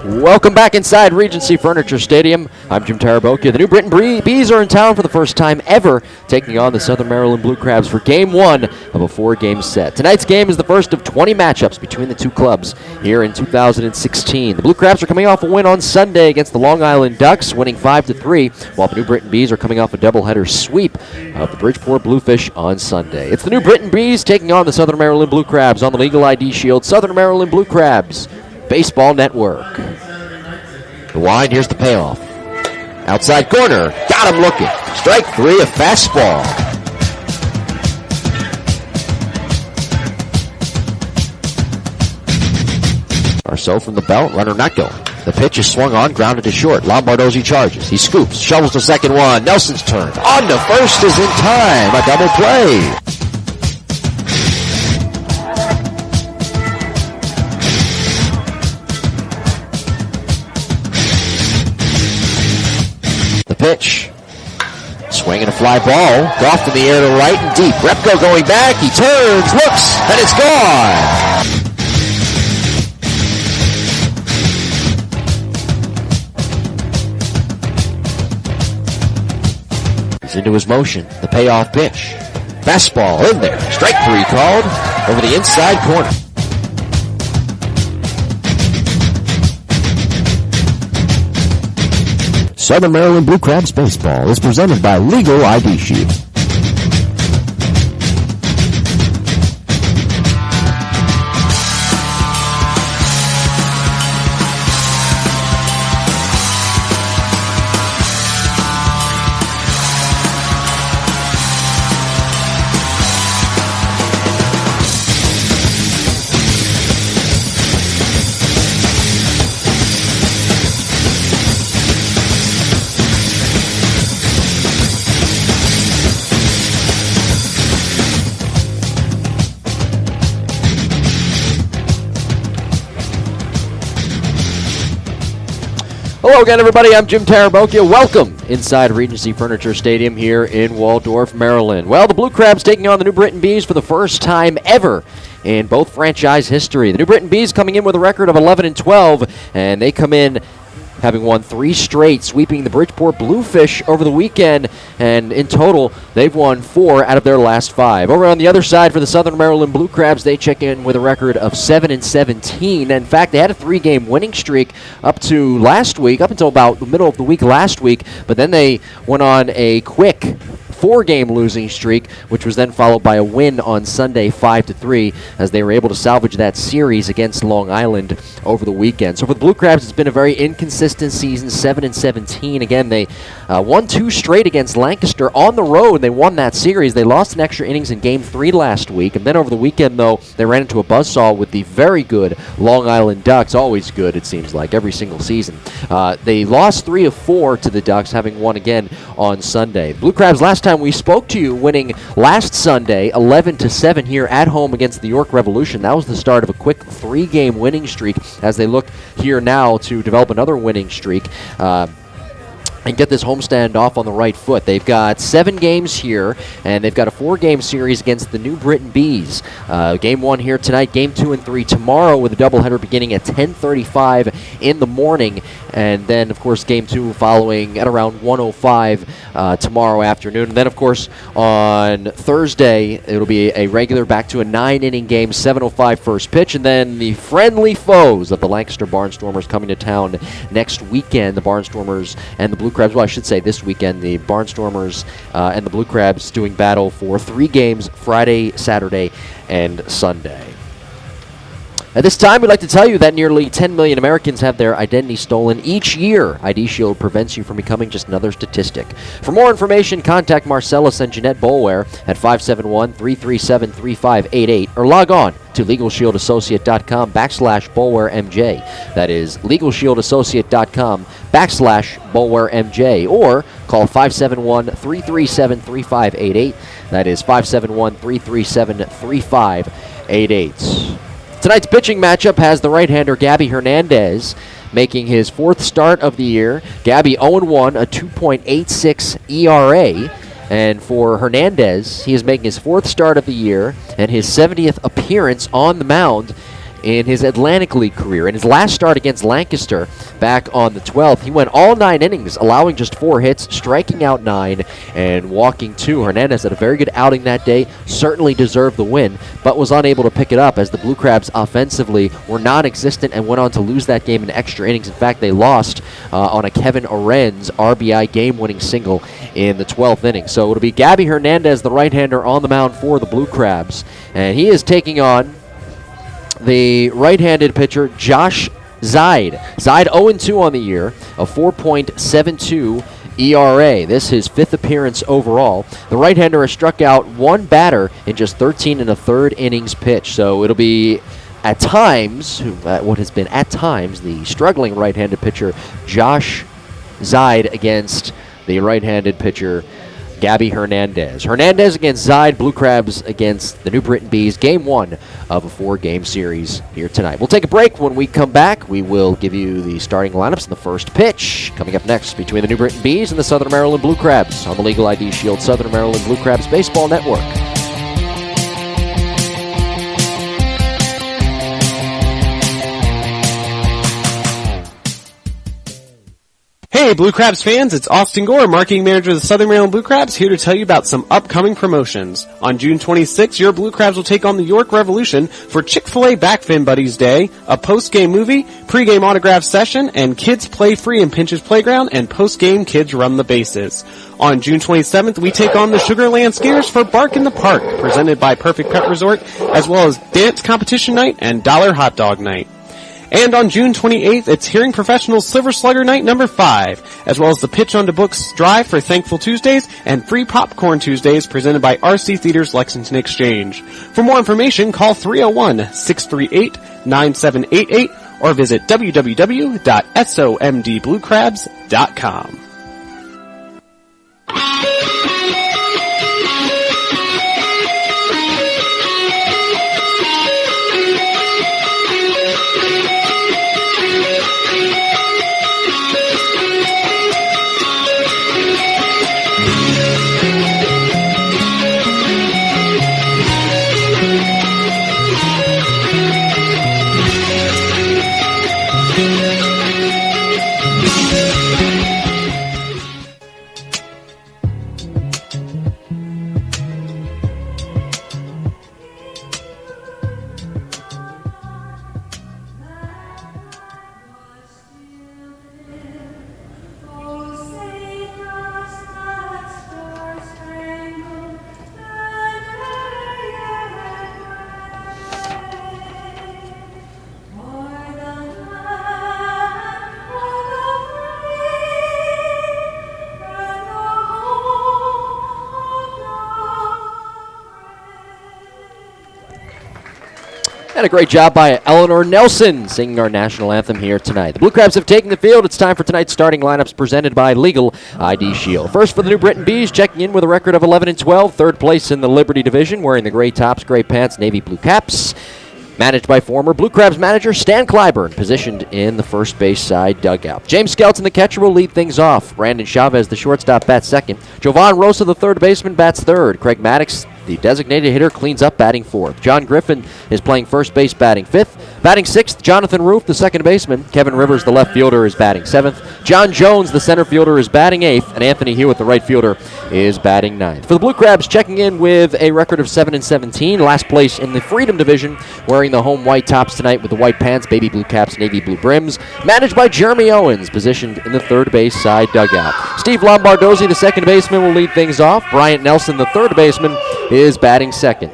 Welcome back inside Regency Furniture Stadium. I'm Jim Tarabokia. The New Britain Bees are in town for the first time ever, taking on the Southern Maryland Blue Crabs for Game 1 of a 4-game set. Tonight's game is the first of 20 matchups between the two clubs here in 2016. The Blue Crabs are coming off a win on Sunday against the Long Island Ducks, winning 5-3, while the New Britain Bees are coming off a doubleheader sweep of the Bridgeport Bluefish on Sunday. It's the New Britain Bees taking on the Southern Maryland Blue Crabs on the Legal ID Shield. Southern Maryland Blue Crabs Baseball Network. The wind, here's the payoff. Outside corner, got him looking. Strike 3, a fastball. Arceau from the belt, runner not going. The pitch is swung on, grounded to short. Lombardozzi charges. He scoops, shovels to second one. Nelson's turn. On to first is in time. A double play. Pitch. Swing and a fly ball. Off in the air to right and deep. Repko going back. He turns, looks, and it's gone. He's into his motion. The payoff pitch. Fastball in there. Strike 3 called over the inside corner. Southern Maryland Blue Crabs Baseball is presented by Legal ID Shield. Hello again, everybody. I'm Jim Tarabokia. Welcome inside Regency Furniture Stadium here in Waldorf, Maryland. Well, the Blue Crabs taking on the New Britain Bees for the first time ever in both franchise history. The New Britain Bees coming in with a record of 11-12, and they come in having won 3 straight, sweeping the Bridgeport Bluefish over the weekend, and in total, they've won 4 out of their last 5. Over on the other side for the Southern Maryland Blue Crabs, they check in with a record of 7-17. In fact, they had a 3-game winning streak up to last week, up until about the middle of the week last week, but then they went on a quick 4-game losing streak, which was then followed by a win on Sunday, 5-3, as they were able to salvage that series against Long Island over the weekend. So for the Blue Crabs, it's been a very inconsistent season, 7-17. Again, they won 2 straight against Lancaster on the road. They won that series. They lost in extra innings in Game 3 last week, and then over the weekend, though, they ran into a buzzsaw with the very good Long Island Ducks. Always good, it seems like, every single season. They lost 3 of 4 to the Ducks, having won again on Sunday. Blue Crabs, last time we spoke to you, winning last Sunday 11-7 here at home against the York Revolution. That was the start of a quick 3-game winning streak as they look here now to develop another winning streak and get this homestand off on the right foot. They've got 7 games here, and they've got a 4-game series against the New Britain Bees. Game 1 here tonight, Game 2 and 3 tomorrow, with a doubleheader beginning at 10:35 in the morning, and then, of course, Game 2 following at around 1:05 tomorrow afternoon. And then, of course, on Thursday, it'll be a regular back to a 9-inning game, 7:05 first pitch, and then the friendly foes of the Lancaster Barnstormers coming to town next weekend. The Barnstormers and the Blue Crabs, well, I should say this weekend, the Barnstormers and the Blue Crabs doing battle for 3 games, Friday, Saturday, and Sunday. At this time, we'd like to tell you that nearly 10 million Americans have their identity stolen each year. ID Shield prevents you from becoming just another statistic. For more information, contact Marcellus and Jeanette Boulware at 571-337-3588 or log on to LegalShieldAssociate.com/BoulwareMJ. That is LegalShieldAssociate.com/BoulwareMJ, or call 571-337-3588. That is 571-337-3588. Tonight's pitching matchup has the right-hander Gabby Hernandez making his 4th start of the year. Gabby 0-1, a 2.86 ERA. And for Hernandez, he is making his 4th start of the year and his 70th appearance on the mound in his Atlantic League career. In his last start against Lancaster back on the 12th, he went all 9 innings, allowing just 4 hits, striking out 9, and walking 2. Hernandez had a very good outing that day, certainly deserved the win, but was unable to pick it up as the Blue Crabs offensively were non-existent and went on to lose that game in extra innings. In fact, they lost on a Kevin Arenz RBI game-winning single in the 12th inning. So it'll be Gabby Hernandez, the right-hander, on the mound for the Blue Crabs, and he is taking on the right-handed pitcher, Josh Zide. Zide 0-2 on the year, a 4.72 ERA. This is his 5th appearance overall. The right-hander has struck out 1 batter in just 13 1/3 innings pitched. So it'll be at times, what has been at times, the struggling right-handed pitcher, Josh Zide, against the right-handed pitcher, Gabby Hernandez. Hernandez against Zide, Blue Crabs against the New Britain Bees. Game 1 of a 4-game series here tonight. We'll take a break. When we come back, we will give you the starting lineups and the first pitch coming up next between the New Britain Bees and the Southern Maryland Blue Crabs on the Legal ID Shield Southern Maryland Blue Crabs Baseball Network. Hey Blue Crabs fans, it's Austin Gore, Marketing Manager of the Southern Maryland Blue Crabs, here to tell you about some upcoming promotions. On June 26th, your Blue Crabs will take on the York Revolution for Chick-fil-A Backfin Buddies Day, a post-game movie, pre-game autograph session, and kids play free in Pinch's Playground, and post-game kids run the bases. On June 27th, we take on the Sugarland Skiers for Bark in the Park, presented by Perfect Pet Resort, as well as Dance Competition Night and Dollar Hot Dog Night. And on June 28th, it's Hearing Professionals Silver Slugger Night number 5, as well as the Pitch on to Books Drive for Thankful Tuesdays and Free Popcorn Tuesdays presented by RC Theaters Lexington Exchange. For more information, call 301-638-9788 or visit www.somdbluecrabs.com. And a great job by Eleanor Nelson singing our national anthem here tonight. The Blue Crabs have taken the field. It's time for tonight's starting lineups presented by Legal ID Shield. First for the New Britain Bees, checking in with a record of 11-12, 3rd place in the Liberty Division, wearing the gray tops, gray pants, navy blue caps. Managed by former Blue Crabs manager Stan Clyburn, positioned in the first base side dugout. James Skelton, the catcher, will lead things off. Brandon Chavez, the shortstop, bats second. Jovan Rosa, the third baseman, bats third. Craig Maddox, the designated hitter, cleans up, batting fourth. John Griffin is playing first base, batting fifth. Batting sixth, Jonathan Roof, the second baseman. Kevin Rivers, the left fielder, is batting seventh. John Jones, the center fielder, is batting eighth. And Anthony Hewitt, the right fielder, is batting ninth. For the Blue Crabs, checking in with a record of 7-17, last place in the Freedom Division, wearing the home white tops tonight with the white pants, baby blue caps, navy blue brims. Managed by Jeremy Owens, positioned in the third base side dugout. Steve Lombardozzi, the second baseman, will lead things off. Bryant Nelson, the third baseman, is batting second.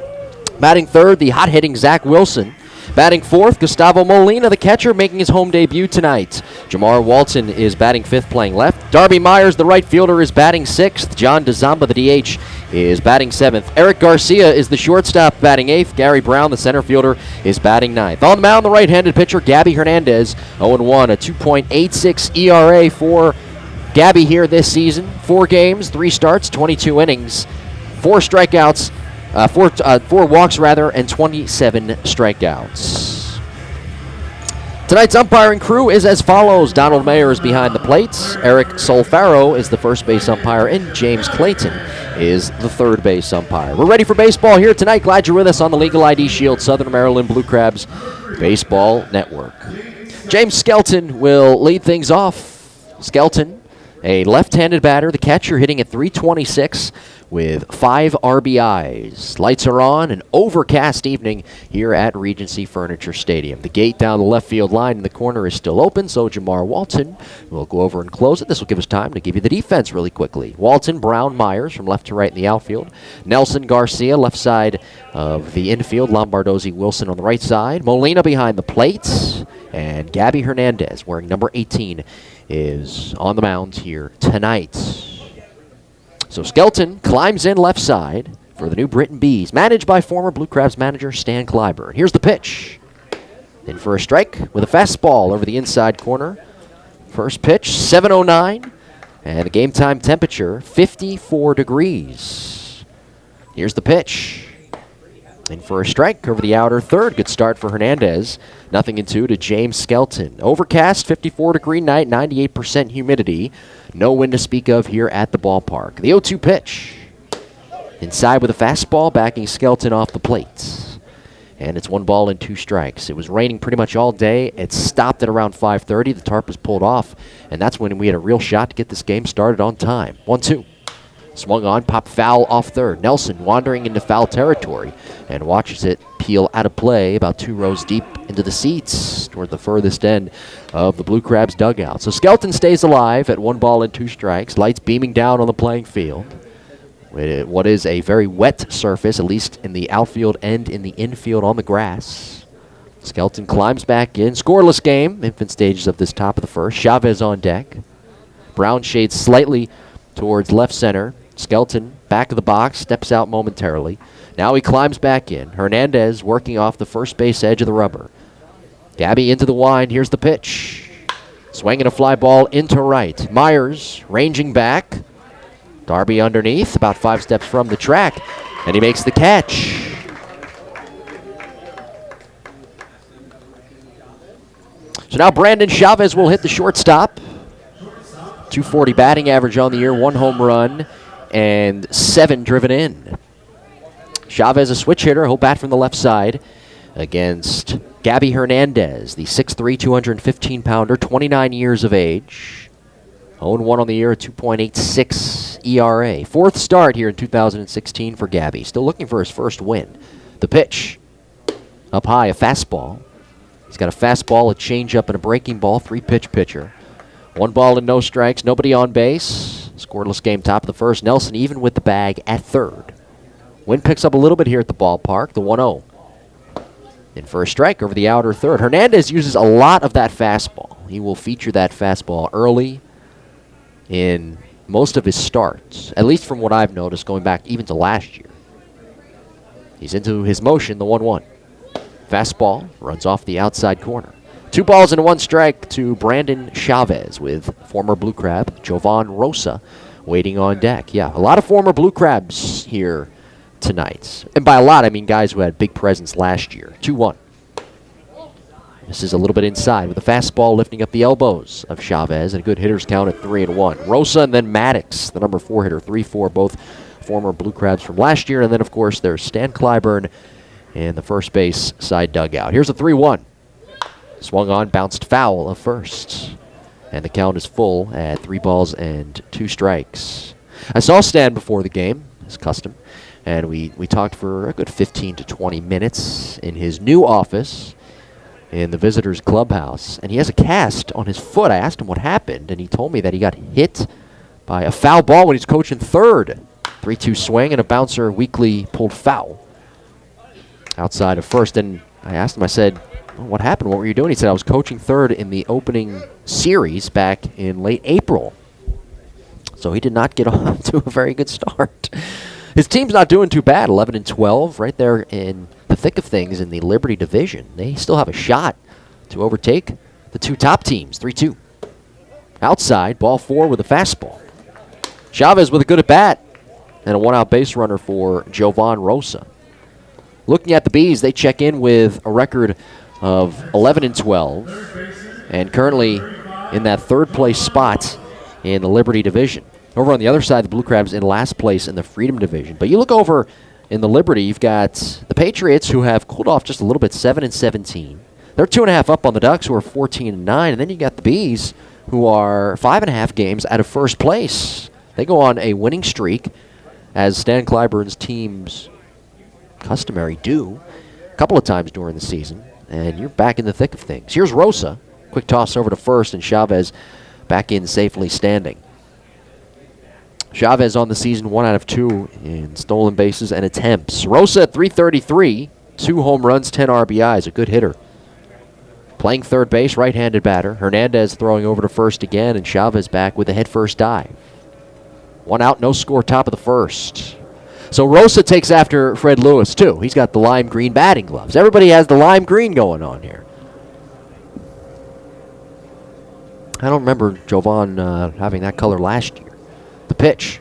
Batting third, the hot-hitting Zach Wilson. Batting fourth, Gustavo Molina, the catcher, making his home debut tonight. Jamar Walton is batting fifth, playing left. Darby Myers, the right fielder, is batting sixth. John DeZamba, the DH, is batting seventh. Eric Garcia is the shortstop, batting eighth. Gary Brown, the center fielder, is batting ninth. On the mound, the right-handed pitcher, Gabby Hernandez, 0-1, a 2.86 ERA for Gabby here this season. 4 games, 3 starts, 22 innings, 4 strikeouts, four walks rather, and 27 strikeouts. Tonight's umpiring crew is as follows. Donald Mayer is behind the plates. Eric Solfaro is the first base umpire, and James Clayton is the third base umpire. We're ready for baseball here tonight. Glad you're with us on the Legal ID Shield Southern Maryland Blue Crabs Baseball Network. James Skelton will lead things off. Skelton, a left-handed batter, the catcher, hitting at .326 with 5 RBIs. Lights are on, an overcast evening here at Regency Furniture Stadium. The gate down the left field line in the corner is still open, so Jamar Walton will go over and close it. This will give us time to give you the defense really quickly. Walton, Brown, Myers from left to right in the outfield. Nelson Garcia, left side of the infield. Lombardozzi, Wilson on the right side. Molina behind the plate. And Gabby Hernandez, wearing number 18, is on the mound here tonight. So Skelton climbs in left side for the New Britain Bees, managed by former Blue Crabs manager Stan Clyburn. Here's the pitch. In for a strike with a fastball over the inside corner. First pitch, 7:09, and the game time temperature, 54 degrees. Here's the pitch. In for a strike over the outer third. Good start for Hernandez. 0-2 to James Skelton. Overcast, 54-degree night, 98% humidity. No wind to speak of here at the ballpark. The 0-2 pitch. Inside with a fastball, backing Skelton off the plate. And it's 1 ball and 2 strikes. It was raining pretty much all day. It stopped at around 5:30. The tarp was pulled off, and that's when we had a real shot to get this game started on time. 1-2. Swung on, pop foul off third. Nelson wandering into foul territory and watches it peel out of play about 2 rows deep into the seats toward the furthest end of the Blue Crabs dugout. So Skelton stays alive at 1 ball and 2 strikes. Lights beaming down on the playing field. What is a very wet surface, at least in the outfield and in the infield on the grass. Skelton climbs back in. Scoreless game, infant stages of this top of the first. Chavez on deck. Brown shades slightly towards left center. Skelton, back of the box, steps out momentarily. Now he climbs back in. Hernandez working off the first base edge of the rubber. Gabby into the wind. Here's the pitch. Swinging a fly ball into right. Myers ranging back. Darby underneath, about 5 steps from the track, and he makes the catch. So now Brandon Chavez will hit the shortstop. .240 batting average on the year, 1 home run, and 7 driven in. Chavez, a switch hitter. He'll bat from the left side against Gabby Hernandez, the 6'3", 215-pounder, 29 years of age. 0-1 on the year, a 2.86 ERA. 4th start here in 2016 for Gabby. Still looking for his first win. The pitch. Up high, a fastball. He's got a fastball, a changeup, and a breaking ball. 3-pitch pitcher. 1 ball and no strikes. Nobody on base. Scoreless game, top of the first. Nelson even with the bag at third. Wind picks up a little bit here at the ballpark. The 1-0. In for a strike over the outer third. Hernandez uses a lot of that fastball. He will feature that fastball early in most of his starts, at least from what I've noticed going back even to last year. He's into his motion, the 1-1. Fastball runs off the outside corner. 2 balls and 1 strike to Brandon Chavez with former Blue Crab Jovan Rosa waiting on deck. Yeah, a lot of former Blue Crabs here tonight. And by a lot, I mean guys who had big presence last year. 2-1. This is a little bit inside with a fastball lifting up the elbows of Chavez and a good hitter's count at 3-1. Rosa and then Maddox, the number 4 hitter, 3-4, both former Blue Crabs from last year. And then, of course, there's Stan Clyburn in the first base side dugout. Here's a 3-1. Swung on, bounced foul of first. And the count is full at 3 balls and 2 strikes. I saw Stan before the game, as custom, and we talked for a good 15 to 20 minutes in his new office in the visitors' clubhouse, and he has a cast on his foot. I asked him what happened, and he told me that he got hit by a foul ball when he's coaching third. 3-2 swing, and a bouncer weakly pulled foul outside of first. And I asked him, I said, well, what happened? What were you doing? He said, I was coaching third in the opening series back in late April. So he did not get off to a very good start. His team's not doing too bad, 11-12, right there in the thick of things in the Liberty Division. They still have a shot to overtake the 2 top teams, 3-2. Outside, ball 4 with a fastball. Chavez with a good at-bat and a 1-out base runner for Jovan Rosa. Looking at the Bees, they check in with a record of 11-12 and currently in that 3rd place spot in the Liberty Division. Over on the other side, the Blue Crabs in last place in the Freedom Division. But you look over in the Liberty, you've got the Patriots, who have cooled off just a little bit, 7-17. They're 2.5 up on the Ducks, who are 14-9. And then you got the Bees, who are 5.5 games out of first place. They go on a winning streak, as Stan Clyburn's teams customary do, a couple of times during the season. And you're back in the thick of things. Here's Rosa. Quick toss over to first, and Chavez back in safely standing. Chavez on the season, 1 out of 2 in stolen bases and attempts. Rosa at .333, 2 home runs, 10 RBIs, a good hitter. Playing third base, right-handed batter. Hernandez throwing over to first again, and Chavez back with a head-first dive. 1 out, no score, top of the first. So Rosa takes after Fred Lewis, too. He's got the lime green batting gloves. Everybody has the lime green going on here. I don't remember Jovan having that color last year. The pitch,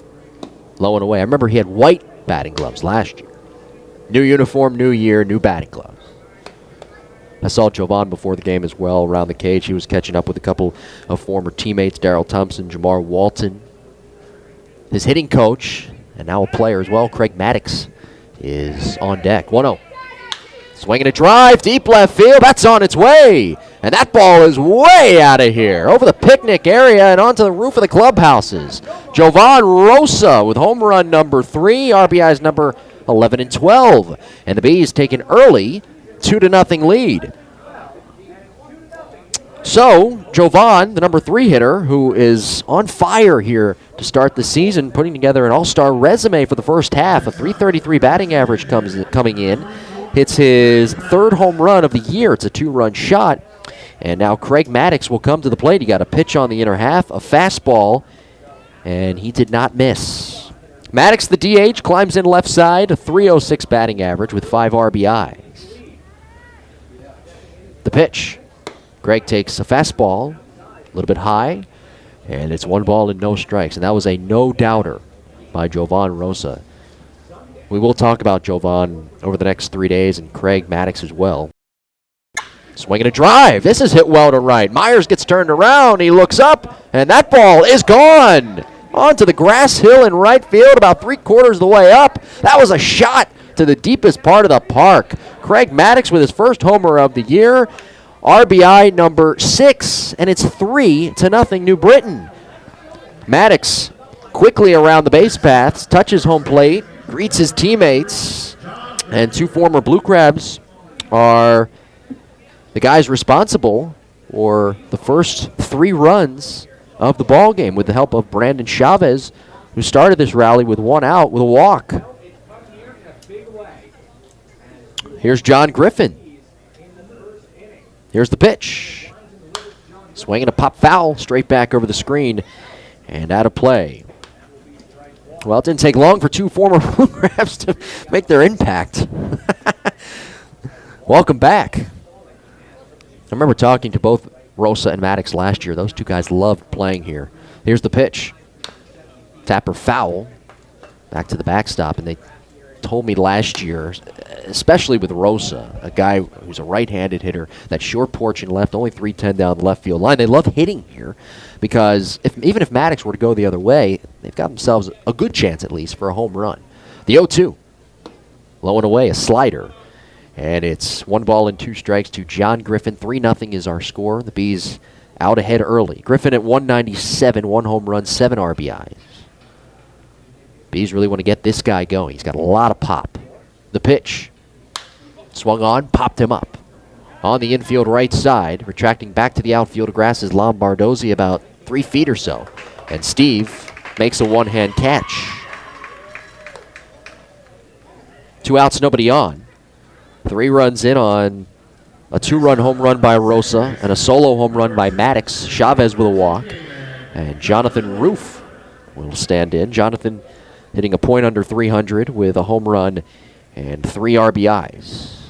low and away. I remember he had white batting gloves last year. New uniform, new year, new batting gloves. I saw Jovan before the game as well around the cage. He was catching up with a couple of former teammates, Darryl Thompson, Jamar Walton. His hitting coach, and now a player as well, Craig Maddox, is on deck. 1-0. Swinging a drive, deep left field. That's on its way. And that ball is way out of here. Over the picnic area and onto the roof of the clubhouses. Jovan Rosa with home run number 3. RBIs number 11 and 12. And the Bees take an early 2-0 lead. So, Jovan, the number 3 hitter, who is on fire here to start the season, putting together an all-star resume for the first half. A .333 batting average coming in. Hits his 3rd home run of the year. It's a 2-run shot. And now Craig Maddox will come to the plate. He got a pitch on the inner half, a fastball, and he did not miss. Maddox, the DH, climbs in left side, a .306 batting average with 5 RBIs. The pitch. Greg takes a fastball, a little bit high, and it's 1 ball and no strikes. And that was a no-doubter by Jovan Rosa. We will talk about Jovan over the next 3 days, and Craig Maddox as well. Swinging a drive. This is hit well to right. Myers gets turned around. He looks up, and that ball is gone. Onto the grass hill in right field, about 3/4 of the way up. That was a shot to the deepest part of the park. Craig Maddox with his first homer of the year. RBI number 6, and it's 3-0 New Britain. Maddox quickly around the base paths, touches home plate, greets his teammates, and 2 former Blue Crabs are the guys responsible for the first 3 runs of the ball game with the help of Brandon Chavez, who started this rally with 1 out with a walk. Here's John Griffin. Here's the pitch. Swinging a pop foul straight back over the screen and out of play. Well, it didn't take long for 2 former Blue Crabs to make their impact. Welcome back. I remember talking to both Rosa and Maddox last year. Those 2 guys loved playing here. Here's the pitch. Tapper foul. Back to the backstop, and they told me last year, especially with Rosa, a guy who's a right-handed hitter, that short porch and left, only .310 down the left field line. They love hitting here because even if Maddox were to go the other way, they've got themselves a good chance at least for a home run. The 0-2. Low and away, a slider. And it's 1 ball and 2 strikes to John Griffin. 3-0 is our score. The Bees out ahead early. Griffin at 197, 1 home run, 7 RBIs. Bees really want to get this guy going. He's got a lot of pop. The pitch. Swung on, popped him up. On the infield right side, retracting back to the outfield grass is Lombardozzi about 3 feet or so. And Steve makes a one-hand catch. 2 outs, nobody on. 3 runs in on a 2-run home run by Rosa and a solo home run by Maddox. Chavez with a walk. And Jonathan Roof will stand in. Jonathan hitting a point under .300 with a home run and 3 RBIs.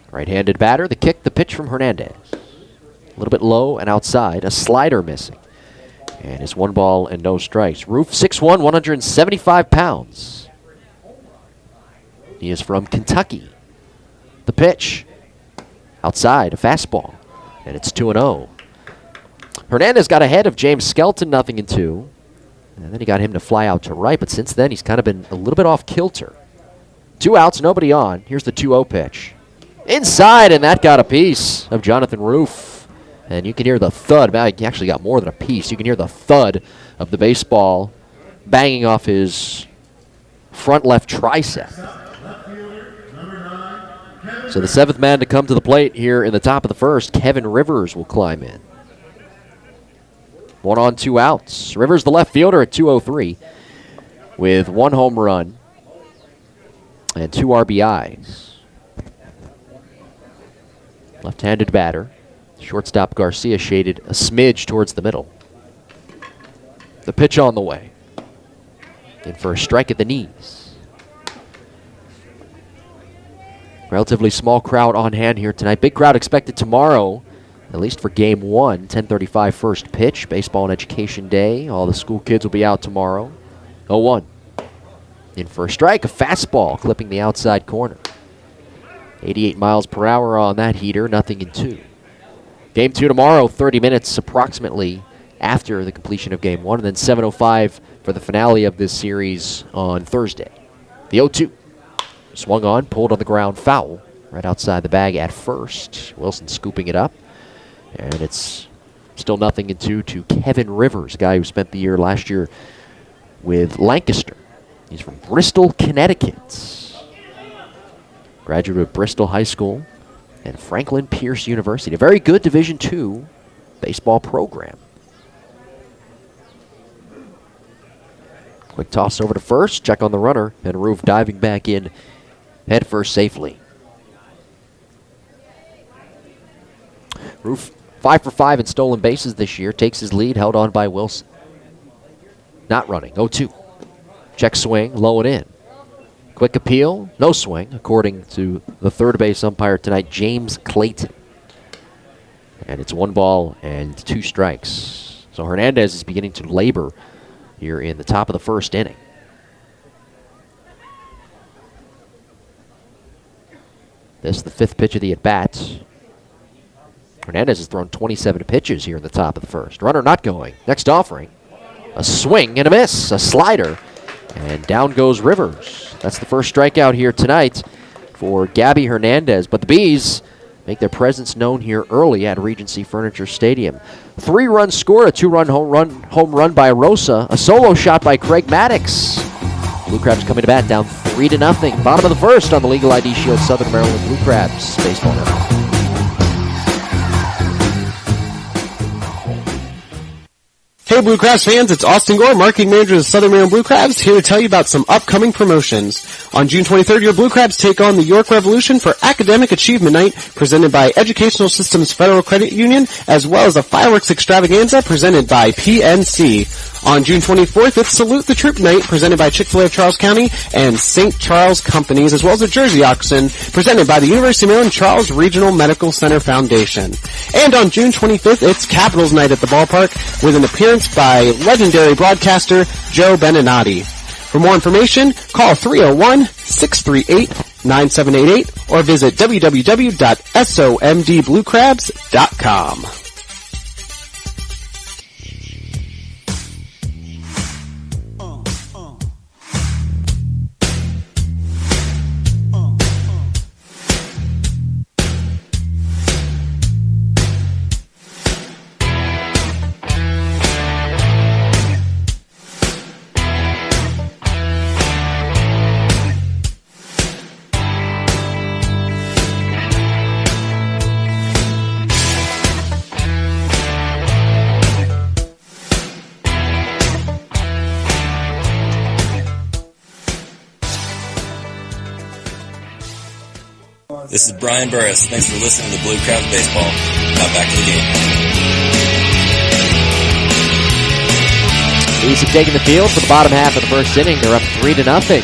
Right-handed batter, the kick, the pitch from Hernandez. A little bit low and outside, a slider missing. And it's 1 ball and no strikes. Roof, 6'1", 175 pounds. He is from Kentucky. The pitch, outside, a fastball, and it's 2-0. Hernandez got ahead of James Skelton, 0-2. And then he got him to fly out to right, but since then he's kind of been a little bit off kilter. 2 outs, nobody on. Here's the 2-0 pitch. Inside, and that got a piece of Jonathan Roof. And you can hear the thud. Well, he actually got more than a piece. You can hear the thud of the baseball banging off his front left tricep. So the 7th man to come to the plate here in the top of the first, Kevin Rivers, will climb in. 1 on, 2 outs. Rivers, the left fielder, at 203 with 1 home run and 2 RBIs. Left-handed batter. Shortstop Garcia shaded a smidge towards the middle. The pitch on the way. In for a strike at the knees. Relatively small crowd on hand here tonight. Big crowd expected tomorrow, at least for Game 1, 10:35 first pitch. Baseball and Education Day. All the school kids will be out tomorrow. 0-1. In for a strike, a fastball clipping the outside corner. 88 miles per hour on that heater, 0-2. Game 2 tomorrow, 30 minutes approximately after the completion of Game 1, and then 7:05 for the finale of this series on Thursday. The 0-2. Swung on, pulled on the ground, foul. Right outside the bag at first. Wilson scooping it up. And it's still 0-2 to Kevin Rivers, a guy who spent the year last year with Lancaster. He's from Bristol, Connecticut. Graduate of Bristol High School and Franklin Pierce University. A very good Division II baseball program. Quick toss over to first, check on the runner, and Roof diving back in head first safely. Roof 5 for 5 in stolen bases this year, takes his lead, held on by Wilson. Not running, 0-2. Check swing, low and in. Quick appeal, no swing, according to the third base umpire tonight, James Clayton. And it's 1 ball and 2 strikes. So Hernandez is beginning to labor here in the top of the first inning. This is the 5th pitch of the at-bat. Hernandez has thrown 27 pitches here in the top of the first. Runner not going. Next offering. A swing and a miss. A slider. And down goes Rivers. That's the first strikeout here tonight for Gabby Hernandez. But the Bees make their presence known here early at Regency Furniture Stadium. 3 runs scored, a 2-run home run by Rosa, a solo shot by Craig Maddox. Blue Crabs coming to bat down 3-0. Bottom of the first on the Legal ID Shield Southern Maryland Blue Crabs Baseball Network. Hey Blue Crabs fans, it's Austin Gore, marketing manager of the Southern Maryland Blue Crabs, here to tell you about some upcoming promotions. On June 23rd, your Blue Crabs take on the York Revolution for Academic Achievement Night, presented by Educational Systems Federal Credit Union, as well as a fireworks extravaganza presented by PNC. On June 24th, it's Salute the Troop Night, presented by Chick-fil-A of Charles County and St. Charles Companies, as well as a Jersey Auction, presented by the University of Maryland Charles Regional Medical Center Foundation. And on June 25th, it's Capitals Night at the ballpark, with an appearance by legendary broadcaster Joe Beninati. For more information, call 301-638-9788 or visit www.somdbluecrabs.com. This is Brian Burris. Thanks for listening to Blue Crabs Baseball. Now back to the game. Bees have taken the field for the bottom half of the first inning. They're up 3-0.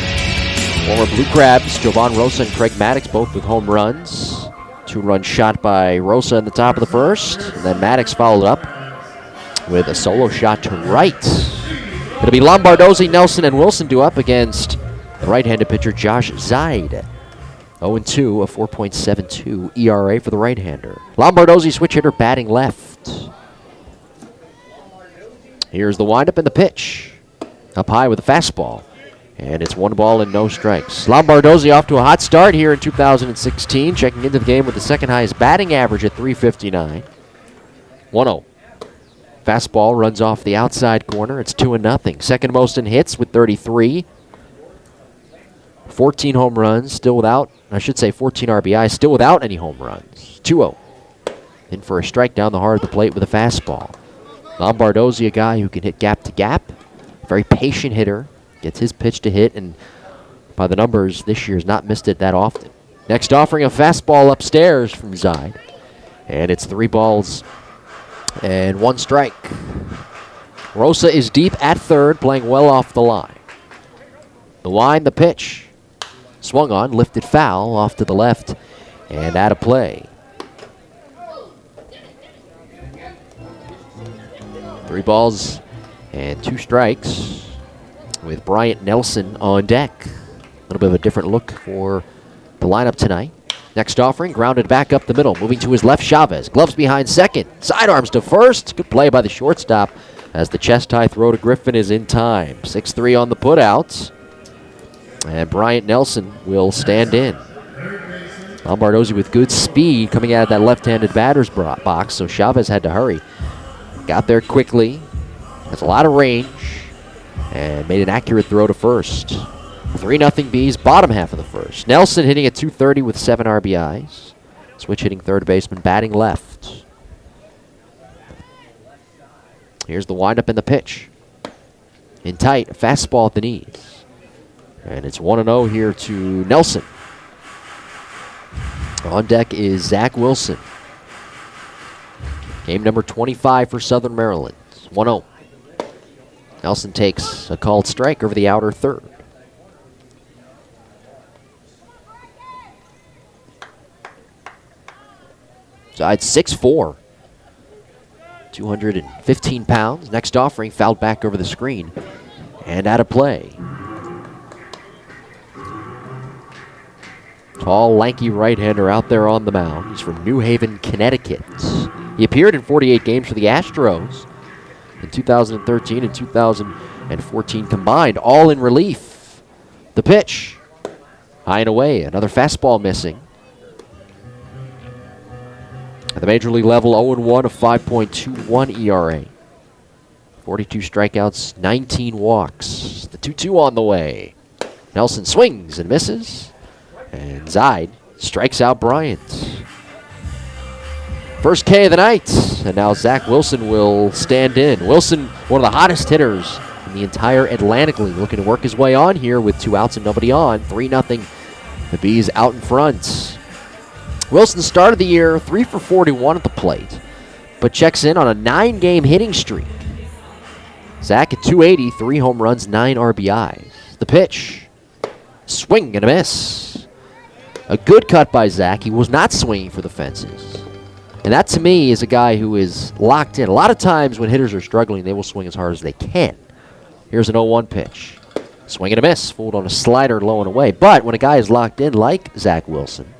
Former Blue Crabs, Jovan Rosa and Craig Maddox, both with home runs. 2-run shot by Rosa in the top of the first. And then Maddox followed up with a solo shot to right. It'll be Lombardozzi, Nelson, and Wilson due up against the right-handed pitcher Josh Zaid. 0-2, a 4.72 ERA for the right-hander. Lombardozzi, switch hitter, batting left. Here's the windup and the pitch. Up high with a fastball. And it's 1 ball and no strikes. Lombardozzi off to a hot start here in 2016, checking into the game with the second highest batting average at .359. 1-0. Fastball runs off the outside corner. It's 2-0. Second most in hits with 33. 14 home runs, still without, 14 RBIs, still without any home runs. 2-0. In for a strike down the heart of the plate with a fastball. Lombardozzi, a guy who can hit gap to gap. Very patient hitter. Gets his pitch to hit, and by the numbers, this year's not missed it that often. Next offering, a fastball upstairs from Zide. And it's 3 balls and 1 strike. Rosa is deep at third, playing well off the line. The wind, the pitch. Swung on, lifted foul, off to the left, and out of play. 3 balls and 2 strikes with Bryant Nelson on deck. A little bit of a different look for the lineup tonight. Next offering, grounded back up the middle. Moving to his left, Chavez. Gloves behind second. Sidearms to first. Good play by the shortstop as the chest-high throw to Griffin is in time. 6-3 on the put-out. And Bryant Nelson will stand in. Lombardozzi with good speed coming out of that left-handed batter's box, so Chavez had to hurry. Got there quickly. Has a lot of range. And made an accurate throw to first. 3-0 Bees, bottom half of the first. Nelson hitting at .230 with 7 RBIs. Switch hitting third baseman, batting left. Here's the windup and the pitch. In tight, a fastball at the knees. And it's 1-0 here to Nelson. On deck is Zach Wilson. Game number 25 for Southern Maryland. 1-0. Nelson takes a called strike over the outer third. Side 6'4". 215 pounds. Next offering fouled back over the screen and out of play. Tall, lanky right-hander out there on the mound. He's from New Haven, Connecticut. He appeared in 48 games for the Astros in 2013 and 2014 combined, all in relief. The pitch, high and away, another fastball missing. At the major league level, 0-1, a 5.21 ERA. 42 strikeouts, 19 walks. The 2-2 on the way. Nelson swings and misses. And Zide strikes out Bryant. First K of the night, and now Zach Wilson will stand in. Wilson, one of the hottest hitters in the entire Atlantic League, looking to work his way on here with 2 outs and nobody on. 3-0, the Bees out in front. Wilson started the year 3 for 41 at the plate, but checks in on a 9-game hitting streak. Zach at .280, 3 home runs, 9 RBIs. The pitch, swing and a miss. A good cut by Zach. He was not swinging for the fences. And that, to me, is a guy who is locked in. A lot of times when hitters are struggling, they will swing as hard as they can. Here's an 0-1 pitch. Swing and a miss. Fooled on a slider low and away. But when a guy is locked in like Zach Wilson,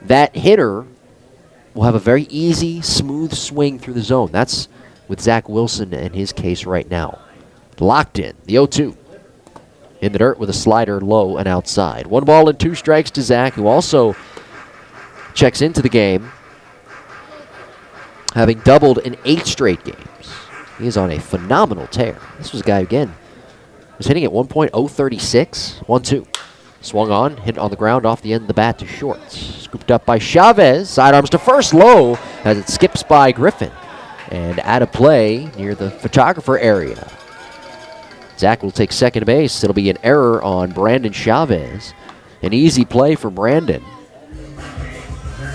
that hitter will have a very easy, smooth swing through the zone. That's with Zach Wilson in his case right now. Locked in. The 0-2. In the dirt with a slider low and outside. 1 ball and 2 strikes to Zach, who also checks into the game, having doubled in 8 straight games. He is on a phenomenal tear. This was a guy, again, was hitting at 1.036. 1-2. Swung on, hit on the ground off the end of the bat to short. Scooped up by Chavez. Sidearms to first, low as it skips by Griffin. And out of play near the photographer area. Zach will take second base. It'll be an error on Brandon Chavez. An easy play for Brandon.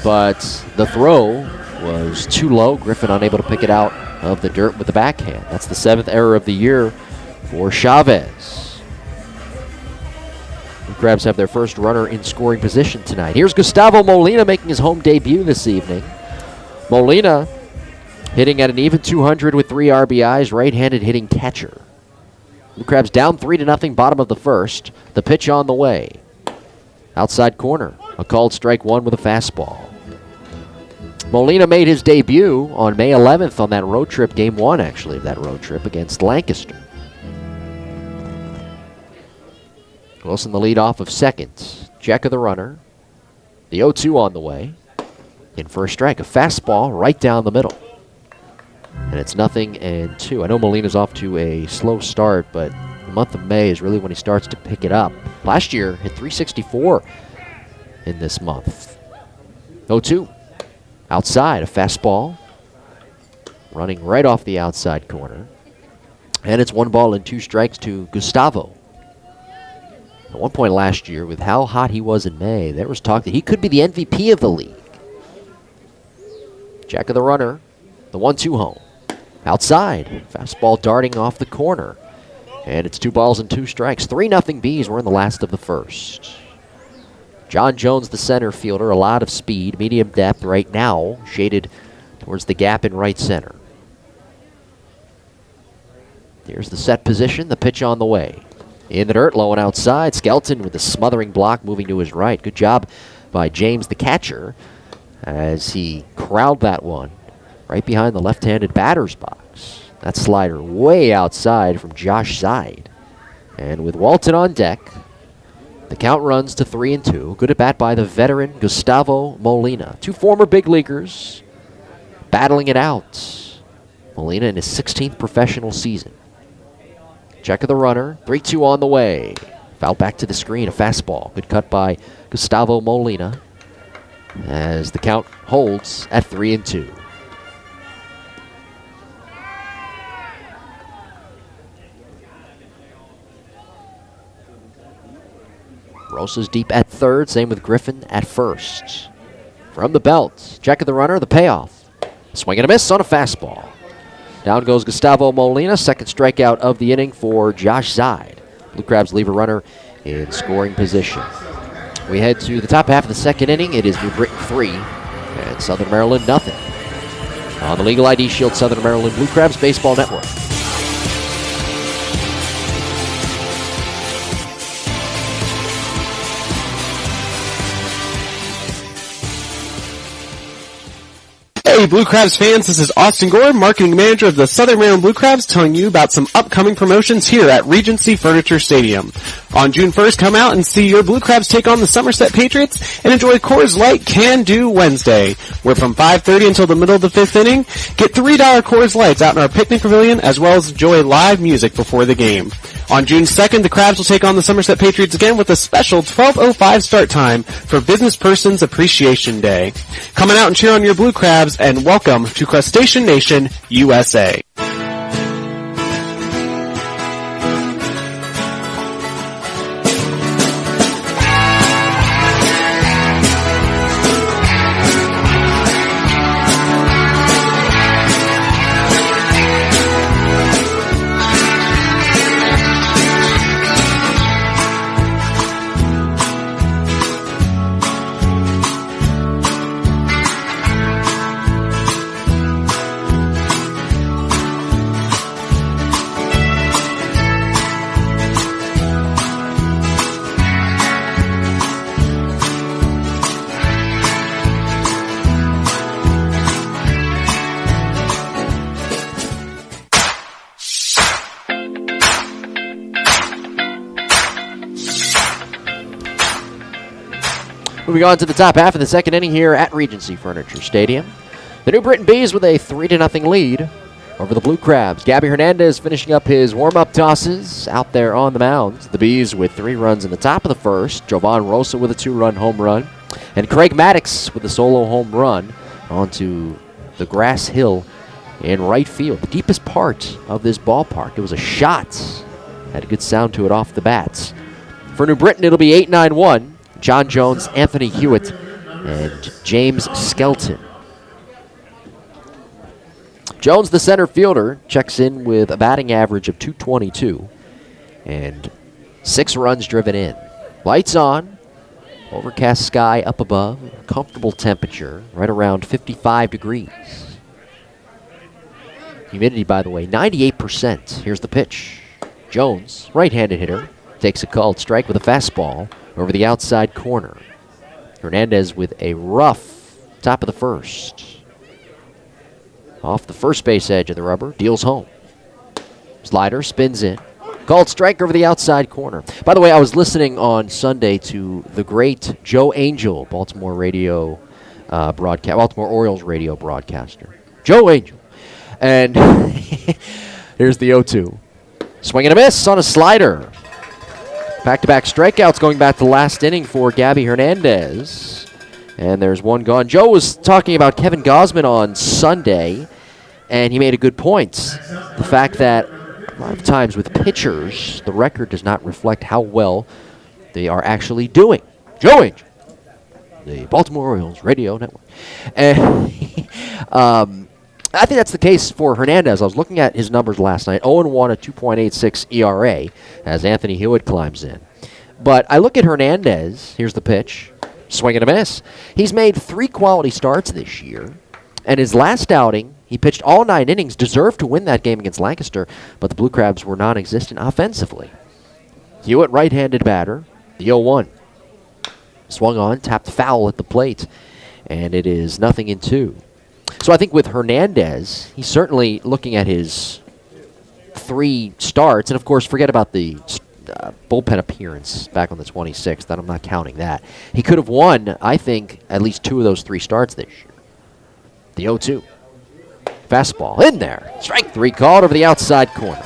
But the throw was too low. Griffin unable to pick it out of the dirt with the backhand. That's the 7th error of the year for Chavez. The Crabs have their first runner in scoring position tonight. Here's Gustavo Molina making his home debut this evening. Molina hitting at an even 200 with 3 RBIs, right-handed hitting catcher. The Crabs down 3-0, bottom of the first. The pitch on the way. Outside corner. A called strike 1 with a fastball. Molina made his debut on May 11th on that road trip, game one actually of that road trip against Lancaster. Wilson the lead off of second. Check of the runner. The 0-2 on the way. In for a strike, a fastball right down the middle. And it's 0-2. I know Molina's off to a slow start, but the month of May is really when he starts to pick it up. Last year, hit .364 in this month. 0-2. Outside, a fastball. Running right off the outside corner. And it's 1-2 strikes to Gustavo. At one point last year, with how hot he was in May, there was talk that he could be the MVP of the league. Jack of the runner, the 1-2 home. Outside, fastball darting off the corner. And it's 2-2 strikes. 3-0 Bees. We're in the last of the first. John Jones, the center fielder, a lot of speed, medium depth right now, shaded towards the gap in right center. Here's the set position, the pitch on the way. In the dirt, low and outside. Skelton with a smothering block moving to his right. Good job by James, the catcher, as he corralled that one right behind the left-handed batter's box. That slider way outside from Josh Zide. And with Walton on deck, the count runs to 3-2. Good at bat by the veteran Gustavo Molina. Two former big leaguers battling it out. Molina in his 16th professional season. Check of the runner, 3-2 on the way. Foul back to the screen, a fastball. Good cut by Gustavo Molina as the count holds at 3-2. Rosa's deep at third, same with Griffin at first. From the belt, check of the runner, the payoff. Swing and a miss on a fastball. Down goes Gustavo Molina, second strikeout of the inning for Josh Zide. Blue Crabs leave a runner in scoring position. We head to the top half of the second inning. It is New Britain 3 and Southern Maryland 0. On the Legal ID Shield Southern Maryland Blue Crabs Baseball Network. Hey Blue Crabs fans, this is Austin Gore, marketing manager of the Southern Maryland Blue Crabs, telling you about some upcoming promotions here at Regency Furniture Stadium. On June 1st, come out and see your Blue Crabs take on the Somerset Patriots and enjoy Coors Light Can Do Wednesday, where from 5:30 until the middle of the fifth inning, get $3 Coors Lights out in our picnic pavilion, as well as enjoy live music before the game. On June 2nd, the Crabs will take on the Somerset Patriots again with a special 12:05 start time for Business Persons Appreciation Day. Coming out and cheer on your Blue Crabs, and welcome to Crustacean Nation, USA. Moving on to the top half of the second inning here at Regency Furniture Stadium. The New Britain Bees with a 3-0 lead over the Blue Crabs. Gabby Hernandez finishing up his warm-up tosses out there on the mound. The Bees with 3 runs in the top of the first. Jovan Rosa with a 2-run home run. And Craig Maddox with a solo home run onto the grass hill in right field. The deepest part of this ballpark. It was a shot. Had a good sound to it off the bats. For New Britain, it'll be 8-9-1. John Jones, Anthony Hewitt, and James Skelton. Jones, the center fielder, checks in with a batting average of .222 and 6 runs driven in. Lights on, overcast sky up above, comfortable temperature, right around 55 degrees. Humidity, by the way, 98%. Here's the pitch. Jones, right-handed hitter, takes a called strike with a fastball over the outside corner. Hernandez with a rough top of the first. Off the first base edge of the rubber, deals home. Slider spins in. Called strike over the outside corner. By the way, I was listening on Sunday to the great Joe Angel, Baltimore Orioles radio broadcaster. Joe Angel. And here's the 0-2. Swing and a miss on a slider. Back-to-back strikeouts going back to the last inning for Gabby Hernandez. And there's one gone. Joe was talking about Kevin Gausman on Sunday, and he made a good point. The fact that a lot of times with pitchers, the record does not reflect how well they are actually doing. Joe Angel, the Baltimore Orioles radio network. And I think that's the case for Hernandez. I was looking at his numbers last night. 0-1 at 2.86 ERA as Anthony Hewitt climbs in. But I look at Hernandez. Here's the pitch. Swing and a miss. He's made 3 quality starts this year. And his last outing, he pitched all 9 innings, deserved to win that game against Lancaster, but the Blue Crabs were non-existent offensively. Hewitt, right-handed batter, the 0-1. Swung on, tapped foul at the plate, and it is 0-2. So I think with Hernandez, he's certainly looking at his 3 starts, and of course, forget about the bullpen appearance back on the 26th. I'm not counting that. He could have won, I think, at least 2 of those 3 starts this year. The 0-2. Fastball in there. Strike 3 called over the outside corner.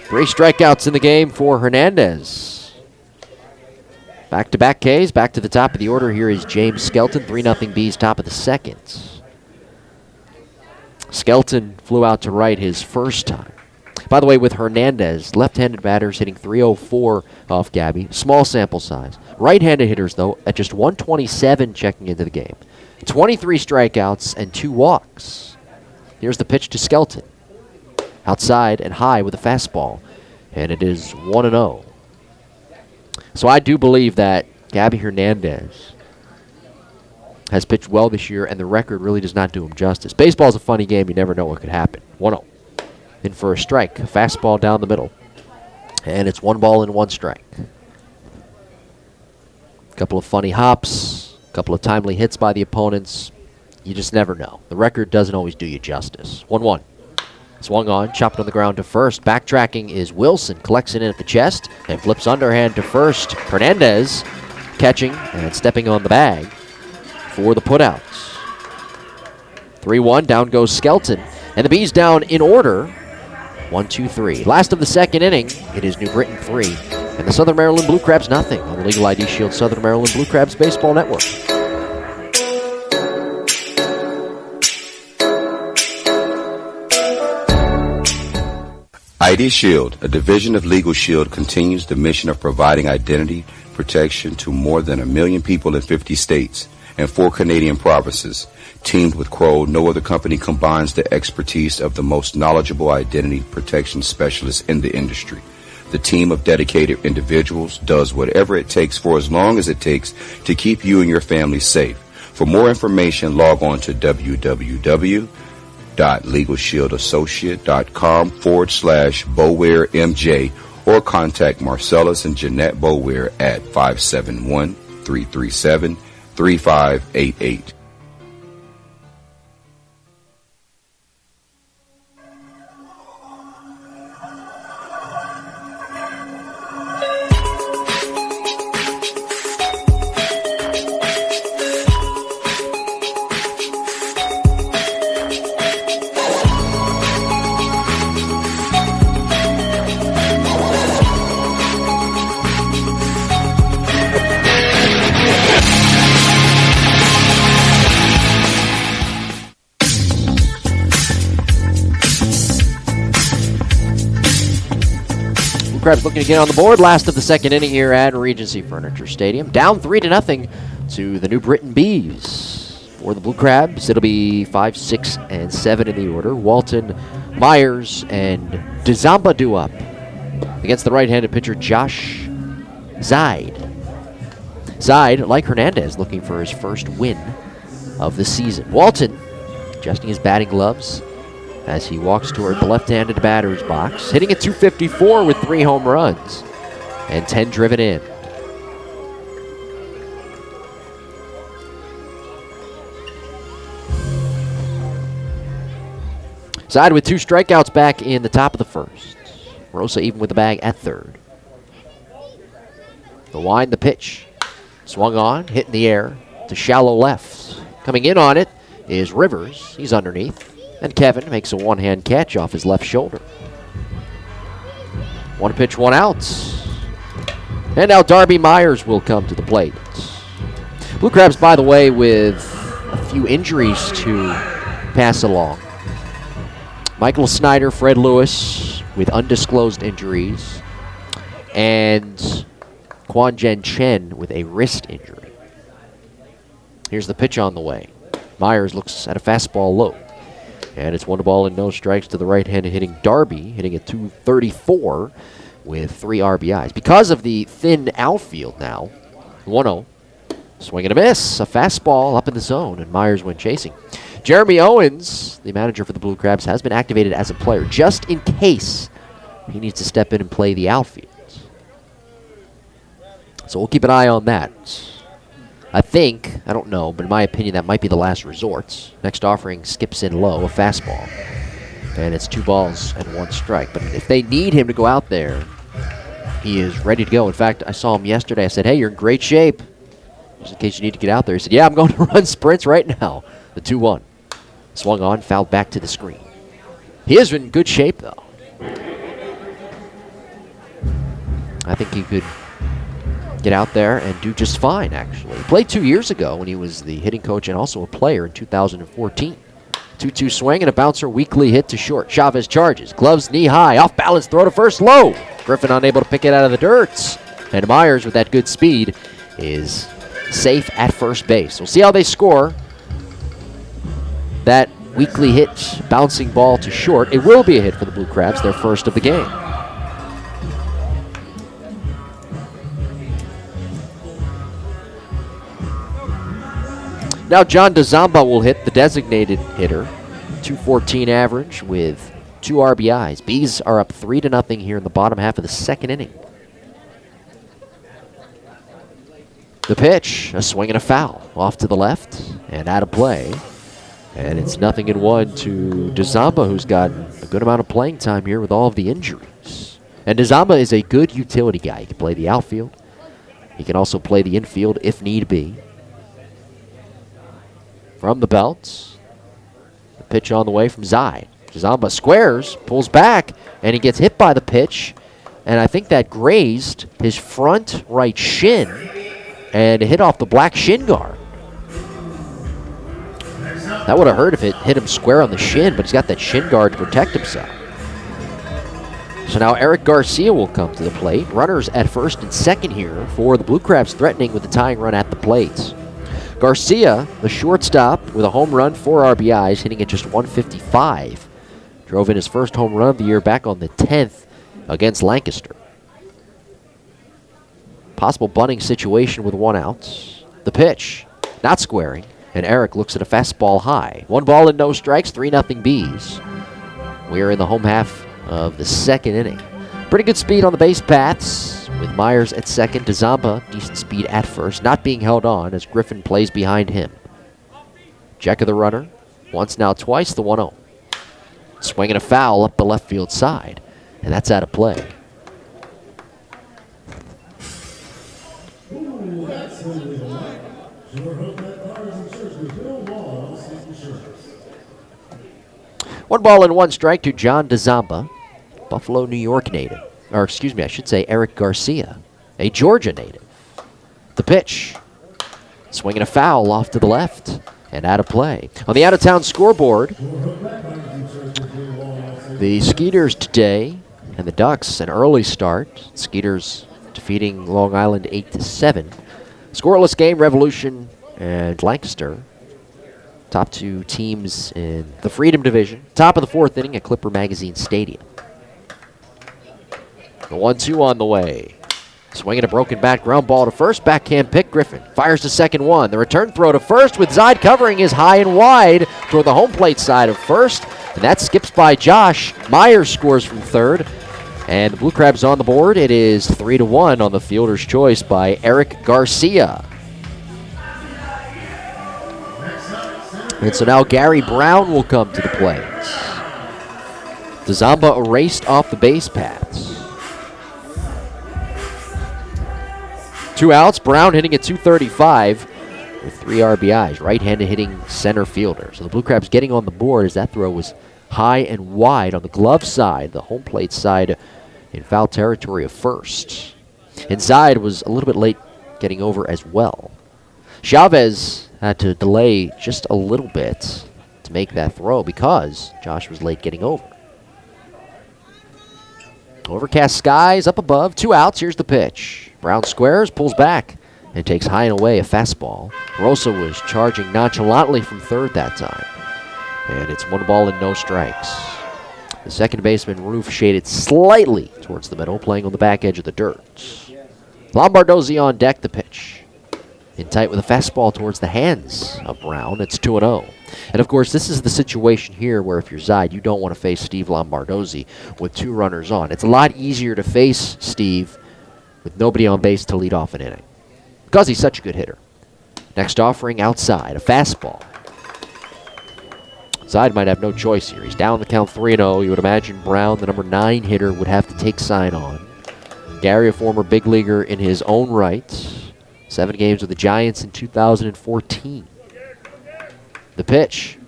3 strikeouts in the game for Hernandez. Back-to-back Ks. Back to the top of the order. Here is James Skelton. 3-0 Bees, top of the second. Skelton flew out to right his first time. By the way, with Hernandez, left-handed batters hitting 304 off Gabby. Small sample size. Right-handed hitters, though, at just 127 checking into the game. 23 strikeouts and 2 walks. Here's the pitch to Skelton. Outside and high with a fastball. And it is 1-0. So I do believe that Gabby Hernandez has pitched well this year, and the record really does not do him justice. Baseball's a funny game. You never know what could happen. 1-0. In for a strike. A fastball down the middle. And it's 1 ball and 1 strike. Couple of funny hops. Couple of timely hits by the opponents. You just never know. The record doesn't always do you justice. 1-1. Swung on, chopped on the ground to first. Backtracking is Wilson. Collects it in at the chest and flips underhand to first. Hernandez catching and stepping on the bag for the putouts. 3-1, down goes Skelton. And the Bees down in order. 1-2-3. Last of the second inning, it is New Britain 3. And the Southern Maryland Blue Crabs nothing on the Legal ID Shield Southern Maryland Blue Crabs Baseball Network. ID Shield, a division of Legal Shield, continues the mission of providing identity protection to more than 1 million people in 50 states and 4 Canadian provinces. Teamed with Crow, no other company combines the expertise of the most knowledgeable identity protection specialists in the industry. The team of dedicated individuals does whatever it takes for as long as it takes to keep you and your family safe. For more information, log on to www.legalshieldassociate.com/BowareMJ or contact Marcellus and Jeanette Boware at 571-337-3588. Crabs looking to get on the board. Last of the second inning here at Regency Furniture Stadium. Down 3-0 to the New Britain Bees. For the Blue Crabs, it'll be 5, 6, and 7 in the order. Walton, Myers, and Dezambadu up against the right-handed pitcher Josh Zaid. Zaid, like Hernandez, looking for his first win of the season. Walton adjusting his batting gloves as he walks toward the left-handed batter's box, hitting at .254 with 3 home runs and 10 driven in. Side with 2 strikeouts back in the top of the first. Rosa even with the bag at third. The wind, the pitch. Swung on, hit in the air to shallow left. Coming in on it is Rivers. He's underneath. And Kevin makes a one-hand catch off his left shoulder. 1 pitch, 1 out. And now Darby Myers will come to the plate. Blue Crabs, by the way, with a few injuries to pass along. Michael Snyder, Fred Lewis with undisclosed injuries. And Quan Jen Chen with a wrist injury. Here's the pitch on the way. Myers looks at a fastball low. And it's 1 ball and no strikes to the right-handed hitting Darby, hitting at 234 with 3 RBIs. Because of the thin outfield now, 1-0. Swing and a miss. A fastball up in the zone, and Myers went chasing. Jeremy Owens, the manager for the Blue Crabs, has been activated as a player just in case he needs to step in and play the outfield. So we'll keep an eye on that. I don't know, but in my opinion, that might be the last resort. Next offering skips in low, a fastball. And it's 2 balls and 1 strike. But if they need him to go out there, he is ready to go. In fact, I saw him yesterday. I said, hey, you're in great shape. Just in case you need to get out there. He said, yeah, I'm going to run sprints right now. The 2-1. Swung on, fouled back to the screen. He is in good shape, though. I think he could get out there and do just fine, actually. He played 2 years ago when he was the hitting coach and also a player in 2014. 2-2 swing and a bouncer, weakly hit to short. Chavez charges, gloves knee high, off balance, throw to first, low. Griffin unable to pick it out of the dirt. And Myers, with that good speed, is safe at first base. We'll see how they score. That weakly hit bouncing ball to short. It will be a hit for the Blue Crabs, their first of the game. Now John DeZamba will hit, the designated hitter. 214 average with 2 RBIs. Bees are up 3-0 here in the bottom half of the second inning. The pitch, a swing and a foul. Off to the left and out of play. And it's 0-1 to DeZamba, who's got a good amount of playing time here with all of the injuries. And DeZamba is a good utility guy. He can play the outfield. He can also play the infield if need be. From the belt, the pitch on the way from Zai. DeZamba squares, pulls back, and he gets hit by the pitch. And I think that grazed his front right shin and hit off the black shin guard. That would have hurt if it hit him square on the shin, but he's got that shin guard to protect himself. So now Eric Garcia will come to the plate. Runners at first and second here for the Blue Crabs, threatening with the tying run at the plate. Garcia, the shortstop, with a home run, 4 RBIs, hitting at just 155. Drove in his first home run of the year back on the 10th against Lancaster. Possible bunting situation with 1 out. The pitch, not squaring, and Eric looks at a fastball high. 1 ball and no strikes, 3-0 Bees. We are in the home half of the second inning. Pretty good speed on the base paths, with Myers at second. DeZamba, decent speed at first, not being held on as Griffin plays behind him. Check of the runner. Once, now twice, the 1-0. Swinging a foul up the left field side, and that's out of play. One ball and 1 strike to John DeZamba, Buffalo, New York native. Or excuse me, I should say Eric Garcia, a Georgia native. The pitch. Swinging a foul off to the left and out of play. On the out-of-town scoreboard, the Skeeters today and the Ducks, an early start. Skeeters defeating Long Island 8-7. Scoreless game, Revolution and Lancaster. Top 2 teams in the Freedom Division. Top of the 4th inning at Clipper Magazine Stadium. The 1-2 on the way. Swinging a broken bat, ground ball to first. Backhand pick, Griffin fires to second 1. The return throw to first with Zide covering is high and wide toward the home plate side of first. And that skips by Josh. Myers scores from third. And the Blue Crabs on the board. It is 3-1 on the fielder's choice by Eric Garcia. And so now Gary Brown will come to the plate. DeZamba erased off the base paths. 2 outs. Brown hitting at .235 with 3 RBIs. Right-handed hitting center fielder. So the Blue Crabs getting on the board as that throw was high and wide on the glove side, the home plate side in foul territory of first. Inside was a little bit late getting over as well. Chavez had to delay just a little bit to make that throw because Josh was late getting over. Overcast skies up above, 2 outs. Here's the pitch. Brown squares, pulls back, and takes high and away a fastball. Rosa was charging nonchalantly from third that time. And it's 1 ball and no strikes. The second baseman roof shaded slightly towards the middle, playing on the back edge of the dirt. Lombardozzi on deck, the pitch. In tight with a fastball towards the hands of Brown. It's 2-0. And, of course, this is the situation here where if you're Zide, you don't want to face Steve Lombardozzi with 2 runners on. It's a lot easier to face Steve with nobody on base to lead off an inning because he's such a good hitter. Next offering outside, a fastball. Zide might have no choice here. He's down the count 3-0. You would imagine Brown, the number 9 hitter, would have to take sign on. Gary, a former big leaguer in his own right. 7 games with the Giants in 2014. The pitch.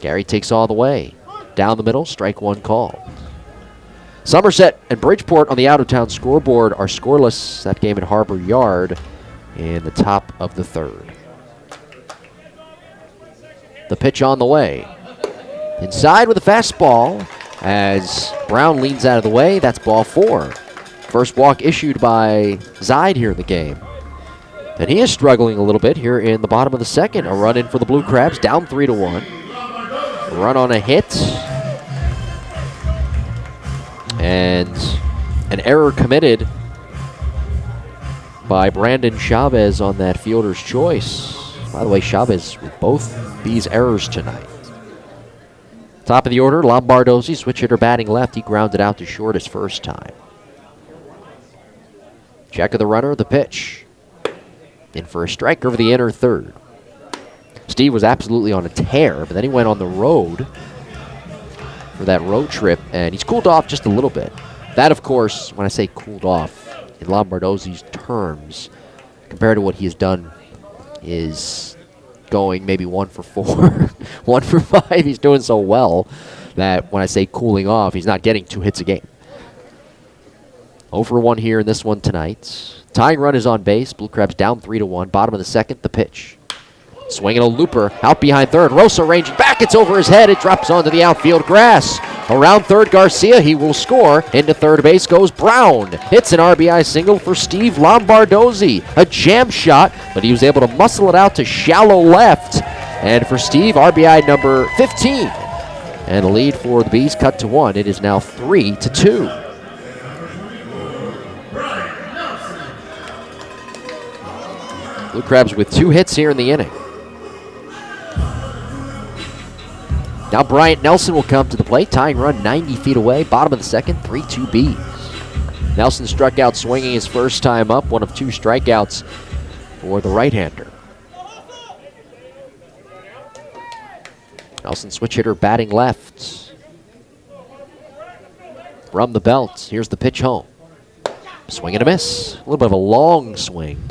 Gary takes all the way. Down the middle, strike 1 call. Somerset and Bridgeport on the out-of-town scoreboard are scoreless. That game at Harbor Yard in the top of the 3rd. The pitch on the way. Inside with a fastball as Brown leans out of the way. That's ball 4. First walk issued by Zide here in the game. And he is struggling a little bit here in the bottom of the 2nd. A run in for the Blue Crabs, down 3-1. A run on a hit. And an error committed by Brandon Chavez on that fielder's choice. By the way, Chavez with both these errors tonight. Top of the order, Lombardozzi, switch hitter batting left. He grounded out to short his first time. Check of the runner, the pitch. In for a strike over the inner 3rd. Steve was absolutely on a tear, but then he went on the road for that road trip, and he's cooled off just a little bit. That, of course, when I say cooled off, in Lombardozzi's terms, compared to what he has done, is going maybe 1 for 4, 1 for 5. He's doing so well that when I say cooling off, he's not getting 2 hits a game. 0 for 1 here in this one tonight. Tying run is on base. Blue Crabs down 3-1. Bottom of the 2nd, the pitch. Swinging a looper out behind third. Rosa ranging back. It's over his head. It drops onto the outfield grass. Around third, Garcia. He will score. Into third base goes Brown. Hits an RBI single for Steve Lombardozzi. A jam shot, but he was able to muscle it out to shallow left. And for Steve, RBI number 15. And the lead for the Bees cut to 1. It is now 3-2. Blue Crabs with 2 hits here in the inning. Now Bryant Nelson will come to the plate. Tying run 90 feet away. Bottom of the 2nd, 3-2 Bees. Nelson struck out swinging his first time up. 1 of 2 strikeouts for the right-hander. Nelson switch hitter batting left. From the belt. Here's the pitch home. Swing and a miss. A little bit of a long swing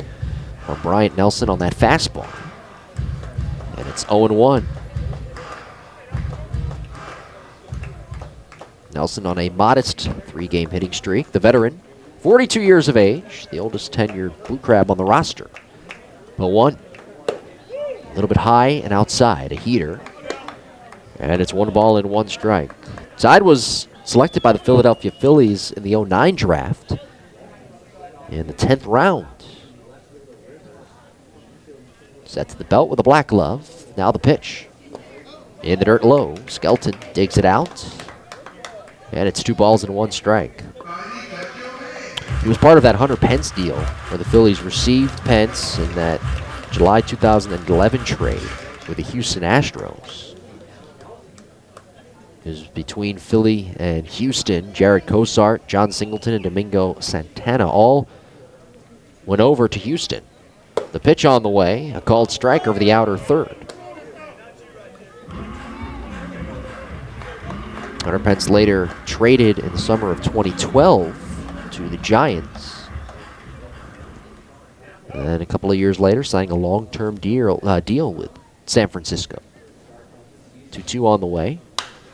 from Bryant Nelson on that fastball. And it's 0-1. Nelson on a modest 3-game hitting streak. The veteran, 42 years of age, the oldest tenured Blue Crab on the roster. 0-1. A little bit high and outside, a heater. And it's 1 ball and 1 strike. Zide was selected by the Philadelphia Phillies in the 2009 draft in the 10th round. Set to the belt with a black glove. Now the pitch. In the dirt low. Skelton digs it out. And it's 2 balls and 1 strike. He was part of that Hunter Pence deal where the Phillies received Pence in that July 2011 trade with the Houston Astros. It was between Philly and Houston. Jared Cosart, John Singleton, and Domingo Santana all went over to Houston. The pitch on the way, a called strike over the outer 3rd. Hunter Pence later traded in the summer of 2012 to the Giants. And then a couple of years later, signing a long-term deal with San Francisco. 2-2 on the way.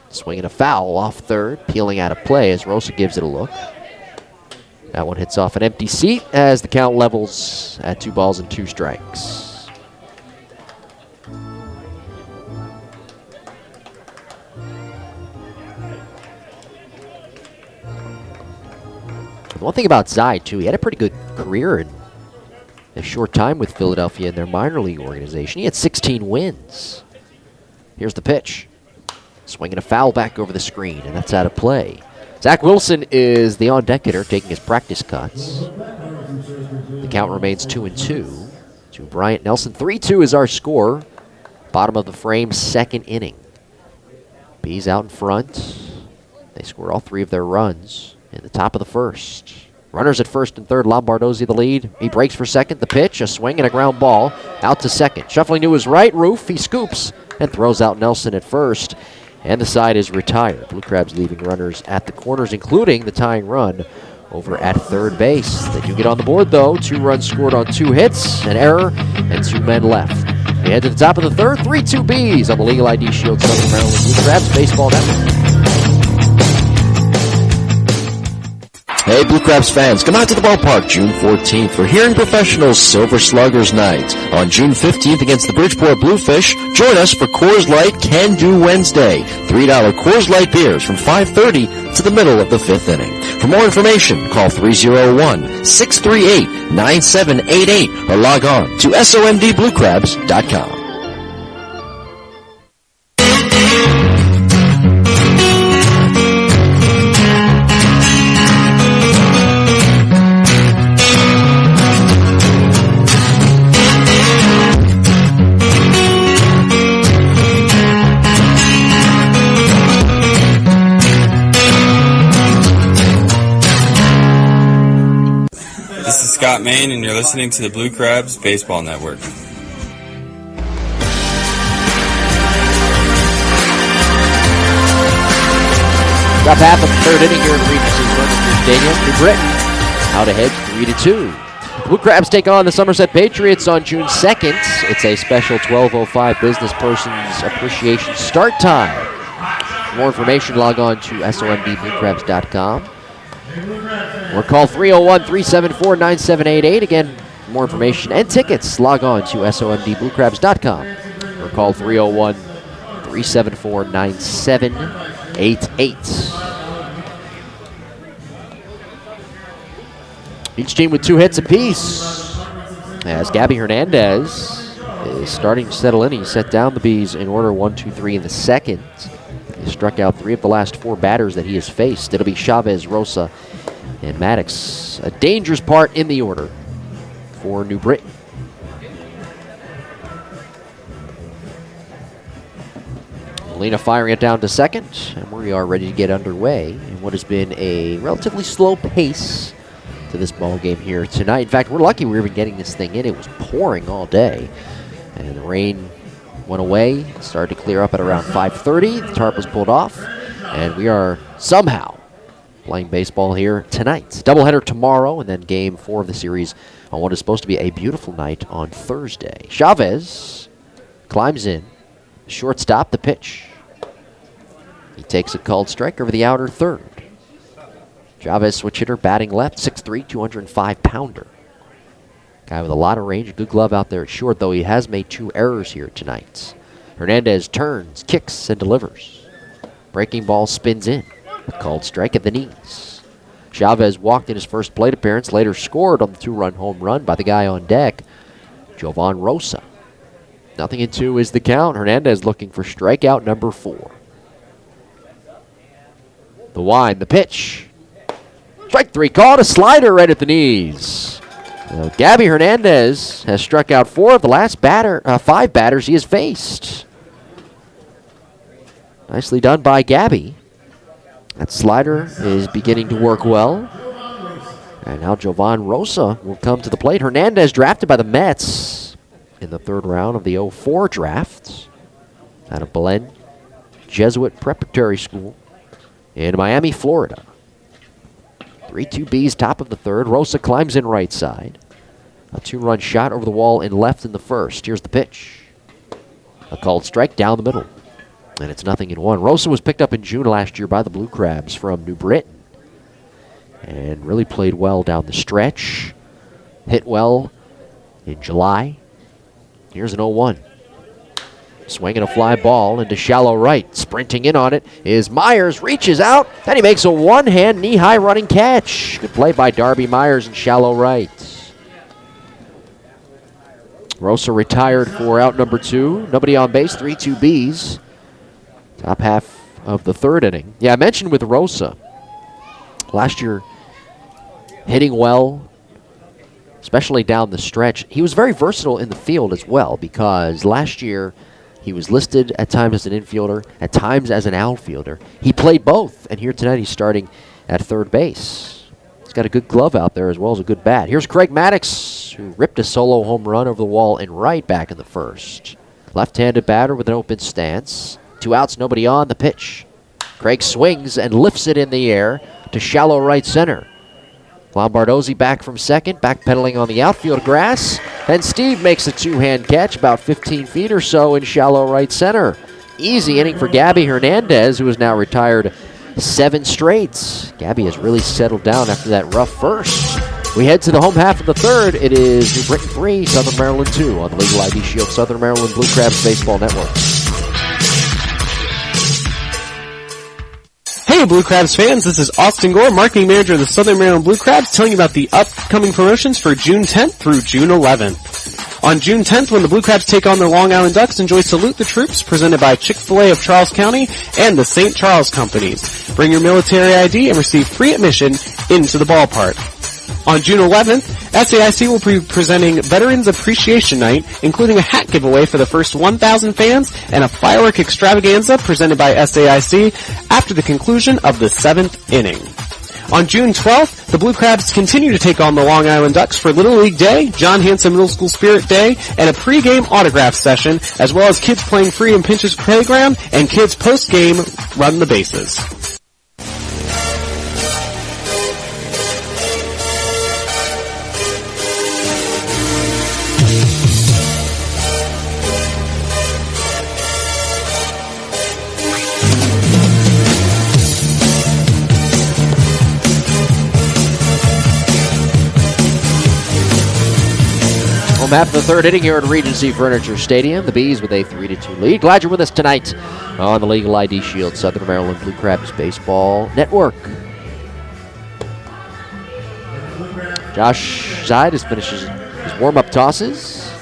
Swinging a foul off third, peeling out of play as Rosa gives it a look. That one hits off an empty seat as the count levels at 2 balls and 2 strikes. The one thing about Zai, too, he had a pretty good career in a short time with Philadelphia in their minor league organization. He had 16 wins. Here's the pitch. Swinging a foul back over the screen, and that's out of play. Zach Wilson is the on-deck hitter, taking his practice cuts. The count remains 2-2 to Bryant Nelson. 3-2 is our score. Bottom of the frame, second inning. Bees out in front. They score all 3 of their runs in the top of the first. Runners at first and third. Lombardozzi the lead. He breaks for second. The pitch, a swing and a ground ball out to second. Shuffling to his right, Roof. He scoops and throws out Nelson at first. And the side is retired. Blue Crabs leaving runners at the corners, including the tying run over at third base. They do get on the board, though. 2 runs scored on 2 hits, an error, and 2 men left. We head to the top of the third. 3-2 Bees on the Legal ID Shield Southern Maryland Blue Crabs Baseball Network. Hey, Blue Crabs fans, come out to the ballpark June 14th for Hearing Professionals Silver Sluggers Night. On June 15th against the Bridgeport Bluefish, join us for Coors Light Can Do Wednesday. $3 Coors Light beers from 5:30 to the middle of the 5th inning. For more information, call 301-638-9788 or log on to SOMDBlueCrabs.com. This is Scott Main, and you're listening to the Blue Crabs Baseball Network. Top half of the third inning here at Regency Furniture Stadium. New Britain out ahead 3-2. Blue Crabs take on the Somerset Patriots on June 2nd. It's a special 12:05 business person's appreciation start time. For more information, log on to SOMDBlueCrabs.com. Or call 301-374-9788. Again, for more information and tickets, log on to SOMDBlueCrabs.com. Or call 301-374-9788. Each team with 2 hits apiece. As Gabby Hernandez is starting to settle in. He set down the Bees in order 1-2-3 in the second. He struck out 3 of the last 4 batters that he has faced. It'll be Chavez, Rosa, and Maddox. A dangerous part in the order for New Britain. Molina firing it down to second, and we are ready to get underway in what has been a relatively slow pace to this ball game here tonight. In fact, we're lucky we were even getting this thing in. It was pouring all day, and the rain went away, started to clear up at around 5:30. The tarp was pulled off, and we are somehow playing baseball here tonight. Doubleheader tomorrow, and then game 4 of the series on what is supposed to be a beautiful night on Thursday. Chavez climbs in. Shortstop, the pitch. He takes a called strike over the outer third. Chavez, switch hitter, batting left, 6'3", 205-pounder. Guy with a lot of range, a good glove out there at short, though he has made 2 errors here tonight. Hernandez turns, kicks, and delivers. Breaking ball spins in. A called strike at the knees. Chavez walked in his first plate appearance, later scored on the 2-run home run by the guy on deck, Jovan Rosa. 0-2 is the count. Hernandez looking for strikeout number 4. The wind, the pitch. Strike 3 called, a slider right at the knees. Gabby Hernandez has struck out 4 of the last 5 batters he has faced. Nicely done by Gabby. That slider is beginning to work well. And now Jovan Rosa will come to the plate. Hernandez drafted by the Mets in the 3rd round of the 04 draft out of Belen Jesuit Preparatory School. in Miami, Florida. 3-2 Bs, top of the third. Rosa climbs in right side. A 2-run shot over the wall and left in the first. Here's the pitch. A called strike down the middle. And it's 0-1. Rosa was picked up in June last year by the Blue Crabs from New Britain. And really played well down the stretch. Hit well in July. Here's an 0-1. Swinging a fly ball into shallow right. Sprinting in on it is Myers. Reaches out, and he makes a one-hand knee-high running catch. Good play by Darby Myers in shallow right. Rosa retired for out number 2. Nobody on base, 3-2 Bs. Top half of the third inning. Yeah, I mentioned with Rosa, last year hitting well, especially down the stretch. He was very versatile in the field as well, because last year he was listed at times as an infielder, at times as an outfielder. He played both, and here tonight he's starting at third base. He's got a good glove out there as well as a good bat. Here's Craig Maddox, who ripped a solo home run over the wall in right back in the first. Left-handed batter with an open stance. 2 outs, nobody on. The pitch. Craig swings and lifts it in the air to shallow right center. Lombardozzi back from second, backpedaling on the outfield grass. And Steve makes a 2-hand catch about 15 feet or so in shallow right center. Easy inning for Gabby Hernandez, who is now retired 7 straight. Gabby has really settled down after that rough first. We head to the home half of the third. It is New Britain 3, Southern Maryland 2 on the Legal ID Shield Southern Maryland Blue Crabs Baseball Network. Hey Blue Crabs fans, this is Austin Gore, Marketing Manager of the Southern Maryland Blue Crabs, telling you about the upcoming promotions for June 10th through June 11th. On June 10th, when the Blue Crabs take on the Long Island Ducks, enjoy Salute the Troops, presented by Chick-fil-A of Charles County and the St. Charles Companies. Bring your military ID and receive free admission into the ballpark. On June 11th, SAIC will be presenting Veterans Appreciation Night, including a hat giveaway for the first 1,000 fans and a firework extravaganza presented by SAIC after the conclusion of the 7th inning. On June 12th, the Blue Crabs continue to take on the Long Island Ducks for Little League Day, John Hanson Middle School Spirit Day, and a pregame autograph session, as well as kids playing free in Pinch's Playground and kids post-game run the bases. Home half of the third inning here at Regency Furniture Stadium. The Bees with a 3-2 lead. Glad you're with us tonight on the Legal ID Shield Southern Maryland Blue Crabs Baseball Network. Josh Zide finishes his warm-up tosses.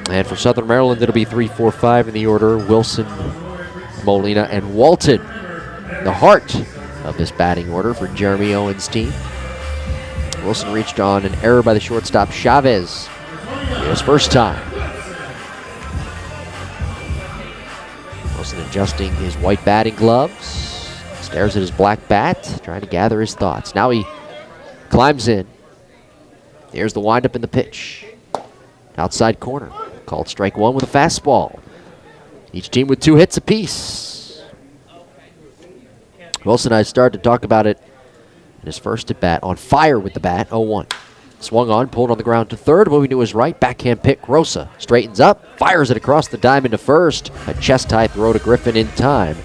And for Southern Maryland, it'll be 3, 4, 5 in the order. Wilson, Molina, and Walton. The heart of this batting order for Jeremy Owens' team. Wilson reached on an error by the shortstop Chavez. His first time. Wilson adjusting his white batting gloves. Stares at his black bat, trying to gather his thoughts. Now he climbs in. Here's the windup in the pitch. Outside corner. Called strike 1 with a fastball. Each team with 2 hits apiece. Wilson and I started to talk about it. His first at bat, on fire with the bat, 0-1. Swung on, pulled on the ground to third, moving to his right, backhand pick, Rosa. Straightens up, fires it across the diamond to first. A chest-high throw to Griffin in time.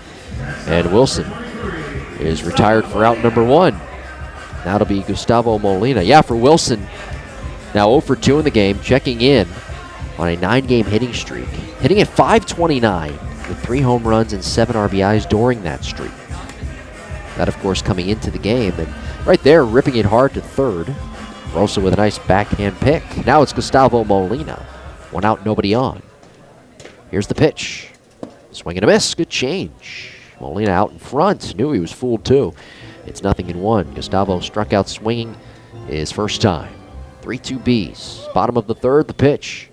And Wilson is retired for out number 1. Now it'll be Gustavo Molina. Yeah, for Wilson, now 0 for 2 in the game, checking in on a 9-game hitting streak. Hitting at .529 with 3 home runs and 7 RBIs during that streak. That, of course, coming into the game. And right there, ripping it hard to third. Rosa with a nice backhand pick. Now it's Gustavo Molina. 1 out, nobody on. Here's the pitch. Swing and a miss. Good change. Molina out in front. Knew he was fooled, too. It's 0-1. Gustavo struck out swinging his first time. 3-2 Bs. Bottom of the third, the pitch.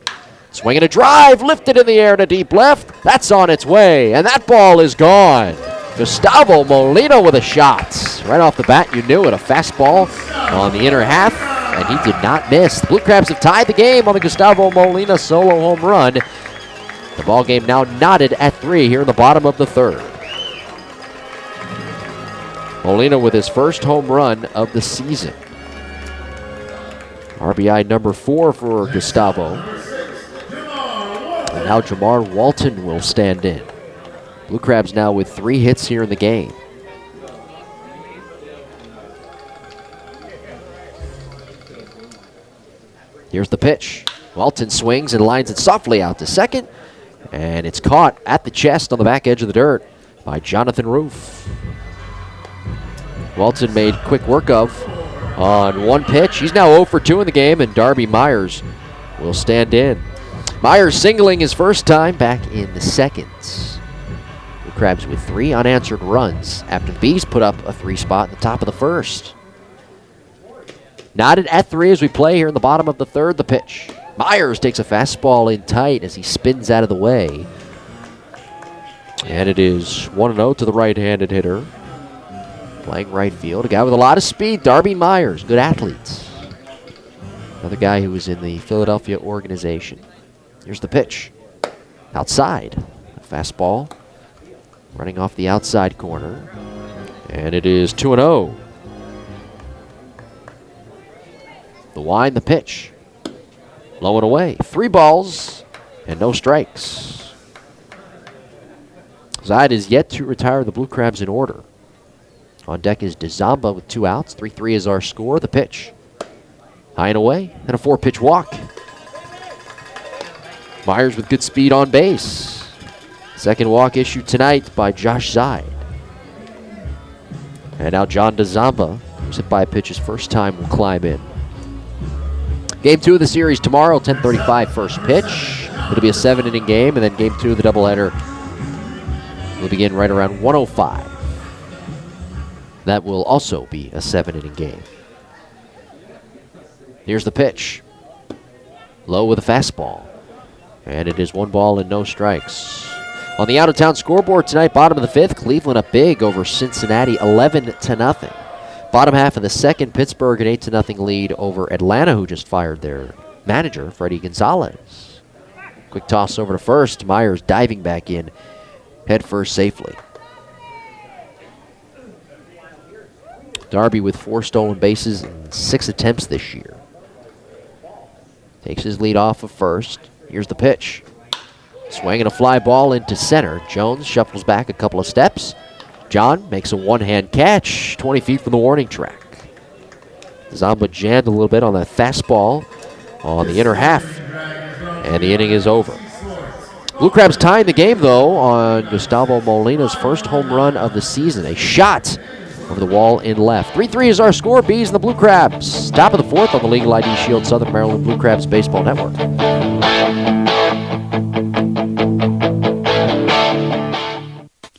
Swing and a drive. Lifted in the air to deep left. That's on its way. And that ball is gone. Gustavo Molina with a shot. Right off the bat, you knew it. A fastball on the inner half, and he did not miss. The Blue Crabs have tied the game on the Gustavo Molina solo home run. The ball game now knotted at 3 here in the bottom of the third. Molina with his first home run of the season. RBI number 4 for Gustavo. And now Jamar Walton will stand in. Blue Crabs now with 3 hits here in the game. Here's the pitch. Walton swings and lines it softly out to second. And it's caught at the chest on the back edge of the dirt by Jonathan Roof. Walton made quick work of on one pitch. He's now 0 for 2 in the game, and Darby Myers will stand in. Myers singling his first time back in the second. The Crabs with 3 unanswered runs after the Bees put up a 3 spot at the top of the first. Knotted at 3 as we play here in the bottom of the third. The pitch. Myers takes a fastball in tight as he spins out of the way. And it is 1-0 to the right-handed hitter. Playing right field. A guy with a lot of speed, Darby Myers. Good athlete. Another guy who was in the Philadelphia organization. Here's the pitch. Outside. A fastball. Running off the outside corner. And it is 2-0. The wind, the pitch. Low and away. 3 balls and no strikes. Zide is yet to retire the Blue Crabs in order. On deck is DeZamba with 2 outs. 3-3 is our score. The pitch. High and away. And a 4-pitch walk. Myers with good speed on base. Second walk issued tonight by Josh Zide. And now John DeZamba, who's hit by a pitch his first time, will climb in. Game 2 of the series tomorrow, 10:35 first pitch. It'll be a 7-inning game, and then Game 2 of the doubleheader will begin right around 1:05. That will also be a 7-inning game. Here's the pitch. Low with a fastball. And it is 1 ball and no strikes. On the out-of-town scoreboard tonight, bottom of the 5th, Cleveland up big over Cincinnati, 11-0. Bottom half of the second, Pittsburgh an 8-0 lead over Atlanta, who just fired their manager, Freddie Gonzalez. Quick toss over to first. Myers diving back in, head first safely. Darby with 4 stolen bases in 6 attempts this year. Takes his lead off of first. Here's the pitch. Swinging a fly ball into center. Jones shuffles back a couple of steps. John makes a one-hand catch 20 feet from the warning track. Zamba jammed a little bit on that fastball on the inner half, and the inning is over. Blue Crabs tying the game, though, on Gustavo Molina's first home run of the season. A shot over the wall in left. 3-3 is our score. Bees and the Blue Crabs. Top of the 4th on the Legal ID Shield Southern Maryland Blue Crabs Baseball Network.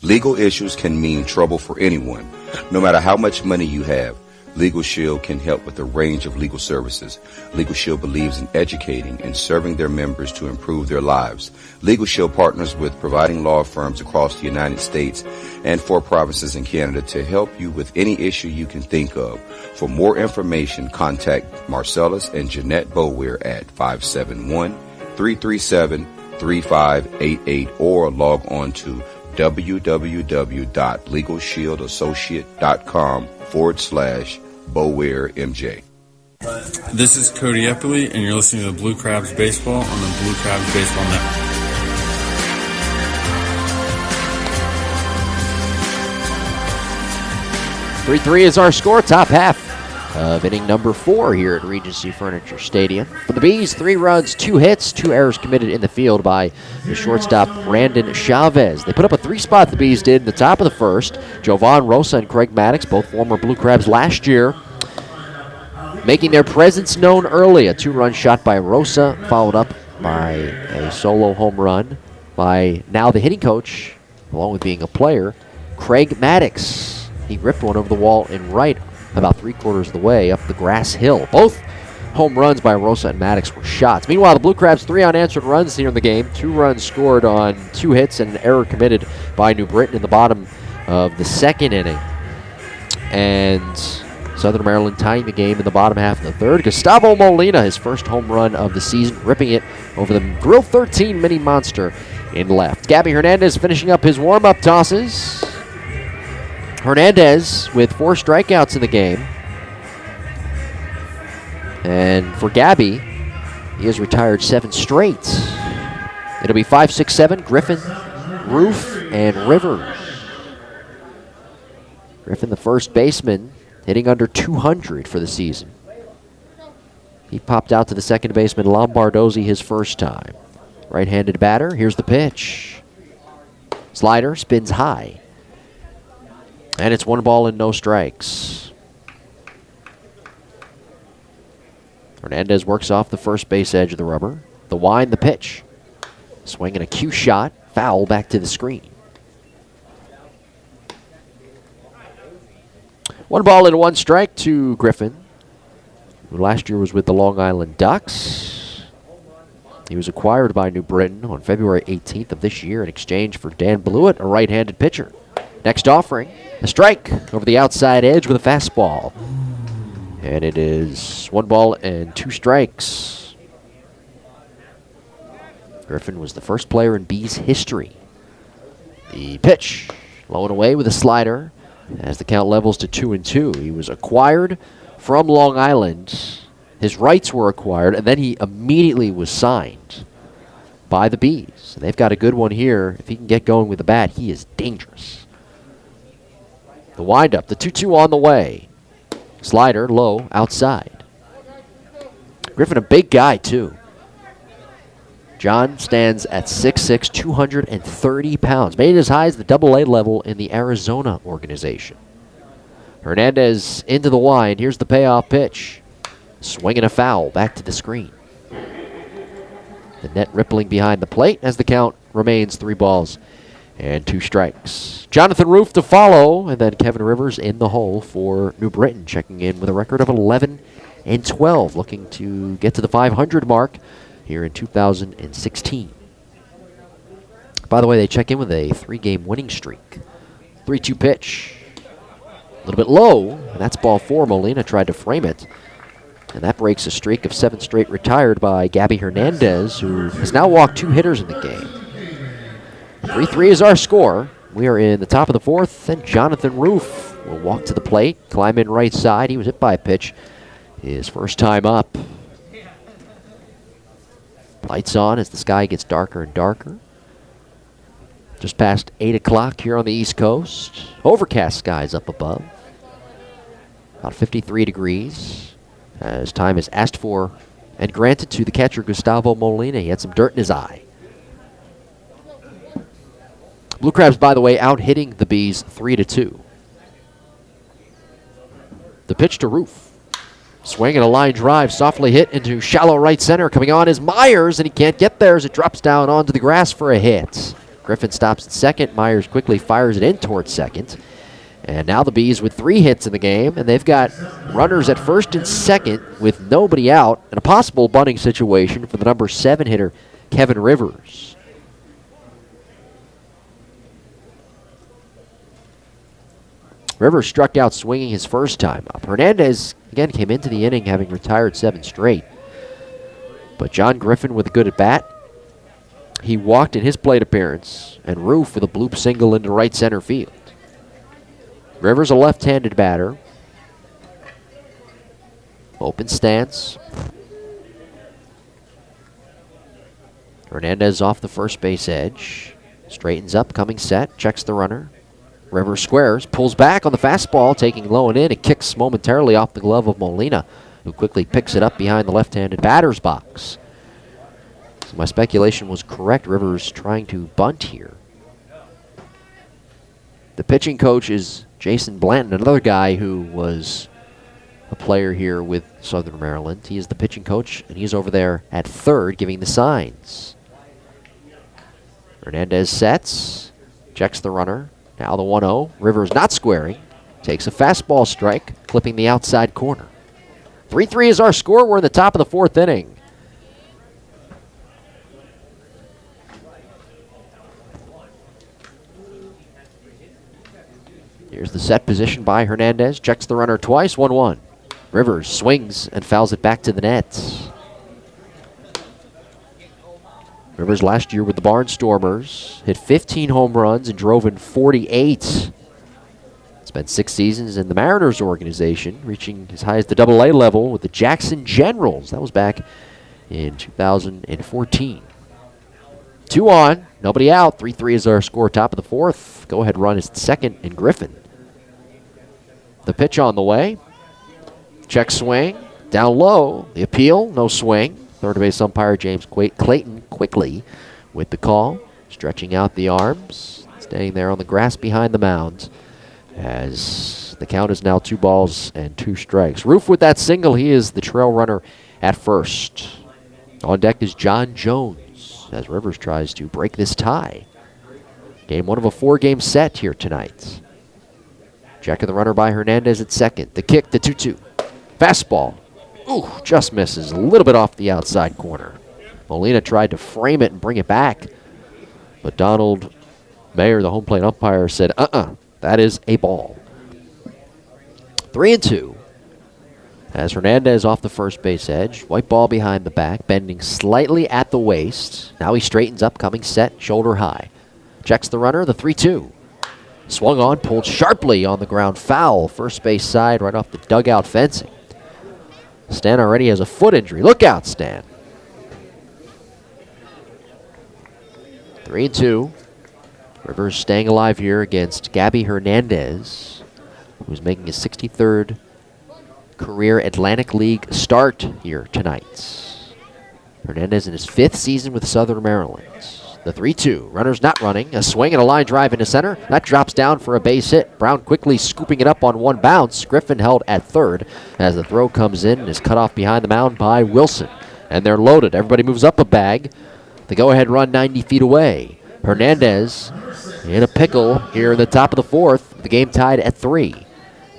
Legal issues can mean trouble for anyone. No matter how much money you have, Legal Shield can help with a range of legal services. Legal Shield believes in educating and serving their members to improve their lives. Legal Shield partners with providing law firms across the United States and 4 provinces in Canada to help you with any issue you can think of. For more information, contact Marcellus and Jeanette Boweir at 571-337-3588 or log on to www.legalshieldAssociate.com/BoweirMJ. This is Cody Eppley, and you're listening to Blue Crabs Baseball on the Blue Crabs Baseball Network. Three is our score, top half of inning number 4 here at Regency Furniture Stadium. For the Bees, 3 runs, 2 hits, 2 errors committed in the field by the shortstop Brandon Chavez. They put up a 3-spot, the Bees did, in the top of the first. Jovan Rosa and Craig Maddox, both former Blue Crabs last year, making their presence known early. A 2-run shot by Rosa, followed up by a solo home run by now the hitting coach, along with being a player, Craig Maddox. He ripped one over the wall in right about 3/4 of the way up the grass hill. Both home runs by Rosa and Maddox were shots. Meanwhile, the Blue Crabs 3 unanswered runs here in the game. 2 runs scored on 2 hits and an error committed by New Britain in the bottom of the second inning. And Southern Maryland tying the game in the bottom half of the third. Gustavo Molina, his first home run of the season, ripping it over the Grill 13 mini monster in left. Gabby Hernandez finishing up his warm-up tosses. Hernandez with 4 strikeouts in the game. And for Gabby, he has retired 7 straight. It'll be 5, 6, 7, Griffin, Roof, and Rivers. Griffin, the first baseman, hitting under 200 for the season. He popped out to the second baseman, Lombardozzi, his first time. Right-handed batter, here's the pitch. Slider spins high. And it's 1 ball and no strikes. Hernandez works off the first base edge of the rubber. The wind, the pitch. Swinging a cue shot, foul back to the screen. 1 ball and 1 strike to Griffin, who last year was with the Long Island Ducks. He was acquired by New Britain on February 18th of this year in exchange for Dan Blewett, a right-handed pitcher. Next offering, a strike over the outside edge with a fastball. And it is 1 ball and 2 strikes. Griffin was the first player in B's history. The pitch, low and away with a slider as the count levels to 2-2. He was acquired from Long Island. His rights were acquired, and then he immediately was signed by the Bees. And they've got a good one here. If he can get going with the bat, he is dangerous. The windup, the 2-2 on the way. Slider low outside. Griffin, a big guy, too. John stands at 6'6", 230 pounds. Made it as high as the AA level in the Arizona organization. Hernandez into the wind. Here's the payoff pitch. Swinging a foul back to the screen. The net rippling behind the plate as the count remains 3 balls and 2 strikes. Jonathan Roof to follow, and then Kevin Rivers in the hole for New Britain, checking in with a record of 11-12, looking to get to the 500 mark here in 2016. By the way, they check in with a 3-game winning streak. 3-2 pitch. A little bit low, and that's ball 4. Molina tried to frame it. And that breaks a streak of 7 straight retired by Gabby Hernandez, who has now walked 2 hitters in the game. 3-3 is our score. We are in the top of the 4th, and Jonathan Roof will walk to the plate, climb in right side. He was hit by a pitch his first time up. Lights on as the sky gets darker and darker. Just past 8 o'clock here on the East Coast. Overcast skies up above. About 53 degrees. As time is asked for and granted to the catcher Gustavo Molina. He had some dirt in his eye. Blue Crabs, by the way, out hitting the Bees 3-2. The pitch to Roof. Swinging a line drive, softly hit into shallow right center. Coming on is Myers, and he can't get there as it drops down onto the grass for a hit. Griffin stops at second. Myers quickly fires it in towards second. And now the Bees with 3 hits in the game, and they've got runners at first and second with nobody out, and a possible bunting situation for the number 7 hitter, Kevin Rivers. Rivers struck out swinging his first time up. Hernandez, again, came into the inning having retired 7 straight. But John Griffin with a good at-bat. He walked in his plate appearance, and Roof with a bloop single into right center field. Rivers, a left-handed batter. Open stance. Hernandez off the first base edge. Straightens up, coming set, checks the runner. Rivers squares, pulls back on the fastball, taking low and in, and kicks momentarily off the glove of Molina, who quickly picks it up behind the left-handed batter's box. So my speculation was correct. Rivers trying to bunt here. The pitching coach is Jason Blanton, another guy who was a player here with Southern Maryland. He is the pitching coach, and he's over there at third giving the signs. Hernandez sets, checks the runner. Now the 1-0. Rivers not squaring. Takes a fastball strike, clipping the outside corner. 3-3 is our score. We're in the top of the 4th inning. Here's the set position by Hernandez. Checks the runner twice. 1-1. Rivers swings and fouls it back to the net. Rivers last year with the Barnstormers hit 15 home runs and drove in 48. Spent 6 seasons in the Mariners organization, reaching as high as the AA level with the Jackson Generals. That was back in 2014. 2 on, nobody out. 3-3 is our score, top of the 4th. Go-ahead run is second in Griffin. The pitch on the way. Check swing, down low. The appeal, no swing. Third base umpire James Clayton quickly with the call, stretching out the arms, staying there on the grass behind the mound as the count is now 2 balls and 2 strikes. Roof with that single. He is the trail runner at first. On deck is John Jones as Rivers tries to break this tie. Game 1 of a 4-game set here tonight. Checking the runner by Hernandez at second. The kick, the 2-2. Fastball. Ooh, just misses a little bit off the outside corner. Molina tried to frame it and bring it back, but Donald Mayer, the home plate umpire, said, that is a ball. 3-2. As Hernandez off the first base edge. White ball behind the back, bending slightly at the waist. Now he straightens up, coming set, shoulder high. Checks the runner, the 3-2. Swung on, pulled sharply on the ground, foul. First base side, right off the dugout fencing. Stan already has a foot injury. Look out, Stan. 3-2. Rivers staying alive here against Gabby Hernandez, who's making his 63rd career Atlantic League start here tonight. Hernandez in his 5th season with Southern Maryland. The 3-2. Runner's not running. A swing and a line drive into center. That drops down for a base hit. Brown quickly scooping it up on one bounce. Griffin held at third as the throw comes in and is cut off behind the mound by Wilson. And they're loaded. Everybody moves up a bag. The go-ahead run 90 feet away. Hernandez in a pickle here in the top of the 4th. The game tied at 3.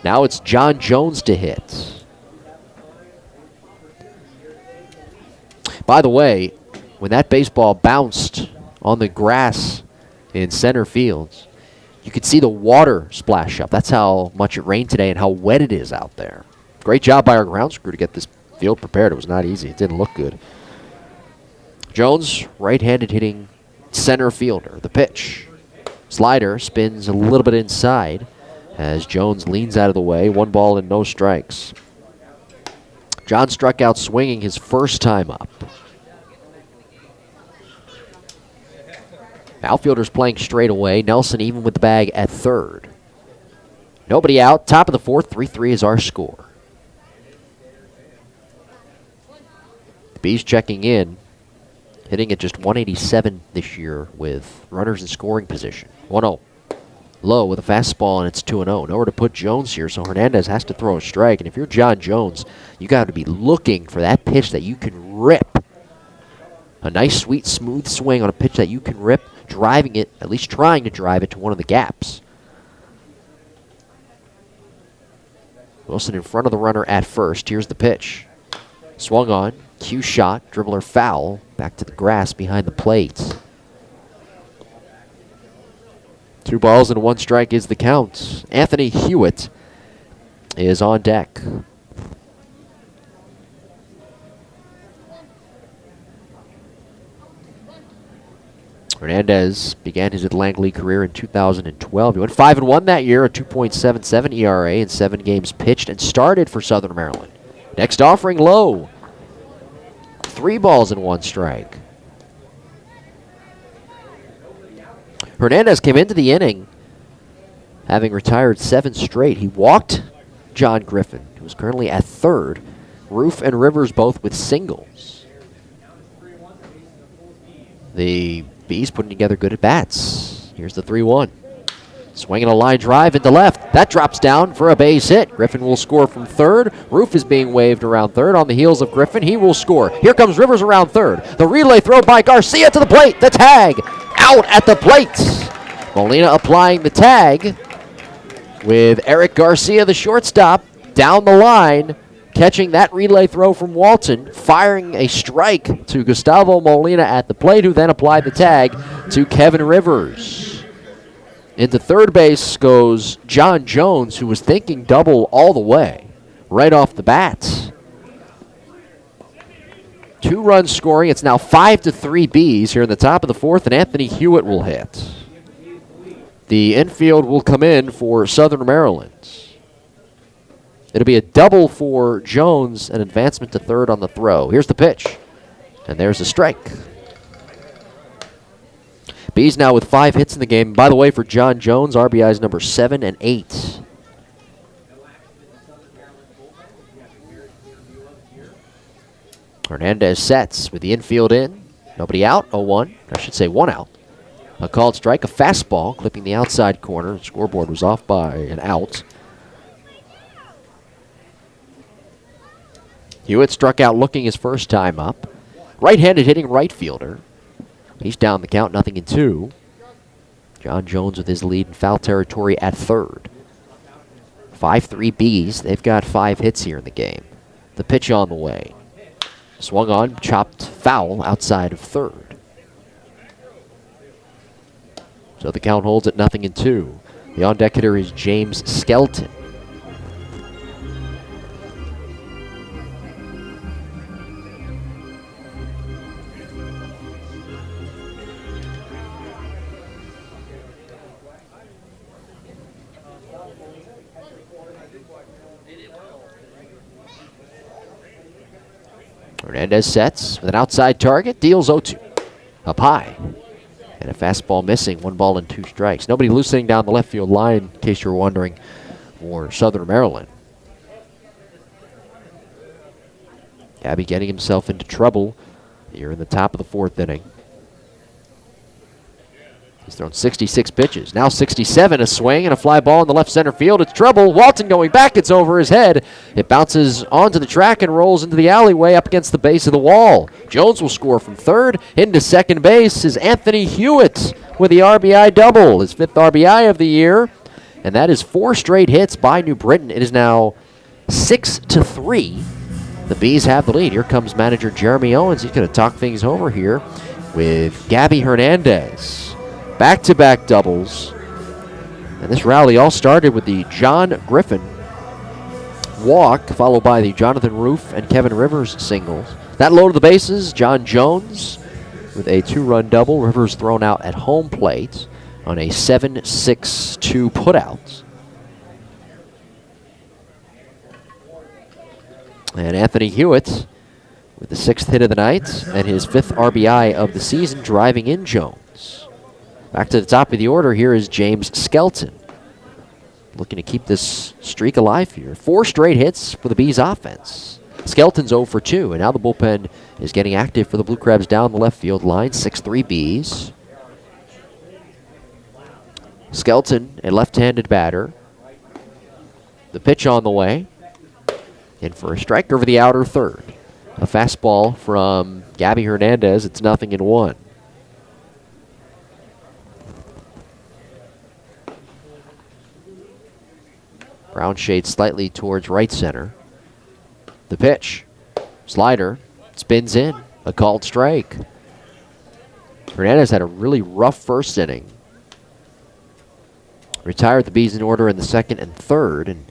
Now it's John Jones to hit. By the way, when that baseball bounced on the grass in center field, you could see the water splash up. That's how much it rained today and how wet it is out there. Great job by our grounds crew to get this field prepared. It was not easy. It didn't look good. Jones, right-handed hitting center fielder. The pitch. Slider spins a little bit inside as Jones leans out of the way. 1 ball and no strikes. John struck out swinging his first time up. Outfielders playing straight away. Nelson even with the bag at third. Nobody out. Top of the 4th. 3-3 is our score. The Bees checking in. Hitting at just 187 this year with runners in scoring position. 1-0. Low with a fastball, and it's 2-0. Nowhere to put Jones here, so Hernandez has to throw a strike. And if you're John Jones, you got to be looking for that pitch that you can rip. A nice, sweet, smooth swing on a pitch that you can rip, driving it, at least trying to drive it to one of the gaps. Wilson in front of the runner at first. Here's the pitch. Swung on. Cue shot. Dribbler foul. Back to the grass behind the plate. 2 balls and 1 strike is the count. Anthony Hewitt is on deck. Hernandez began his Atlantic League career in 2012. He went 5-1 that year, a 2.77 ERA in 7 games pitched, and started for Southern Maryland. Next offering low. 3 balls and 1 strike. Hernandez came into the inning having retired 7 straight. He walked John Griffin, who is currently at third. Roof and Rivers both with singles. The Bees putting together good at-bats. Here's the 3-1. Swinging a line drive into left. That drops down for a base hit. Griffin will score from third. Roof is being waved around third. On the heels of Griffin, he will score. Here comes Rivers around third. The relay throw by Garcia to the plate. The tag out at the plate. Molina applying the tag with Eric Garcia, the shortstop, down the line, catching that relay throw from Walton, firing a strike to Gustavo Molina at the plate, who then applied the tag to Kevin Rivers. Into third base goes John Jones, who was thinking double all the way, right off the bat. 2 runs scoring. It's now 5-3 Bees here in the top of the 4th, and Anthony Hewitt will hit. The infield will come in for Southern Maryland. It'll be a double for Jones, an advancement to third on the throw. Here's the pitch, and there's a strike. Bees now with 5 hits in the game. By the way, for John Jones, RBIs number 7 and 8. Hernandez sets with the infield in. Nobody out, 0-1. I should say 1 out. A called strike, a fastball, clipping the outside corner. The scoreboard was off by an out. Hewitt struck out looking his first time up. Right-handed hitting right fielder. He's down the count, 0-2. John Jones with his lead in foul territory at third. 5-3 Bees. They've got 5 hits here in the game. The pitch on the way. Swung on, chopped foul outside of third. So the count holds at 0-2. The on-deck hitter is James Skelton. Hernandez sets with an outside target, deals 0-2. Up high. And a fastball missing, 1 ball and 2 strikes. Nobody loosening down the left field line, in case you're wondering, for Southern Maryland. Gabby getting himself into trouble here in the top of the 4th inning. He's thrown 66 pitches. Now 67, a swing and a fly ball in the left center field. It's trouble. Walton going back. It's over his head. It bounces onto the track and rolls into the alleyway up against the base of the wall. Jones will score from third. Into second base is Anthony Hewitt with the RBI double, his 5th RBI of the year. And that is 4 straight hits by New Britain. It is now 6-3. The Bees have the lead. Here comes manager Jeremy Owens. He's going to talk things over here with Gabby Hernandez. Back-to-back doubles. And this rally all started with the John Griffin walk, followed by the Jonathan Roof and Kevin Rivers singles. That loaded the bases. John Jones with a 2-run double. Rivers thrown out at home plate on a 7-6-2 putout. And Anthony Hewitt with the 6th hit of the night and his 5th RBI of the season, driving in Jones. Back to the top of the order, here is James Skelton. Looking to keep this streak alive here. 4 straight hits for the Bees offense. Skelton's 0 for 2, and now the bullpen is getting active for the Blue Crabs down the left field line. 6-3 Bees. Skelton, a left-handed batter. The pitch on the way. In for a strike over the outer third. A fastball from Gabby Hernandez. It's 0-1. Brown shades slightly towards right center. The pitch. Slider. Spins in. A called strike. Hernandez had a really rough first inning. Retired the Bees in order in the 2nd and 3rd. And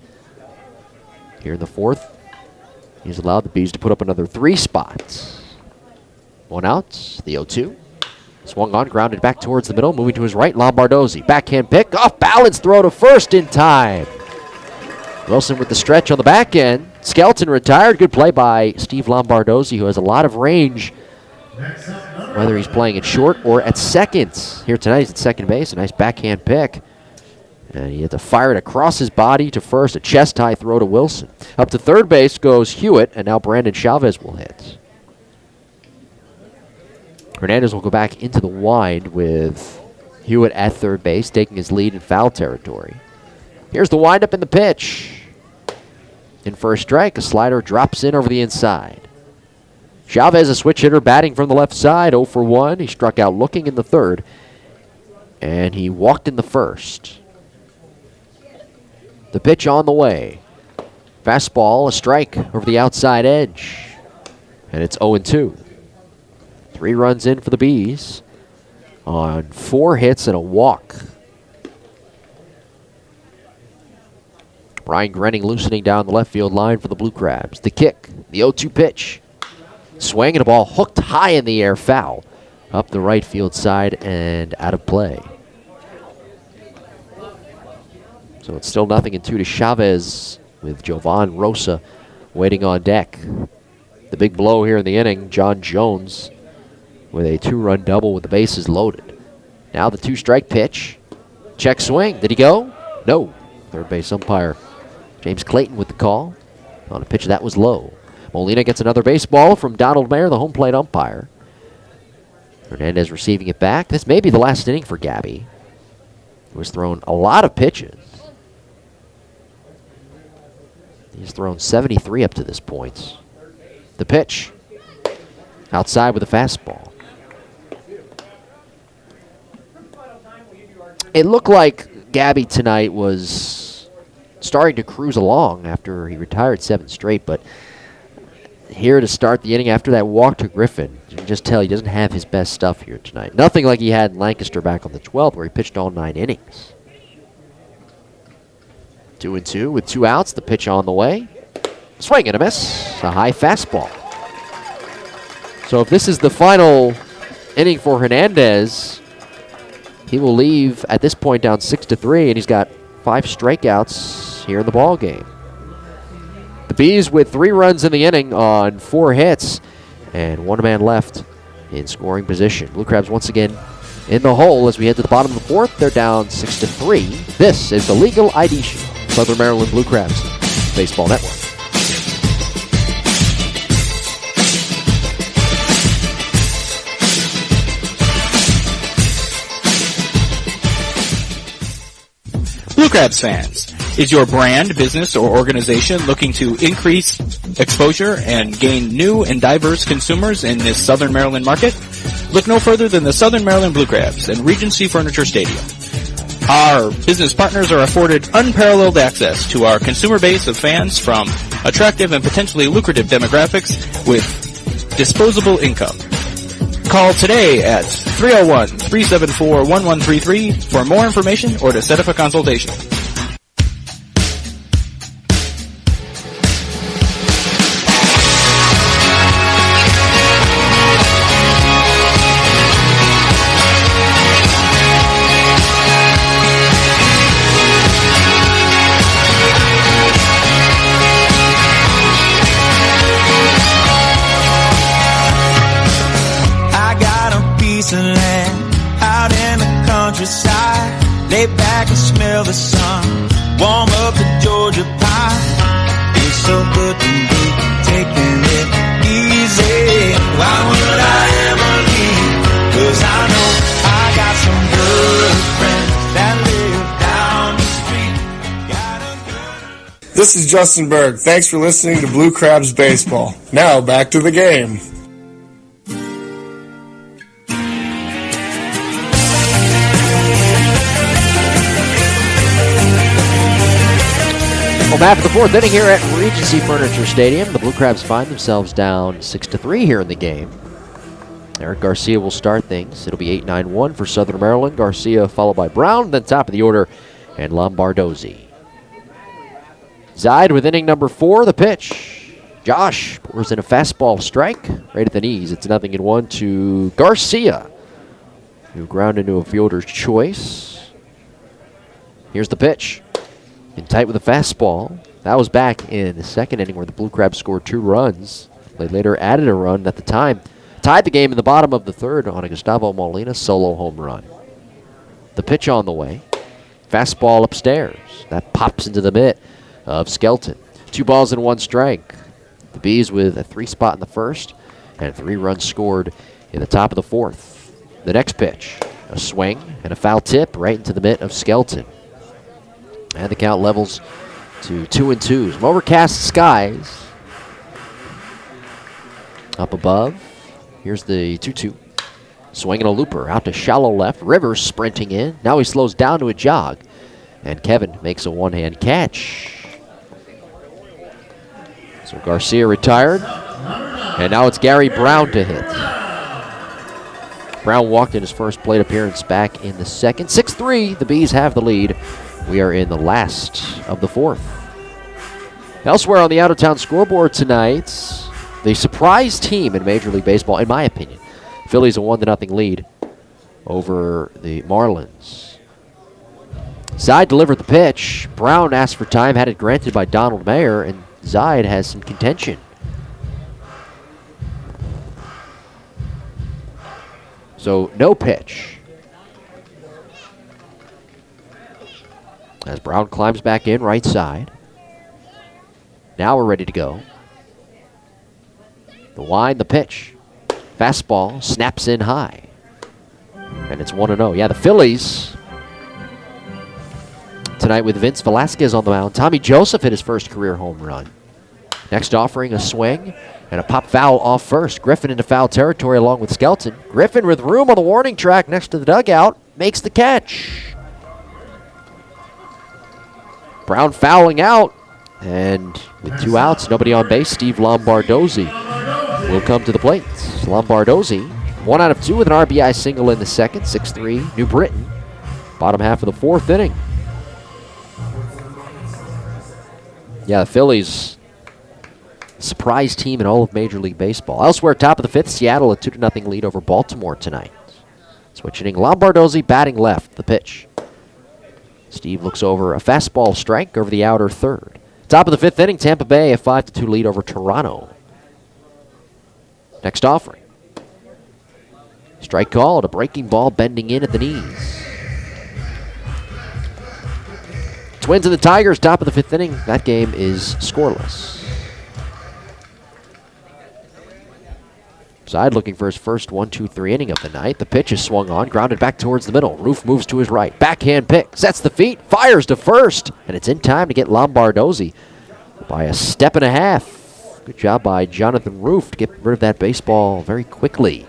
here in the 4th, he's allowed the Bees to put up another 3 spots. 1 out. The 0-2. Swung on, grounded back towards the middle. Moving to his right, Lombardozzi. Backhand pick. Off balance. Throw to first in time. Wilson with the stretch on the back end. Skelton retired. Good play by Steve Lombardozzi, who has a lot of range, whether he's playing at short or at second. Here tonight, he's at second base. A nice backhand pick. And he had to fire it across his body to first. A chest-high throw to Wilson. Up to third base goes Hewitt, and now Brandon Chavez will hit. Hernandez will go back into the wind with Hewitt at third base, taking his lead in foul territory. Here's the windup and the pitch. In for a strike, a slider drops in over the inside. Chavez, a switch hitter, batting from the left side, 0 for 1. He struck out looking in the 3rd, and he walked in the 1st. The pitch on the way. Fastball, a strike over the outside edge, and it's 0-2. 3 runs in for the Bees on 4 hits and a walk. Brian Grenning loosening down the left field line for the Blue Crabs. The kick, the 0-2 pitch. Swing and a ball hooked high in the air, foul. Up the right field side and out of play. So it's still 0-2 to Chavez with Jovan Rosa waiting on deck. The big blow here in the inning, John Jones with a 2-run double with the bases loaded. Now the 2-strike pitch. Check swing. Did he go? No. Third base umpire James Clayton with the call on a pitch that was low. Molina gets another baseball from Donald Mayer, the home plate umpire. Hernandez receiving it back. This may be the last inning for Gabby, who has thrown a lot of pitches. He's thrown 73 up to this point. The pitch. Outside with a fastball. It looked like Gabby tonight was starting to cruise along after he retired 7 straight, but here to start the inning after that walk to Griffin, you can just tell he doesn't have his best stuff here tonight. Nothing like he had in Lancaster back on the 12th where he pitched all 9 innings. 2-2 with 2 outs. The pitch on the way. Swing and a miss. A high fastball. So if this is the final inning for Hernandez, he will leave at this point down 6-3, and he's got 5 strikeouts here in the ball game. The Bees with 3 runs in the inning on 4 hits, and 1 man left in scoring position. Blue Crabs once again in the hole as we head to the bottom of the 4th. They're down 6-3. This is the Legal ID Show. Southern Maryland Blue Crabs Baseball Network. Blue Crabs fans, is your brand, business, or organization looking to increase exposure and gain new and diverse consumers in this Southern Maryland market? Look no further than the Southern Maryland Blue Crabs and Regency Furniture Stadium. Our business partners are afforded unparalleled access to our consumer base of fans from attractive and potentially lucrative demographics with disposable income. Call today at 301-374-1133 for more information or to set up a consultation. Lay back and smell the sun. Warm up the Georgia pie. It's so good to be taking it easy. Why would I ever leave? 'Cause I know I got some good friends that live down the street. This is Justin Berg. Thanks for listening to Blue Crabs Baseball. Now back to the game. Well, back for the 4th inning here at Regency Furniture Stadium. The Blue Crabs find themselves down 6-3 here in the game. Eric Garcia will start things. It'll be 8-9-1 for Southern Maryland. Garcia followed by Brown, then top of the order, and Lombardozzi. Zide with inning number 4, the pitch. Josh pours in a fastball strike right at the knees. It's 0-1 to Garcia, who ground into a fielder's choice. Here's the pitch. In tight with a fastball. That was back in the 2nd inning where the Blue Crabs scored 2 runs. They later added a run at the time. Tied the game in the bottom of the 3rd on a Gustavo Molina solo home run. The pitch on the way. Fastball upstairs. That pops into the mitt of Skelton. 2 balls and 1 strike. The Bees with a 3 spot in the 1st and 3 runs scored in the top of the 4th. The next pitch. A swing and a foul tip right into the mitt of Skelton. And the count levels to 2-2. Some overcast skies up above. Here's the 2-2. Swinging a looper out to shallow left. Rivers sprinting in. Now he slows down to a jog. And Kevin makes a one-hand catch. So Garcia retired. And now it's Gary Brown to hit. Brown walked in his first plate appearance back in the 2nd. 6-3. The Bees have the lead. We are in the last of the 4th. Elsewhere on the out-of-town scoreboard tonight, the surprise team in Major League Baseball, in my opinion. Phillies a 1-0 lead over the Marlins. Zide delivered the pitch. Brown asked for time, had it granted by Donald Mayer, and Zide has some contention. So no pitch. As Brown climbs back in right side. Now we're ready to go. The wind, the pitch. Fastball snaps in high. And it's 1-0. Yeah, the Phillies tonight with Vince Velasquez on the mound. Tommy Joseph hit his first career home run. Next offering, a swing and a pop foul off first. Griffin into foul territory along with Skelton. Griffin with room on the warning track next to the dugout makes the catch. Brown fouling out, and with 2 outs, nobody on base, Steve Lombardozzi will come to the plate. Lombardozzi, 1 out of 2 with an RBI single in the second, 6-3, New Britain, bottom half of the 4th inning. Yeah, the Phillies, surprise team in all of Major League Baseball. Elsewhere, top of the 5th, Seattle a 2-0 lead over Baltimore tonight. Switching Lombardozzi batting left, the pitch. Steve looks over a fastball strike over the outer third. Top of the 5th inning, Tampa Bay a 5-2 lead over Toronto. Next offering. Strike called, a breaking ball bending in at the knees. Twins and the Tigers, top of the 5th inning. That game is scoreless. Side looking for his first 1-2-3 inning of the night. The pitch is swung on, grounded back towards the middle. Roof moves to his right. Backhand pick, sets the feet, fires to first, and it's in time to get Lombardozzi by a step and a half. Good job by Jonathan Roof to get rid of that baseball very quickly.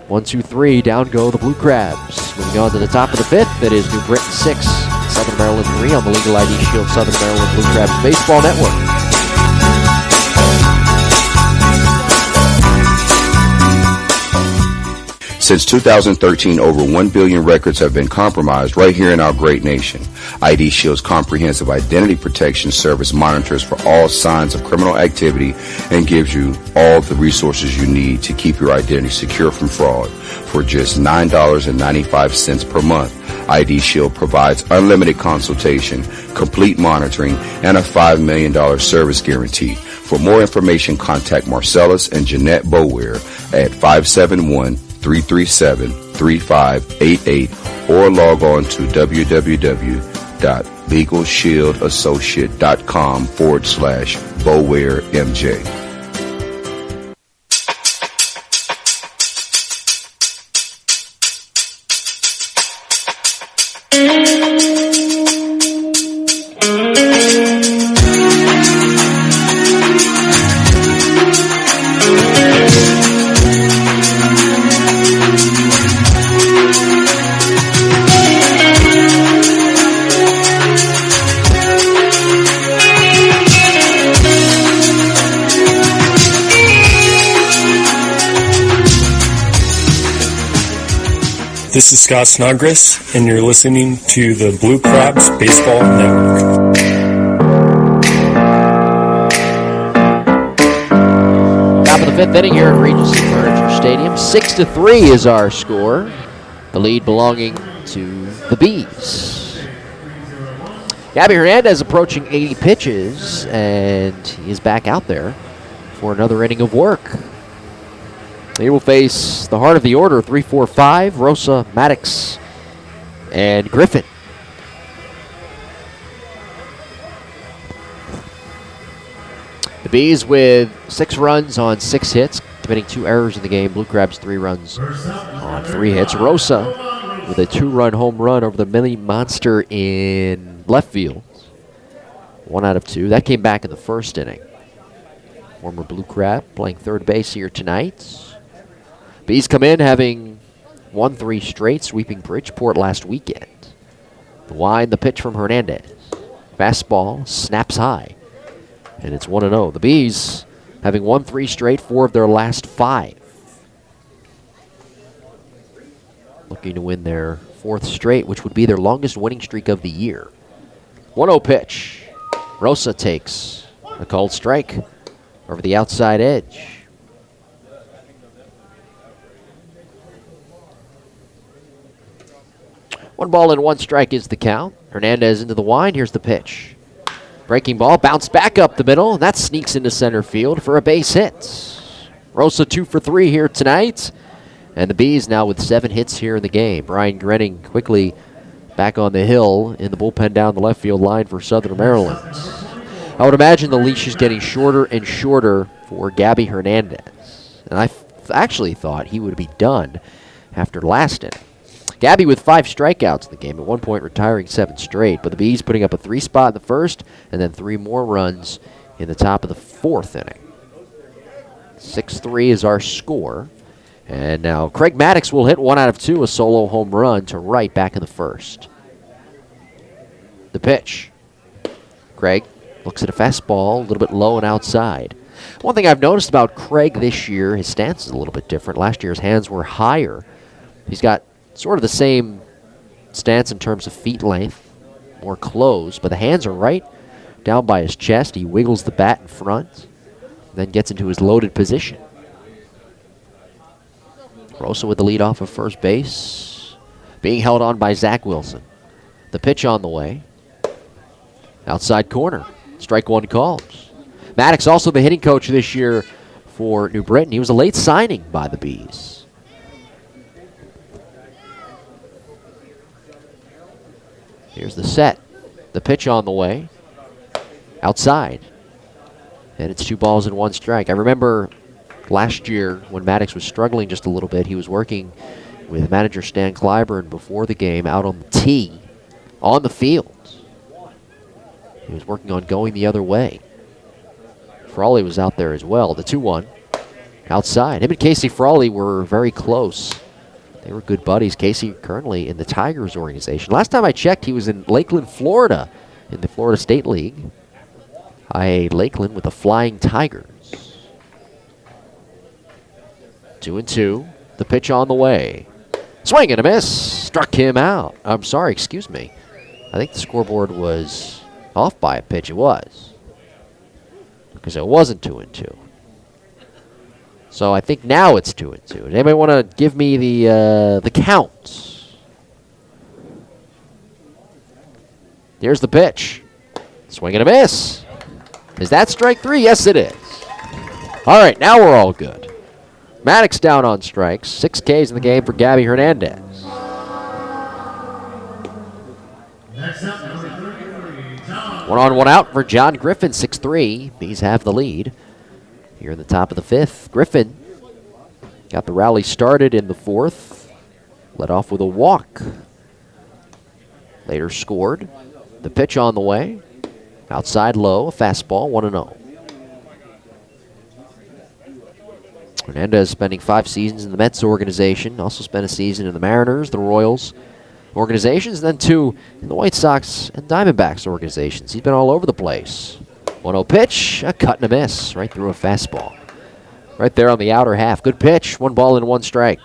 1-2-3, down go the Blue Crabs. Moving on to the top of the 5th, it is New Britain 6, Southern Maryland 3 on the Legal ID Shield Southern Maryland Blue Crabs Baseball Network. Since 2013, over 1 billion records have been compromised right here in our great nation. ID Shield's comprehensive identity protection service monitors for all signs of criminal activity and gives you all the resources you need to keep your identity secure from fraud. For just $9.95 per month, ID Shield provides unlimited consultation, complete monitoring, and a $5 million service guarantee. For more information, contact Marcellus and Jeanette Bower at 571-337-3588 or log on to www.legalshieldassociate.com/BowerMJ. This is Scott Snodgrass, and you're listening to the Blue Crabs Baseball Network. Top of the 5th inning here at Regency Furniture Stadium. 6-3 is our score. The lead belonging to the Bees. Gabby Hernandez approaching 80 pitches, and he is back out there for another inning of work. They will face the heart of the order, 3-4-5, Rosa, Maddox, and Griffin. The Bees with 6 runs on 6 hits, committing 2 errors in the game. Blue Crabs 3 runs on 3 hits. Rosa with a 2-run home run over the Mini Monster in left field. 1 out of 2. That came back in the first inning. Former Blue Crab playing third base here tonight. Bees come in having won 3 straight, sweeping Bridgeport last weekend. The wind, the pitch from Hernandez. Fastball snaps high, and it's 1-0. The Bees having won 3 straight, 4 of their last 5. Looking to win their 4th straight, which would be their longest winning streak of the year. 1-0 pitch. Rosa takes a called strike over the outside edge. 1 strike is the count. Hernandez into the wind. Here's the pitch. Breaking ball, bounced back up the middle, and that sneaks into center field for a base hit. Rosa 2 for 3 here tonight. And the Bees now with 7 hits here in the game. Brian Grenning quickly back on the hill in the bullpen down the left field line for Southern Maryland. I would imagine the leash is getting shorter and shorter for Gabby Hernandez. And I actually thought he would be done after last inning. Gabby with 5 strikeouts in the game, at one point retiring 7 straight. But the Bees putting up a 3 spot in the first and then 3 more runs in the top of the 4th inning. 6-3 is our score. And now Craig Maddox will hit 1 out of 2, a solo home run to right back in the first. The pitch. Craig looks at a fastball, a little bit low and outside. One thing I've noticed about Craig this year, his stance is a little bit different. Last year his hands were higher. He's got sort of the same stance in terms of feet length, more closed, but the hands are right down by his chest. He wiggles the bat in front, then gets into his loaded position. Rosa with the lead off of first base, being held on by Zach Wilson. The pitch on the way. Outside corner. Strike 1 calls. Maddox also the hitting coach this year for New Britain. He was a late signing by the Bees. Here's the set. The pitch on the way. Outside. And it's 2 balls and 1 strike. I remember last year when Maddox was struggling just a little bit, he was working with manager Stan Clyburn before the game out on the tee on the field. He was working on going the other way. Frawley was out there as well. The 2-1 outside. Him and Casey Frawley were very close. They were good buddies. Casey currently in the Tigers organization. Last time I checked, he was in Lakeland, Florida, in the Florida State League. IA Lakeland with the Flying Tigers. 2-2. The pitch on the way. Swing and a miss. Struck him out. I'm sorry, excuse me. I think the scoreboard was off by a pitch. It was. Because it wasn't 2-2. So I think now it's 2-2. Does anybody want to give me the count? Here's the pitch. Swing and a miss. Is that strike 3? Yes, it is. All right, now we're all good. Maddox down on strikes. 6 Ks in the game for Gabby Hernandez. One on, one out for John Griffin, 6-3. Bees have the lead here in the top of the 5th. Griffin got the rally started in the 4th. Led off with a walk. Later scored. The pitch on the way. Outside low, a fastball, 1-0. Hernandez spending 5 seasons in the Mets organization. Also spent a season in the Mariners, the Royals organizations, and then 2 in the White Sox and Diamondbacks organizations. He's been all over the place. 1-0 pitch, a cut and a miss, right through a fastball. Right there on the outer half. Good pitch, 1 ball and 1 strike.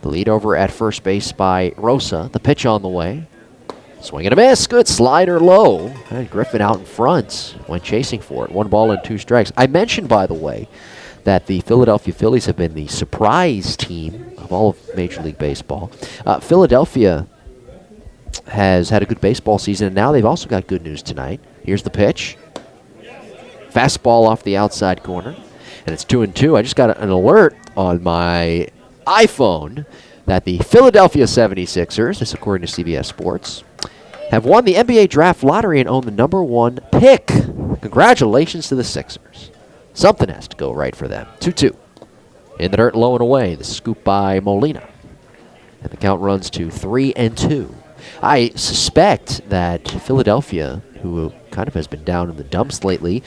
The lead over at first base by Rosa. The pitch on the way. Swing and a miss. Good slider low. And Griffin out in front. Went chasing for it. 1 ball and 2 strikes. I mentioned, by the way, that the Philadelphia Phillies have been the surprise team of all of Major League Baseball. Philadelphia has had a good baseball season, and now they've also got good news tonight. Here's the pitch. Fastball off the outside corner. And it's 2-2. I just got an alert on my iPhone that the Philadelphia 76ers, this according to CBS Sports, have won the NBA draft lottery and own the number 1 pick. Congratulations to the Sixers. Something has to go right for them. 2-2. In the dirt, low and away. The scoop by Molina. And the count runs to 3-2. I suspect that Philadelphia, who kind of has been down in the dumps lately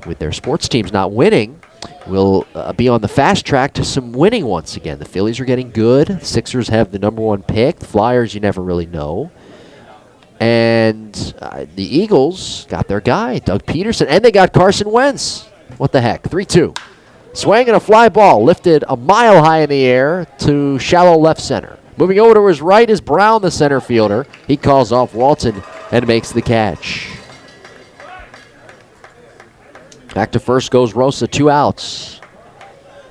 with their sports teams not winning, will be on the fast track to some winning once again. The Phillies are getting good. The Sixers have the number 1 pick. The Flyers, you never really know. And the Eagles got their guy, Doug Peterson, and they got Carson Wentz. What the heck? 3-2. Swing and a fly ball lifted a mile high in the air to shallow left center. Moving over to his right is Brown, the center fielder. He calls off Walton and makes the catch. Back to first goes Rosa, 2 outs.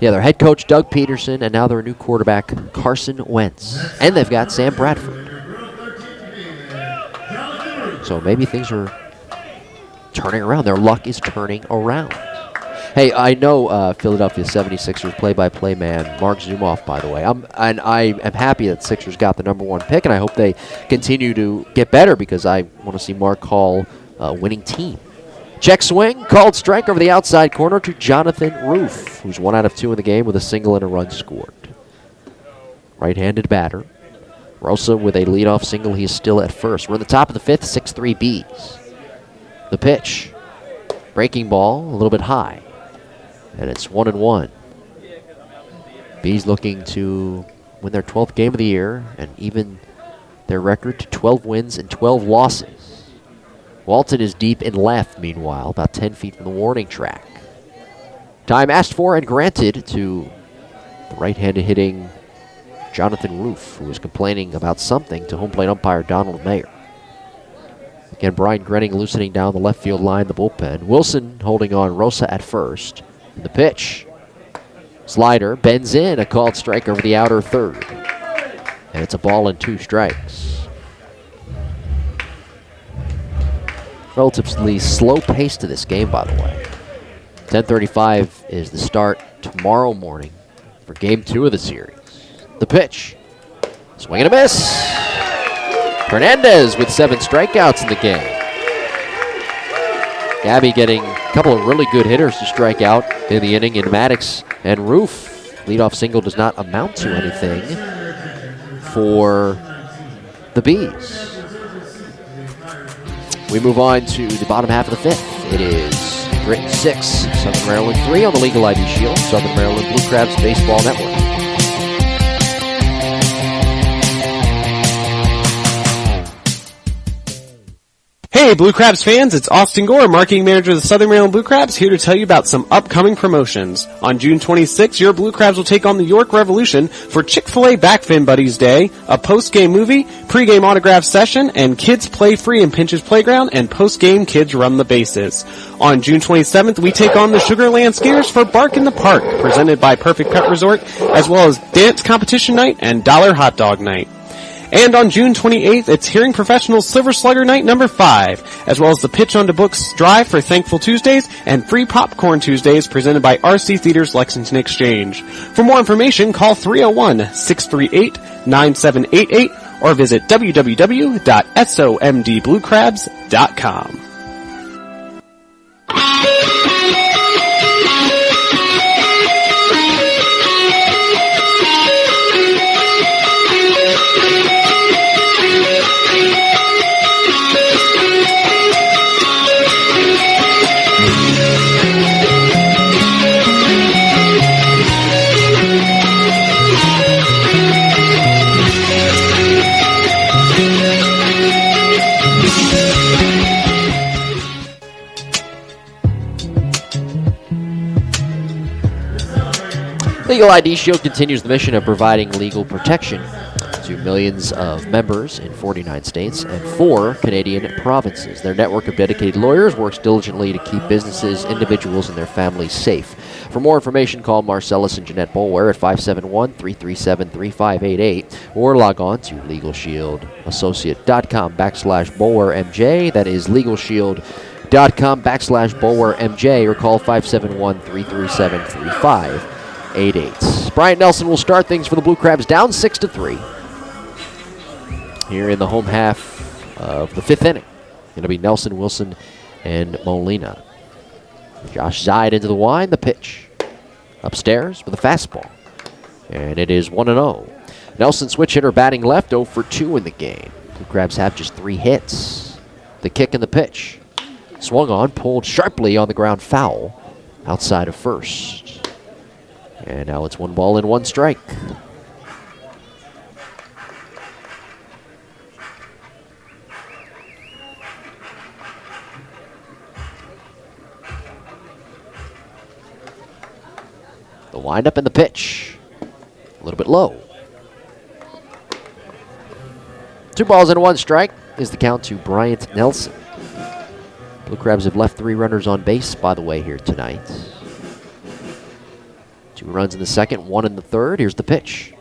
Yeah, their head coach, Doug Peterson, and now their new quarterback, Carson Wentz. And they've got Sam Bradford. So maybe things are turning around. Their luck is turning around. Hey, I know Philadelphia 76ers play-by-play man, Mark Zumoff, by the way. I am happy that Sixers got the number 1 pick, and I hope they continue to get better because I want to see Mark call a winning team. Check swing, called strike over the outside corner to Jonathan Roof, who's 1 out of 2 in the game with a single and a run scored. Right-handed batter. Rosa with a leadoff single. He is still at first. We're in the top of the 5th, 6-3 Bees. The pitch. Breaking ball, a little bit high. And it's 1-1. Bees looking to win their 12th game of the year and even their record to 12 wins and 12 losses. Walton is deep in left, meanwhile, about 10 feet from the warning track. Time asked for and granted to the right-handed hitting Jonathan Roof, who was complaining about something to home plate umpire Donald Mayer. Again, Brian Grenning loosening down the left field line, the bullpen. Wilson holding on Rosa at first. The pitch. Slider bends in, a called strike over the outer third. And it's a ball and 2 strikes. Relatively slow pace to this game, by the way. 10:35 is the start tomorrow morning for game 2 of the series. The pitch. Swing and a miss. Hernandez with 7 strikeouts in the game. Gabby getting a couple of really good hitters to strike out in the inning in Maddox and Roof. Leadoff single does not amount to anything for the Bees. We move on to the bottom half of the 5th. It is Britain 6, Southern Maryland 3 on the Legal ID Shield, Southern Maryland Blue Crabs Baseball Network. Hey, Blue Crabs fans, it's Austin Gore, marketing manager of the Southern Maryland Blue Crabs, here to tell you about some upcoming promotions. On June 26th, your Blue Crabs will take on the York Revolution for Chick-fil-A Backfin Buddies Day, a post-game movie, pre-game autograph session, and kids play free in Pinch's Playground, and post-game kids run the bases. On June 27th, we take on the Sugarland Skiers for Bark in the Park, presented by Perfect Pet Resort, as well as dance competition night and dollar hot dog night. And on June 28th, it's Hearing Professionals Silver Slugger Night number 5, as well as the Pitch on the Books Drive for Thankful Tuesdays and Free Popcorn Tuesdays presented by RC Theaters Lexington Exchange. For more information, call 301-638-9788 or visit www.somdbluecrabs.com. Legal ID Shield continues the mission of providing legal protection to millions of members in 49 states and 4 Canadian provinces. Their network of dedicated lawyers works diligently to keep businesses, individuals, and their families safe. For more information, call Marcellus and Jeanette Boulware at 571-337-3588 or log on to LegalShieldAssociate.com/BulwareMJ. That is LegalShield.com/BulwareMJ or call 571-337-3588. Bryant Nelson will start things for the Blue Crabs, down 6-3 here in the home half of the 5th inning. Going to be Nelson, Wilson, and Molina. Josh Zide into the wind, the pitch. Upstairs with a fastball. And it is 1-0. Nelson, switch hitter, batting left, 0 for 2 in the game. Blue Crabs have just 3 hits. The kick and the pitch. Swung on, pulled sharply on the ground, foul outside of first. And now it's 1 ball and 1 strike. The windup and the pitch. A little bit low. 2 balls and 1 strike is the count to Bryant Nelson. Blue Crabs have left 3 runners on base, by the way, here tonight. 2 runs in the second, 1 in the third. Here's the pitch.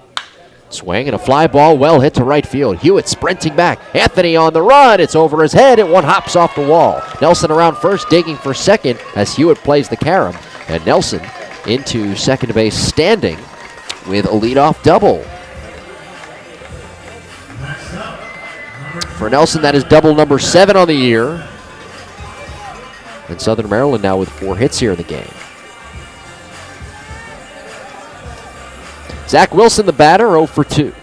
Swing and a fly ball well hit to right field. Hewitt sprinting back. Anthony on the run. It's over his head and one hops off the wall. Nelson around first, digging for second as Hewitt plays the carom. And Nelson into second base standing with a leadoff double. For Nelson, that is double number 7 on the year. And Southern Maryland now with 4 hits here in the game. Zach Wilson, the batter, 0 for 2.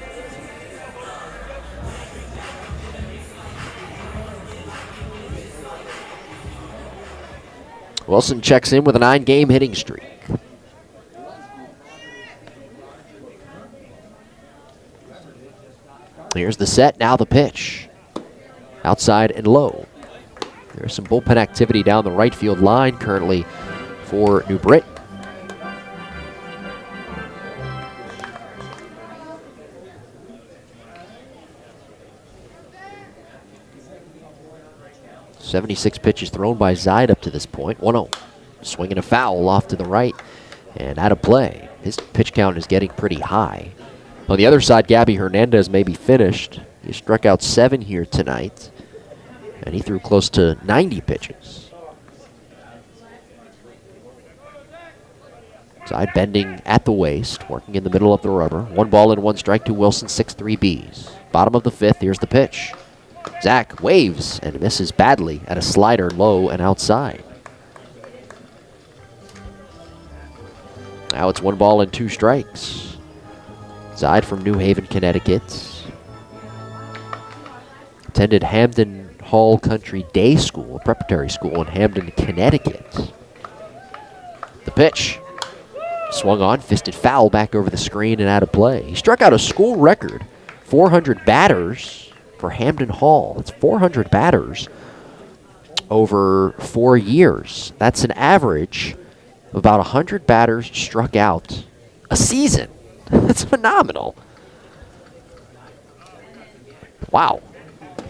Wilson checks in with a 9-game hitting streak. Here's the set, now the pitch. Outside and low. There's some bullpen activity down the right field line currently for New Britain. .76 pitches thrown by Zide up to this point. 1-0. Swinging a foul off to the right and out of play. His pitch count is getting pretty high. On the other side, Gabby Hernandez may be finished. He struck out 7 here tonight, and he threw close to 90 pitches. Zide bending at the waist, working in the middle of the rubber. 1 ball and 1 strike to Wilson, 6-3 Bs. Bottom of the 5th, here's the pitch. Zach waves and misses badly at a slider low and outside. Now it's 1 ball and 2 strikes. Zide from New Haven, Connecticut. Attended Hamden Hall Country Day School, a preparatory school in Hamden, Connecticut. The pitch. Swung on, fisted foul back over the screen and out of play. He struck out a school record, 400 batters for Hamden Hall. It's 400 batters over 4 years. That's an average of about 100 batters struck out a season. That's phenomenal. Wow.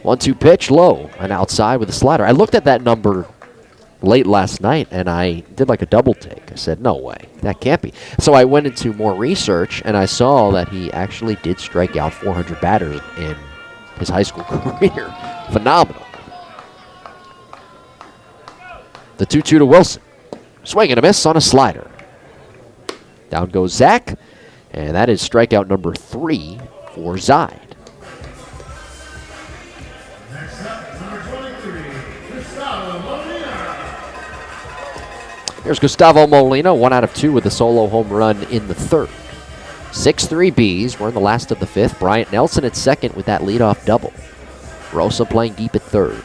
1-2 pitch, low and outside with a slider. I looked at that number late last night and I did like a double take. I said, no way, that can't be. So I went into more research and I saw that he actually did strike out 400 batters in his high school career. Phenomenal. The 2-2 to Wilson. Swing and a miss on a slider. Down goes Zach, and that is strikeout number 3 for Zide. Here's Gustavo Molina, 1 out of 2 with a solo home run in the 3rd. 6-3 Bs. We're in the last of the 5th. Bryant Nelson at second with that leadoff double. Rosa playing deep at third.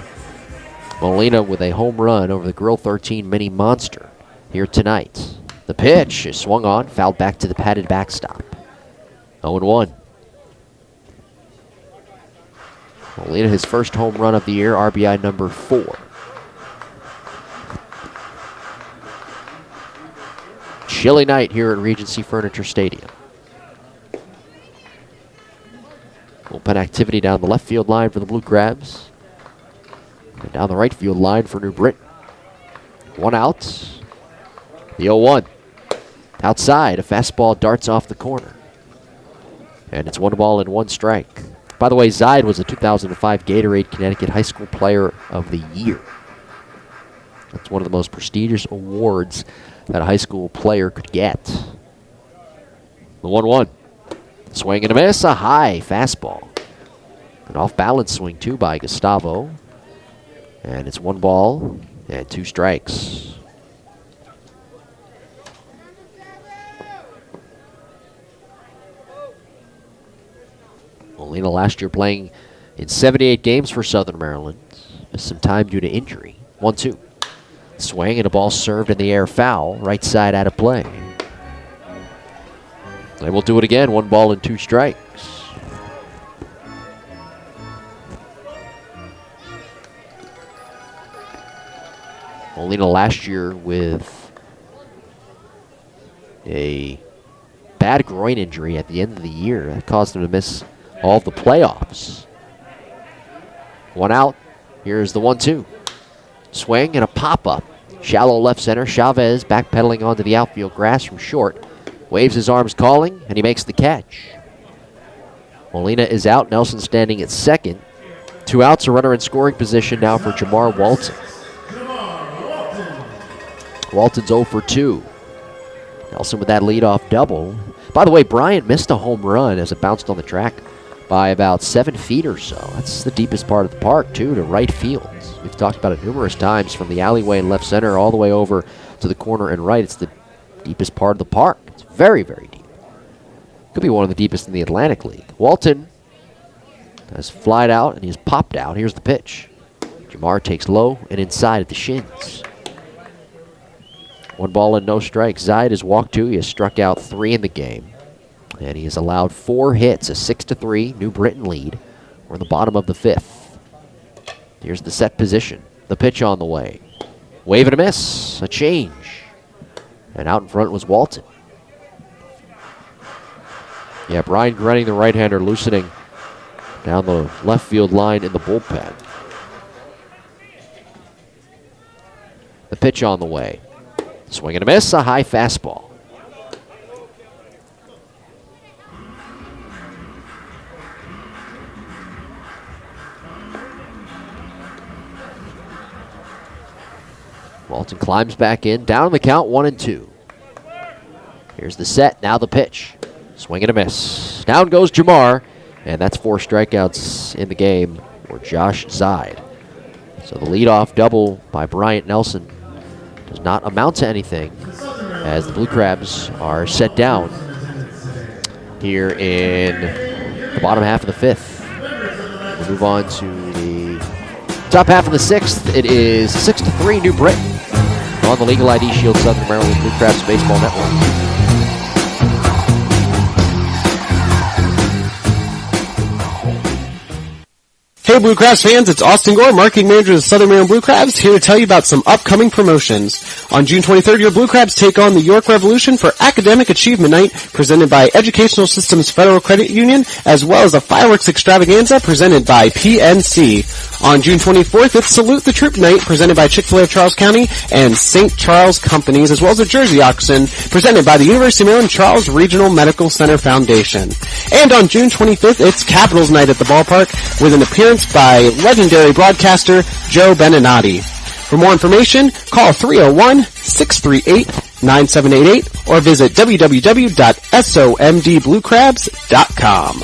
Molina with a home run over the Grill 13 Mini Monster here tonight. The pitch is swung on, fouled back to the padded backstop. 0-1. Molina, his first home run of the year, RBI number 4. Chilly night here at Regency Furniture Stadium. Bullpen activity down the left field line for the Blue Crabs. And down the right field line for New Britain. 1 out. The 0-1. Outside, a fastball darts off the corner. And it's 1 ball and 1 strike. By the way, Zide was a 2005 Gatorade Connecticut High School Player of the Year. That's one of the most prestigious awards that a high school player could get. The 1-1. Swing and a miss, a high fastball. An off-balance swing, too, by Gustavo. And it's 1 ball and 2 strikes. Molina last year playing in 78 games for Southern Maryland. Missed some time due to injury. 1-2. Swing and a ball served in the air foul. Right side out of play. They will do it again. 1 ball and 2 strikes. Molina last year with a bad groin injury at the end of the year. That caused him to miss all of the playoffs. 1 out. Here's the 1-2. Swing and a pop-up. Shallow left center. Chavez backpedaling onto the outfield grass from short. Waves his arms calling, and he makes the catch. Molina is out. Nelson standing at second. 2 outs, a runner in scoring position now for Jamar Walton. Walton's 0 for 2. Nelson with that leadoff double. By the way, Bryant missed a home run as it bounced on the track by about 7 feet or so. That's the deepest part of the park, too, to right field. We've talked about it numerous times, from the alleyway in left center all the way over to the corner and right. It's the deepest part of the park. It's very, very deep. Could be one of the deepest in the Atlantic League. Walton has flied out and he's popped out. Here's the pitch. Jamar takes low and inside at the shins. 1 ball and no strikes. Zaid has walked 2. He has struck out 3 in the game. And he has allowed 4 hits, a 6-3 New Britain lead. We're in the bottom of the 5th. Here's the set position. The pitch on the way. Wave and a miss. A change. And out in front was Walton. Yeah, Brian Grenning, the right-hander, loosening down the left field line in the bullpen. The pitch on the way. Swing and a miss, a high fastball. Walton climbs back in, down the count, 1-2. Here's the set, now the pitch. Swing and a miss. Down goes Jamar, and that's 4 strikeouts in the game for Josh Zaid. So the leadoff double by Bryant Nelson does not amount to anything as the Blue Crabs are set down here in the bottom half of the 5th. We'll move on to the top half of the 6th. It is 6-3 New Britain on the Legal ID Shield Southern Maryland Blue Crabs Baseball Network. Hey Blue Crabs fans, it's Austin Gore, marketing manager of the Southern Maryland Blue Crabs, here to tell you about some upcoming promotions. On June 23rd, your Blue Crabs take on the York Revolution for Academic Achievement Night, presented by Educational Systems Federal Credit Union, as well as a fireworks extravaganza presented by PNC. On June 24th, it's Salute the Troop Night, presented by Chick-fil-A of Charles County and St. Charles Companies, as well as a jersey auction, presented by the University of Maryland Charles Regional Medical Center Foundation. And on June 25th, it's Capitals Night at the ballpark, with an appearance by legendary broadcaster Joe Beninati. For more information, call 301-638-9788 or visit www.somdbluecrabs.com.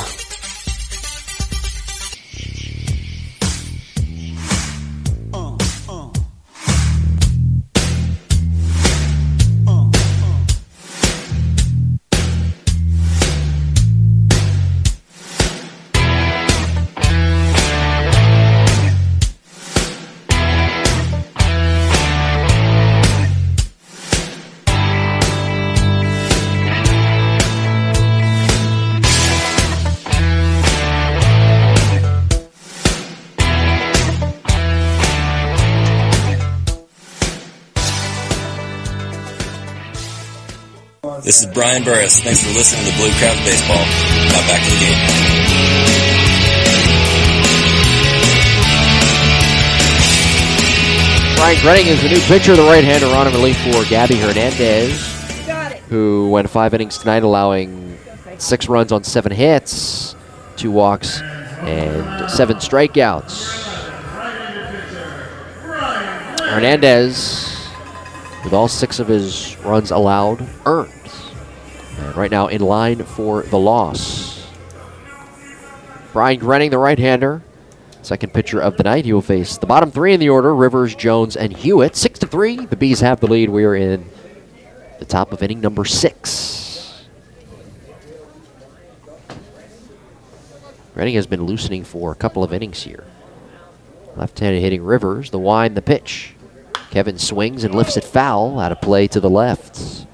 This is Brian Burris. Thanks for listening to Blue Crabs Baseball. Now back to the game. Brian Grenning is the new pitcher, the right-hander on in relief for Gabby Hernandez, who went 5 innings tonight, allowing 6 runs on 7 hits, 2 walks, and 7 strikeouts. Hernandez, with all 6 of his runs allowed, earned. And right now in line for the loss. Brian Grenning, the right-hander, second pitcher of the night. He will face the bottom 3 in the order, Rivers, Jones, and Hewitt. 6-3, the Bees have the lead. We are in the top of inning number 6. Grenning has been loosening for a couple of innings here. Left-handed hitting Rivers, the wind, the pitch. Kevin swings and lifts it foul, out of play to the left.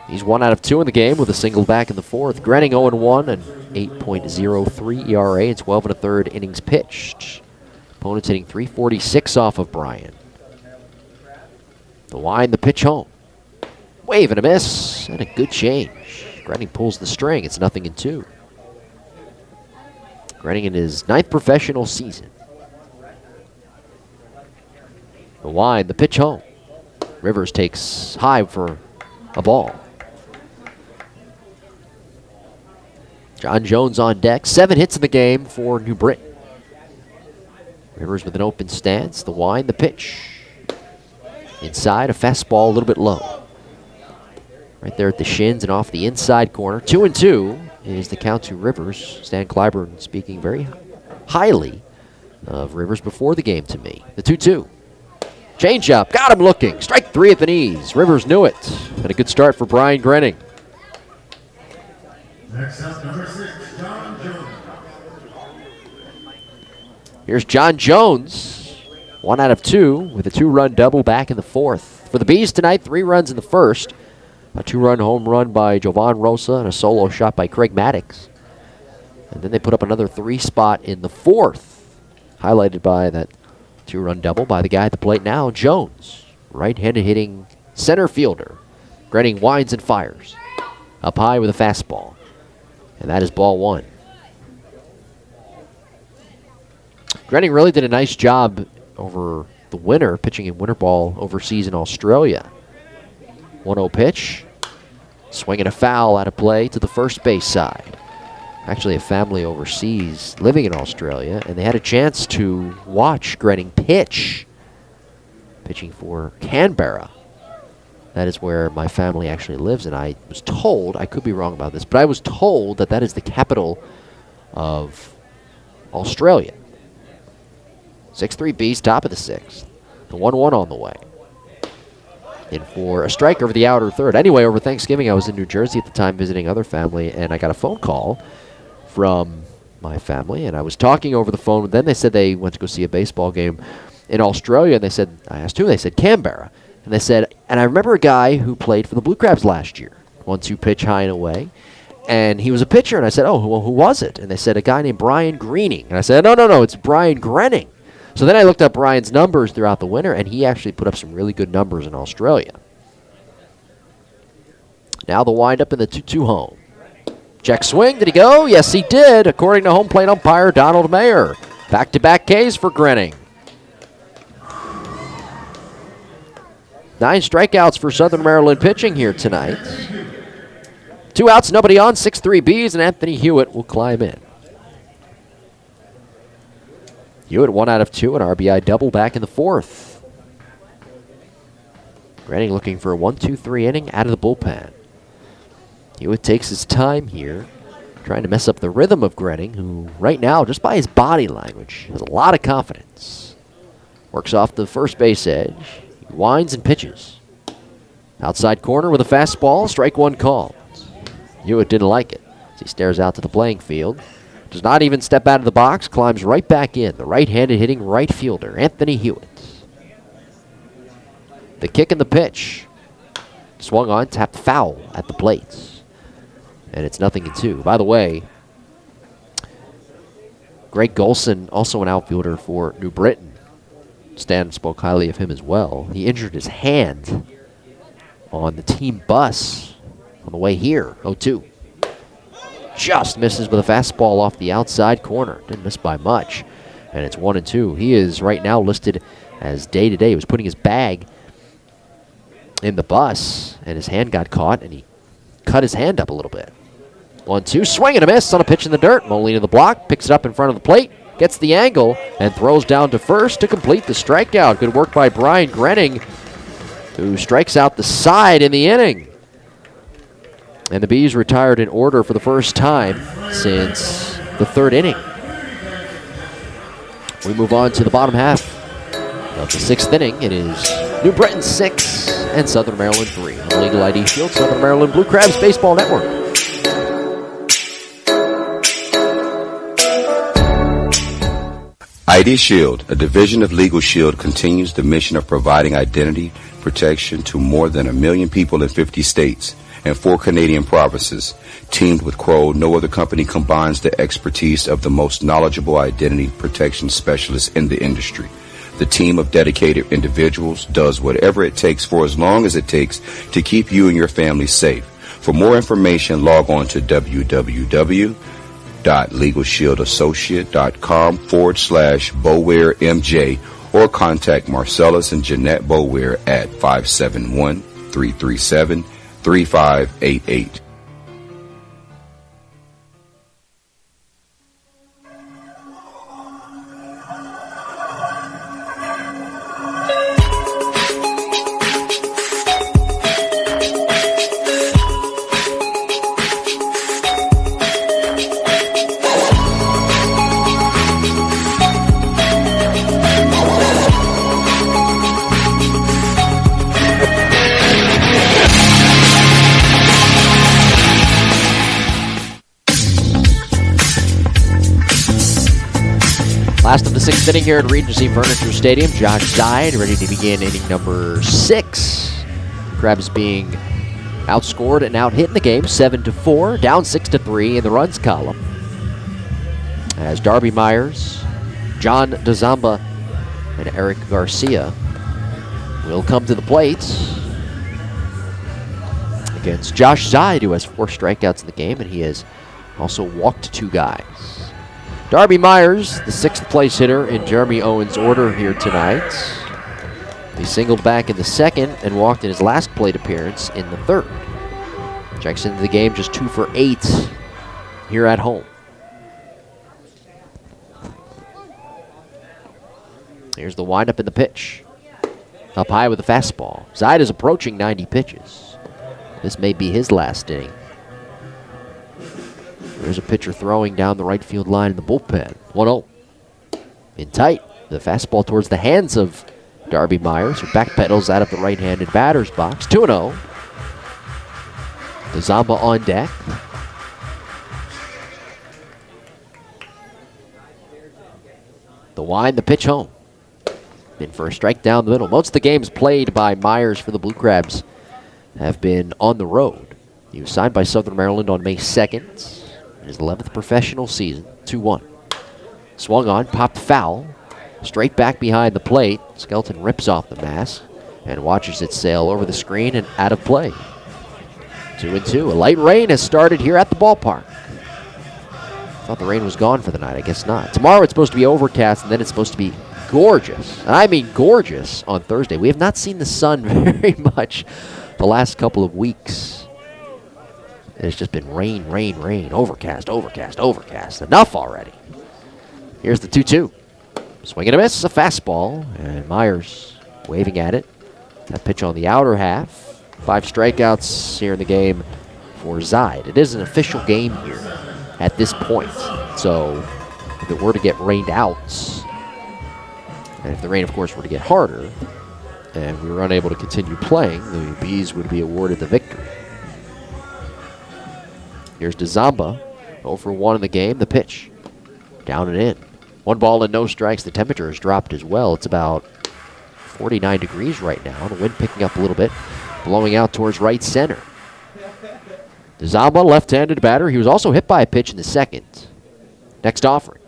He's 1 out of 2 in the game with a single back in the 4th. Grenning 0-1, an 8.03 ERA and 12 1/3 innings pitched. Opponents hitting .346 off of Brian. The wind, the pitch home. Wave and a miss, and a good change. Grenning pulls the string. It's 0-2. Grenning in his 9th professional season. The wind, the pitch home. Rivers takes high for a ball. John Jones on deck. 7 hits in the game for New Britain. Rivers with an open stance. The wind, the pitch. Inside, a fastball a little bit low. Right there at the shins and off the inside corner. 2-2 is the count to Rivers. Stan Clyburn speaking very highly of Rivers before the game to me. The 2-2. Changeup, got him looking. Strike 3 at the knees. Rivers knew it. And a good start for Brian Grenning. Next up, number 6, John Jones. Here's John Jones. 1 out of 2 with a 2-run double back in the 4th. For the Bees tonight, 3 runs in the first. A 2-run home run by Jovan Rosa and a solo shot by Craig Maddox. And then they put up another 3 spot in the 4th, highlighted by that 2-run double by the guy at the plate now, Jones. Right-handed hitting center fielder. Grenning winds and fires. Up high with a fastball. And that is ball 1. Grenning really did a nice job over the winter, pitching in winter ball overseas in Australia. 1-0 pitch. Swinging a foul out of play to the first base side. Actually a family overseas living in Australia, and they had a chance to watch Grenning pitch. Pitching for Canberra. That is where my family actually lives, and I was told, I could be wrong about this, but I was told that that is the capital of Australia. 6-3 Bees, top of the 6th. The 1-1 on the way. In for a strike over the outer third. Anyway, over Thanksgiving, I was in New Jersey at the time visiting other family, and I got a phone call from my family, and I was talking over the phone. Then they said they went to go see a baseball game in Australia, and they said, I asked who? They said Canberra. And they said, and I remember a guy who played for the Blue Crabs last year. 1-2 pitch high and away. And he was a pitcher, and I said, oh, well, who was it? And they said, a guy named Brian Greening. And I said, no, it's Brian Grenning. So then I looked up Brian's numbers throughout the winter, and he actually put up some really good numbers in Australia. Now the windup in the 2-2 home. Check swing. Did he go? Yes, he did, according to home plate umpire Donald Mayer. Back-to-back Ks for Grenning. 9 strikeouts for Southern Maryland pitching here tonight. 2 outs, nobody on, 6-3 Bees, and Anthony Hewitt will climb in. Hewitt 1 out of 2, an RBI double back in the 4th. Grenning looking for a 1-2-3 inning out of the bullpen. Hewitt takes his time here, trying to mess up the rhythm of Grenning, who right now, just by his body language, has a lot of confidence. Works off the first base edge. He winds and pitches. Outside corner with a fastball, strike 1 called. Hewitt didn't like it as he stares out to the playing field. Does not even step out of the box, climbs right back in. The right-handed hitting right fielder, Anthony Hewitt. The kick and the pitch. Swung on, tapped foul at the plate. And it's 0-2. By the way, Greg Golson, also an outfielder for New Britain. Stan spoke highly of him as well. He injured his hand on the team bus on the way here, 0-2. Just misses with a fastball off the outside corner. Didn't miss by much. And it's 1-2. He is right now listed as day-to-day. He was putting his bag in the bus, and his hand got caught, and he cut his hand up a little bit. 1-2, swing and a miss on a pitch in the dirt. Molina the block, picks it up in front of the plate, gets the angle, and throws down to first to complete the strikeout. Good work by Brian Grenning, who strikes out the side in the inning. And the Bees retired in order for the first time since the 3rd inning. We move on to the bottom half of the 6th inning. It is New Britain 6 and Southern Maryland 3. On the Legal ID Shield, Southern Maryland Blue Crabs Baseball Network. ID Shield, a division of Legal Shield, continues the mission of providing identity protection to more than 1 million people in 50 states and 4 Canadian provinces. Teamed with Crow, no other company combines the expertise of the most knowledgeable identity protection specialists in the industry. The team of dedicated individuals does whatever it takes for as long as it takes to keep you and your family safe. For more information, log on to www.legalshieldassociate.com/BowareMJ or contact Marcellus and Jeanette Boweir at 571-337-3588. Last of the sixth inning here at Regency Furniture Stadium. Josh Zide ready to begin inning number 6. Crabs being outscored and out hit in the game, 7-4, down 6-3 in the runs column. As Darby Myers, John DeZamba, and Eric Garcia will come to the plate against Josh Zide, who has 4 strikeouts in the game, and he has also walked 2 guys. Darby Myers, the 6th place hitter in Jeremy Owens' order here tonight. He singled back in the 2nd and walked in his last plate appearance in the 3rd. Checks into the game just 2 for 8 here at home. Here's the windup and the pitch. Up high with a fastball. Zide is approaching 90 pitches. This may be his last inning. There's a pitcher throwing down the right field line in the bullpen. 1-0. In tight. The fastball towards the hands of Darby Myers, who backpedals out of the right-handed batter's box. 2-0. DeZamba on deck. The wind, the pitch home. In for a strike down the middle. Most of the games played by Myers for the Blue Crabs have been on the road. He was signed by Southern Maryland on May 2nd. His 11th professional season, 2-1. Swung on, popped foul. Straight back behind the plate. Skelton rips off the mask and watches it sail over the screen and out of play. 2-2. A light rain has started here at the ballpark. Thought the rain was gone for the night. I guess not. Tomorrow it's supposed to be overcast, and then it's supposed to be gorgeous. And I mean gorgeous on Thursday. We have not seen the sun very much the last couple of weeks. It's just been rain, rain, rain, overcast, overcast, overcast. Enough already. Here's the 2-2. Swing and a miss, a fastball, and Myers waving at it. That pitch on the outer half. 5 strikeouts here in the game for Zide. It is an official game here at this point. So if it were to get rained out, and if the rain, of course, were to get harder, and we were unable to continue playing, the Bees would be awarded the victory. Here's DeZamba, 0 for 1 in the game. The pitch, down and in. 1 ball and no strikes. The temperature has dropped as well. It's about 49 degrees right now. The wind picking up a little bit, blowing out towards right center. DeZamba, left-handed batter. He was also hit by a pitch in the 2nd. Next offering.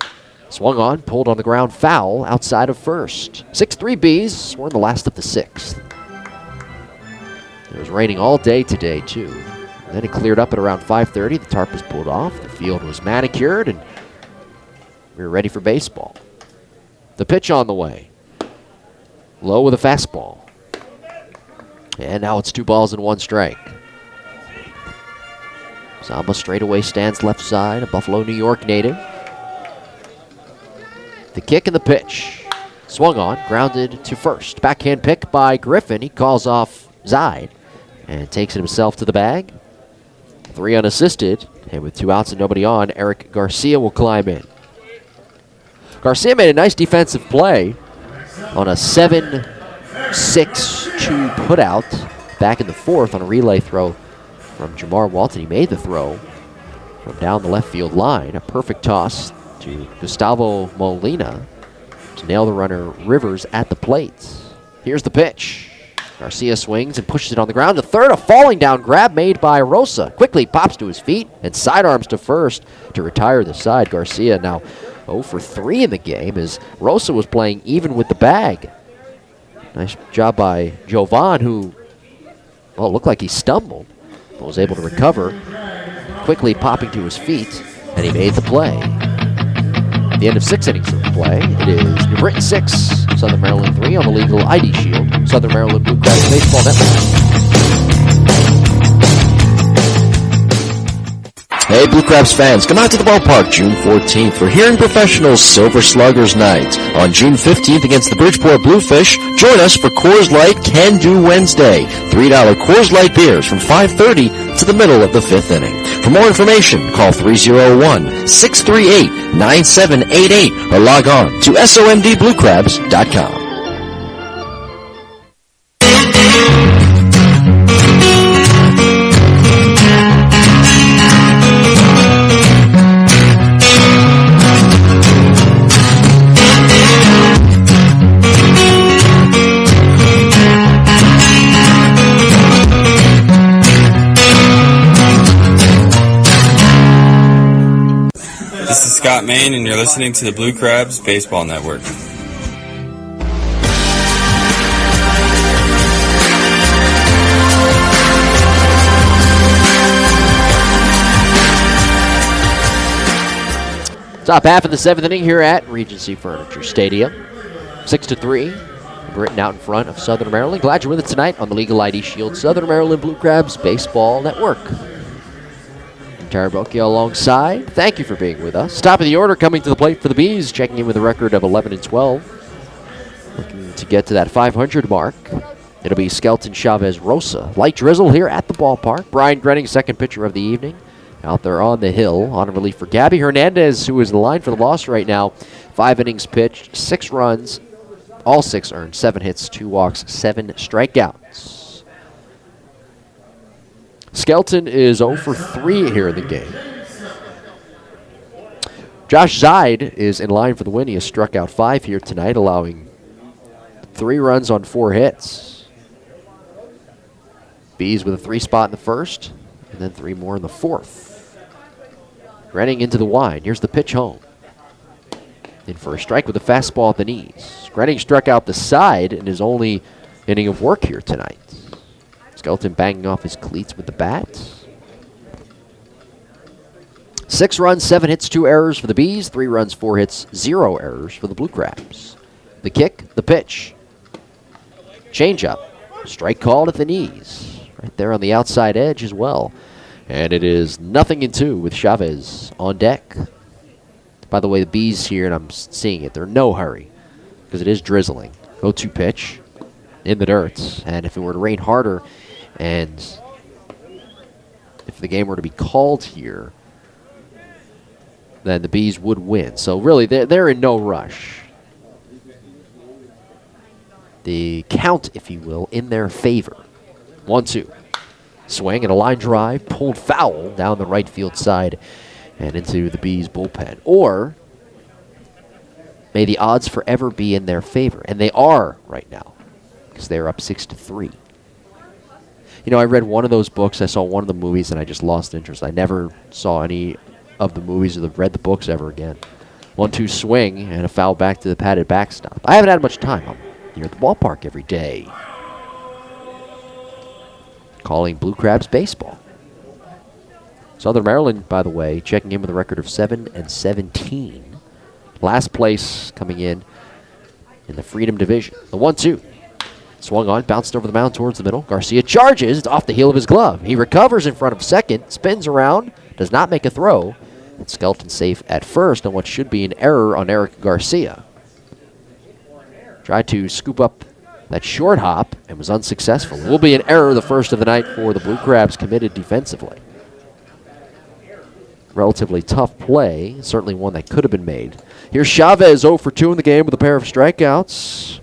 Swung on, pulled on the ground, foul outside of first. 6-3 Bees. We're in the last of the 6th. It was raining all day today, too. Then it cleared up at around 5:30. The tarp was pulled off. The field was manicured, and we were ready for baseball. The pitch on the way. Low with a fastball. And now it's 2 balls and 1 strike. Zamba straightaway stands left side, a Buffalo, New York native. The kick and the pitch. Swung on, grounded to first. Backhand pick by Griffin. He calls off Zide and takes it himself to the bag. 3 unassisted, and with 2 outs and nobody on, Eric Garcia will climb in. Garcia made a nice defensive play on a 7-6-2 putout back in the 4th on a relay throw from Jamar Walton. He made the throw from down the left field line. A perfect toss to Gustavo Molina to nail the runner Rivers at the plate. Here's the pitch. Garcia swings and pushes it on the ground to third. A falling down grab made by Rosa. Quickly pops to his feet and sidearms to first to retire the side. Garcia now 0 for 3 in the game as Rosa was playing even with the bag. Nice job by Jovan, who, well, it looked like he stumbled, but was able to recover, quickly popping to his feet, and he made the play. At the end of 6 innings of play, it is New Britain 6, Southern Maryland 3 on the legal ID Shield, Southern Maryland Blue Crabs Baseball Network. Hey, Blue Crabs fans, come out to the ballpark June 14th for Hearing Professionals Silver Sluggers Night. On June 15th against the Bridgeport Bluefish, join us for Coors Light Can Do Wednesday. $3 Coors Light beers from 5:30 to the middle of the 5th inning. For more information, call 301-638-9788 or log on to somdbluecrabs.com. This is Scott Main, and you're listening to the Blue Crabs Baseball Network. Top half of the 7th inning here at Regency Furniture Stadium. 6-3. Britain out in front of Southern Maryland. Glad you're with us tonight on the Legal ID Shield Southern Maryland Blue Crabs Baseball Network. Tarabokia alongside. Thank you for being with us. Top of the order coming to the plate for the Bees, checking in with a record of 11-12. Looking to get to that 500 mark. It'll be Skelton Chavez Rosa. Light drizzle here at the ballpark. Brian Grenning, second pitcher of the evening. Out there on the hill. On relief for Gabby Hernandez, who is in the line for the loss right now. 5 innings pitched, 6 runs, all 6 earned, 7 hits, 2 walks, 7 strikeouts. Skelton is 0 for 3 here in the game. Josh Zide is in line for the win. He has struck out 5 here tonight, allowing 3 runs on 4 hits. Bees with a 3 spot in the first, and then 3 more in the 4th. Grenning into the wide. Here's the pitch home. In for a strike with a fastball at the knees. Grenning struck out the side in his only inning of work here tonight. Skelton banging off his cleats with the bat. 6 runs, 7 hits, 2 errors for the Bees. 3 runs, 4 hits, 0 errors for the Blue Crabs. The kick, the pitch. Changeup. Strike called at the knees. Right there on the outside edge as well. And it is 0-2 with Chavez on deck. By the way, the Bees here, and I'm seeing it, they're in no hurry because it is drizzling. 0-2 pitch in the dirt. And if it were to rain harder, and if the game were to be called here, then the Bees would win. So really, they're in no rush. The count, if you will, in their favor. 1-2. Swing and a line drive, pulled foul down the right field side and into the Bees bullpen. Or may the odds forever be in their favor. And they are right now, because they're up 6-3. You know, I read one of those books, I saw one of the movies, and I just lost interest. I never saw any of the movies or read the books ever again. 1-2 swing and a foul back to the padded backstop. I haven't had much time. I'm here at the ballpark every day. Calling Blue Crabs baseball. Southern Maryland, by the way, checking in with a record of 7-17. Last place coming in the Freedom Division. The 1-2. Swung on, bounced over the mound towards the middle. Garcia charges. It's off the heel of his glove. He recovers in front of second, spins around, does not make a throw. And Skelton safe at first on what should be an error on Eric Garcia. Tried to scoop up that short hop and was unsuccessful. It will be an error, the first of the night for the Blue Crabs, committed defensively. Relatively tough play, certainly one that could have been made. Here's Chavez, 0 for 2 in the game with a pair of strikeouts.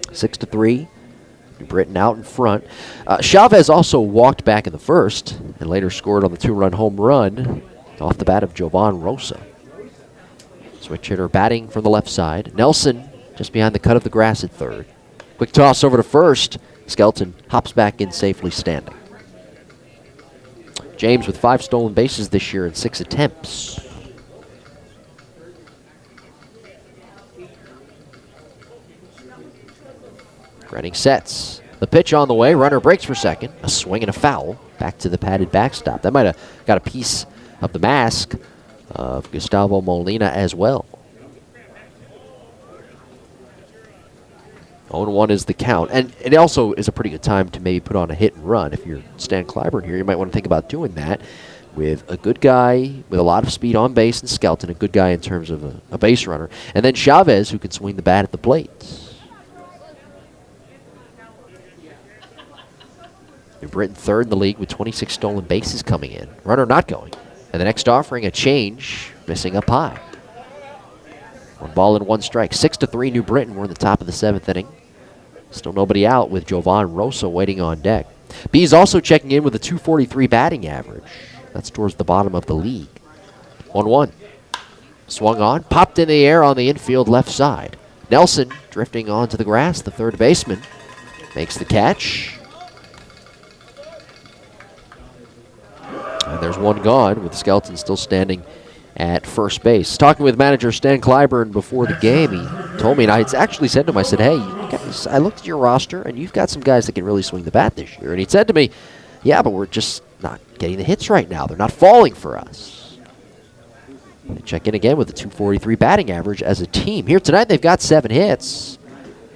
6-3. New Britain out in front. Chavez also walked back in the first and later scored on the 2-run home run off the bat of Jovan Rosa. Switch hitter batting from the left side. Nelson just behind the cut of the grass at third. Quick toss over to first. Skelton hops back in safely standing. James with 5 stolen bases this year in 6 attempts. Grenning sets. The pitch on the way. Runner breaks for second. A swing and a foul. Back to the padded backstop. That might have got a piece of the mask of Gustavo Molina as well. 0-1 is the count. And it also is a pretty good time to maybe put on a hit and run. If you're Stan Clyburn here, you might want to think about doing that with a good guy with a lot of speed on base and Skelton, a good guy in terms of a base runner, and then Chavez, who can swing the bat at the plate. New Britain third in the league with 26 stolen bases coming in. Runner not going. And the next offering, a change, missing up high. 1-1 strike. 6-3 New Britain. We're in the top of the 7th inning. Still nobody out with Jovan Rosa waiting on deck. B's also checking in with a .243 batting average. That's towards the bottom of the league. 1-1. Swung on, popped in the air on the infield left side. Nelson drifting onto the grass, the third baseman, makes the catch. And there's one gone with Skelton still standing at first base. Talking with manager Stan Clyburn before the game, he told me, and I actually said to him, I said, hey, you guys, I looked at your roster, and you've got some guys that can really swing the bat this year. And he said to me, yeah, but we're just not getting the hits right now. They're not falling for us. They check in again with a .243 batting average as a team. Here tonight, they've got 7 hits.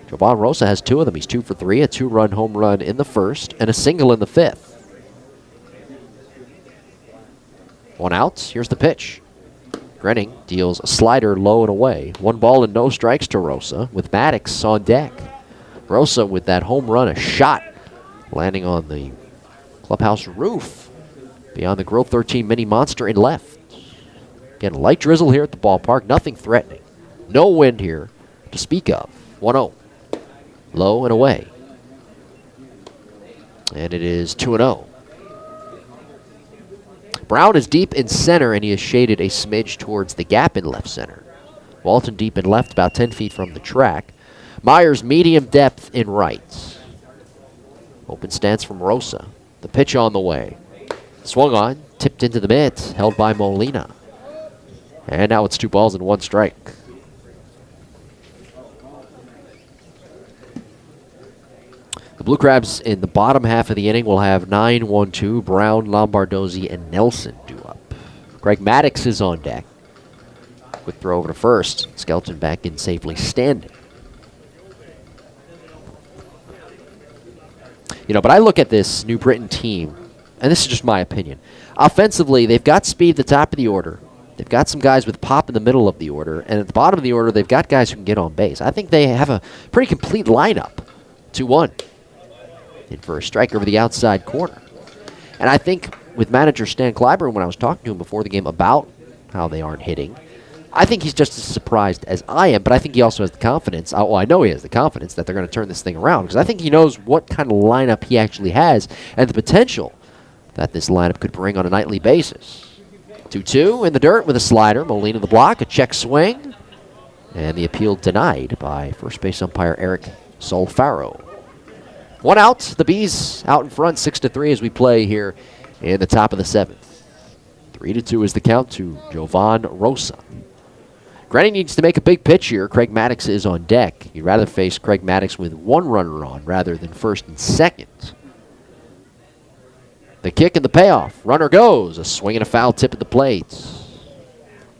Jovan Rosa has 2 of them. He's 2 for 3, a 2-run home run in the first, and a single in the 5th. 1 out. Here's the pitch. Grenning deals a slider low and away. 1 ball and no strikes to Rosa with Maddox on deck. Rosa with that home run, a shot landing on the clubhouse roof beyond the Grove 13 mini monster in left. Again, a light drizzle here at the ballpark. Nothing threatening. No wind here to speak of. 1-0. Low and away. And it is 2-0. Brown is deep in center, and he is shaded a smidge towards the gap in left center. Walton deep in left, about 10 feet from the track. Myers medium depth in right. Open stance from Rosa. The pitch on the way. Swung on, tipped into the mitt, held by Molina. And now it's 2 balls and 1 strike. The Blue Crabs in the bottom half of the inning will have 9-1-2. Brown, Lombardozzi, and Nelson due up. Greg Maddox is on deck. Quick throw over to first. Skelton back in safely standing. You know, but I look at this New Britain team, and this is just my opinion. Offensively, they've got speed at the top of the order. They've got some guys with pop in the middle of the order. And at the bottom of the order, they've got guys who can get on base. I think they have a pretty complete lineup. 2-1. In for a strike over the outside corner. And I think with manager Stan Clyburn, when I was talking to him before the game about how they aren't hitting, I think he's just as surprised as I am, but I think he also has the confidence. Well, I know he has the confidence that they're going to turn this thing around, because I think he knows what kind of lineup he actually has and the potential that this lineup could bring on a nightly basis. 2-2 in the dirt with a slider. Molina the block, a check swing, and the appeal denied by first base umpire Eric Solfaro. 1 out. The Bees out in front, 6-3 as we play here in the top of the 7th. 3-2 is the count to Jovan Rosa. Granny needs to make a big pitch here. Craig Maddox is on deck. You'd rather face Craig Maddox with 1 runner on rather than first and second. The kick and the payoff. Runner goes. A swing and a foul tip at the plate.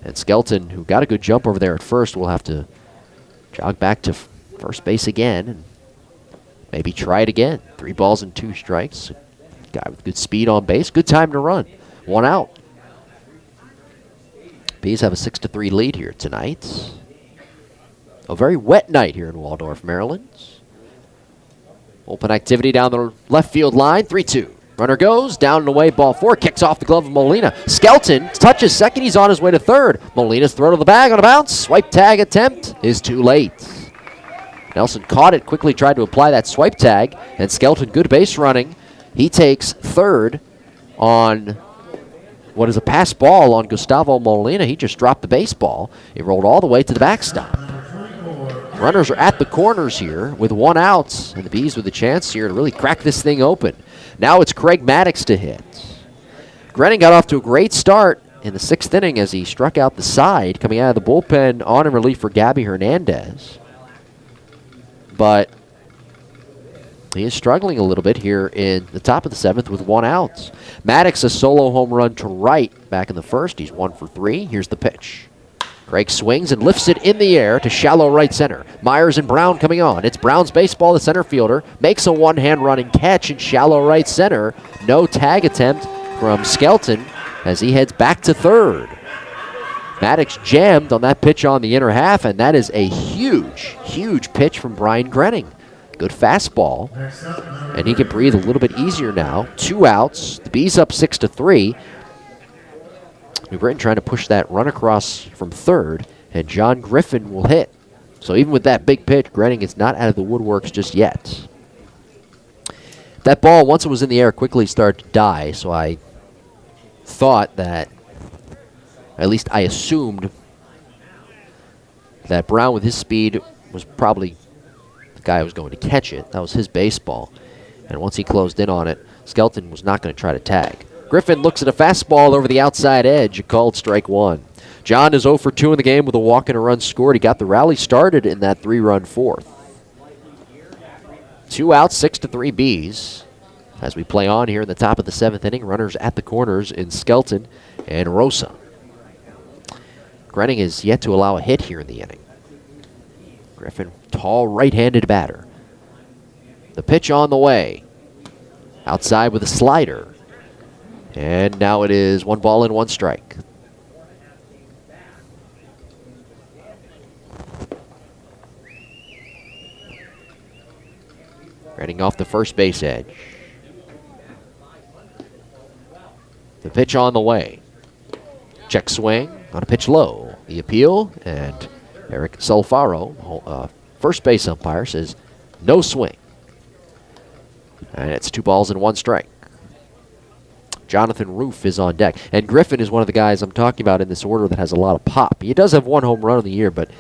And Skelton, who got a good jump over there at first, will have to jog back to first base again and maybe try it again. 3 balls and 2 strikes. Guy with good speed on base. Good time to run. 1 out. Bees have a 6-3 lead here tonight. A very wet night here in Waldorf, Maryland. Open activity down the left field line. 3-2. Runner goes. Down and away. Ball 4. Kicks off the glove of Molina. Skelton touches second. He's on his way to third. Molina's throw to the bag on a bounce. Swipe tag attempt is too late. Nelson caught it, quickly tried to apply that swipe tag, and Skelton, good base running. He takes third on what is a pass ball on Gustavo Molina. He just dropped the baseball. It rolled all the way to the backstop. Runners are at the corners here with 1 out, and the Bees with a chance here to really crack this thing open. Now it's Craig Maddox to hit. Grenning got off to a great start in the 6th inning as he struck out the side, coming out of the bullpen on in relief for Gabby Hernandez. But he is struggling a little bit here in the top of the 7th with 1 out. Maddox, a solo home run to right back in the first. He's 1 for 3. Here's the pitch. Craig swings and lifts it in the air to shallow right center. Myers and Brown coming on. It's Brown's baseball, the center fielder. Makes a one-hand running catch in shallow right center. No tag attempt from Skelton as he heads back to third. Maddox jammed on that pitch on the inner half, and that is a huge, huge pitch from Brian Grenning. Good fastball, and he can breathe a little bit easier now. 2 outs. The Bees up 6-3. New Britain trying to push that run across from third, and John Griffin will hit. So even with that big pitch, Grenning is not out of the woodworks just yet. That ball, once it was in the air, quickly started to die, so I thought that, at least I assumed, that Brown with his speed was probably the guy who was going to catch it. That was his baseball. And once he closed in on it, Skelton was not going to try to tag. Griffin looks at a fastball over the outside edge, called strike one. John is 0 for 2 in the game with a walk and a run scored. He got the rally started in that 3-run fourth. 2 outs, 6-3 Bees. As we play on here in the top of the 7th inning, runners at the corners in Skelton and Rosa. Grenning is yet to allow a hit here in the inning. Griffin, tall right-handed batter. The pitch on the way. Outside with a slider. And now it is 1 ball and 1 strike. Heading off the first base edge. The pitch on the way. Check swing on a pitch low. The appeal, and Eric Solfaro, first base umpire, says no swing. And it's 2 balls and 1 strike. Jonathan Roof is on deck. And Griffin is one of the guys I'm talking about in this order that has a lot of pop. He does have 1 home run in the year, but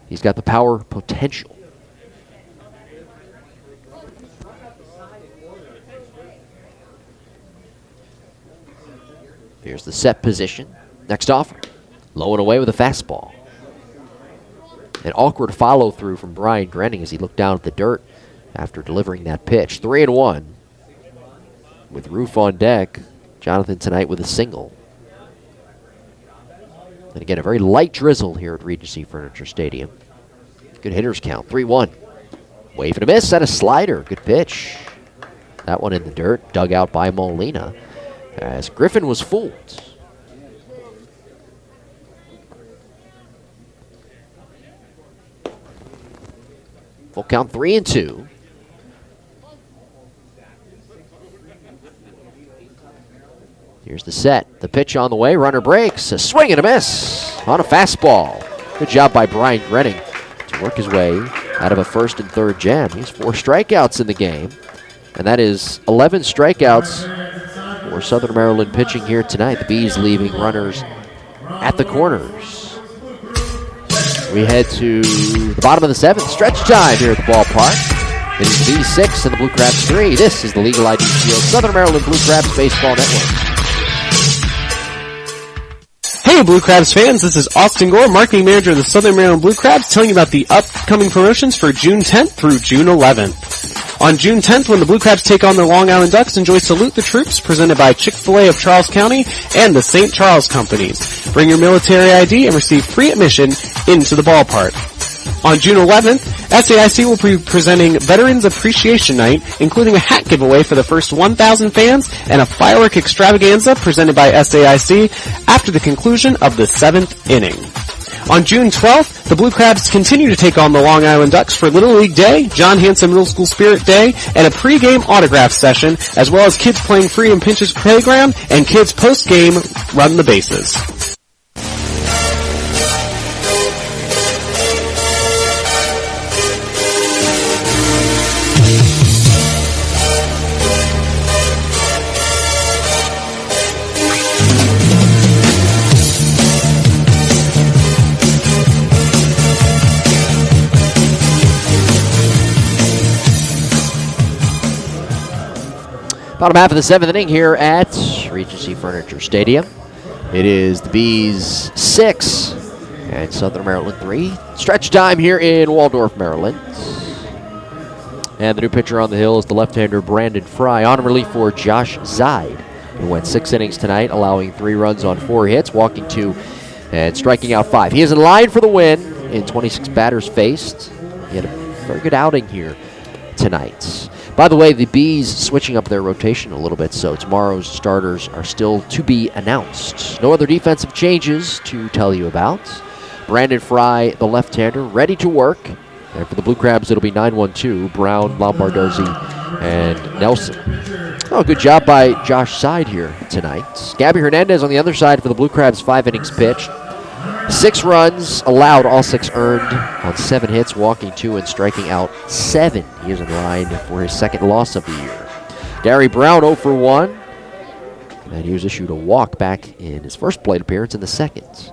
he's got the power potential. Here's the set position. Next offer. Low and away with a fastball. An awkward follow-through from Brian Grenning as he looked down at the dirt after delivering that pitch. 3-1. With Roof on deck. Jonathan tonight with a single. And again, a very light drizzle here at Regency Furniture Stadium. Good hitters count. 3-1. Wave and a miss. At a slider. Good pitch. That one in the dirt. Dug out by Molina. As Griffin was fooled. Full count 3-2. Here's the set. The pitch on the way. Runner breaks. A swing and a miss on a fastball. Good job by Brian Grenning to work his way out of a first and third jam. He's 4 strikeouts in the game. And that is 11 strikeouts for Southern Maryland pitching here tonight. The Bees leaving runners at the corners. We head to the bottom of the 7th. Stretch time here at the ballpark. It is the Bees 6 and the Blue Crabs 3. This is the Legal ID Shield Southern Maryland Blue Crabs Baseball Network. Hey Blue Crabs fans, this is Austin Gore, marketing manager of the Southern Maryland Blue Crabs, telling you about the upcoming promotions for June 10th through June 11th. On June 10th, when the Blue Crabs take on the Long Island Ducks, enjoy Salute the Troops, presented by Chick-fil-A of Charles County and the St. Charles Companies. Bring your military ID and receive free admission into the ballpark. On June 11th, SAIC will be presenting Veterans Appreciation Night, including a hat giveaway for the first 1,000 fans and a firework extravaganza presented by SAIC after the conclusion of the 7th inning. On June 12th, the Blue Crabs continue to take on the Long Island Ducks for Little League Day, John Hanson Middle School Spirit Day, and a pregame autograph session, as well as kids playing free in Pinch's Playground and kids post-game run the bases. Bottom half of the 7th inning here at Regency Furniture Stadium. It is the Bees 6 and Southern Maryland 3. Stretch time here in Waldorf, Maryland. And the new pitcher on the hill is the left-hander Brandon Fry. On relief for Josh Zide, who went 6 innings tonight, allowing 3 runs on 4 hits, walking 2 and striking out 5. He is in line for the win in 26 batters faced. He had a very good outing here tonight. By the way, the Bees switching up their rotation a little bit, so tomorrow's starters are still to be announced. No other defensive changes to tell you about. Brandon Fry, the left-hander, ready to work. And for the Blue Crabs, it'll be 9-1-2, Brown, Lombardozzi, and Nelson. Oh, good job by Josh Side here tonight. Gabby Hernandez on the other side for the Blue Crabs, 5 innings pitched. 6 runs allowed, all 6 earned on 7 hits, walking 2 and striking out 7. He is in line for his second loss of the year. Gary Brown 0 for 1, and he was issued a walk back in his first plate appearance in the second.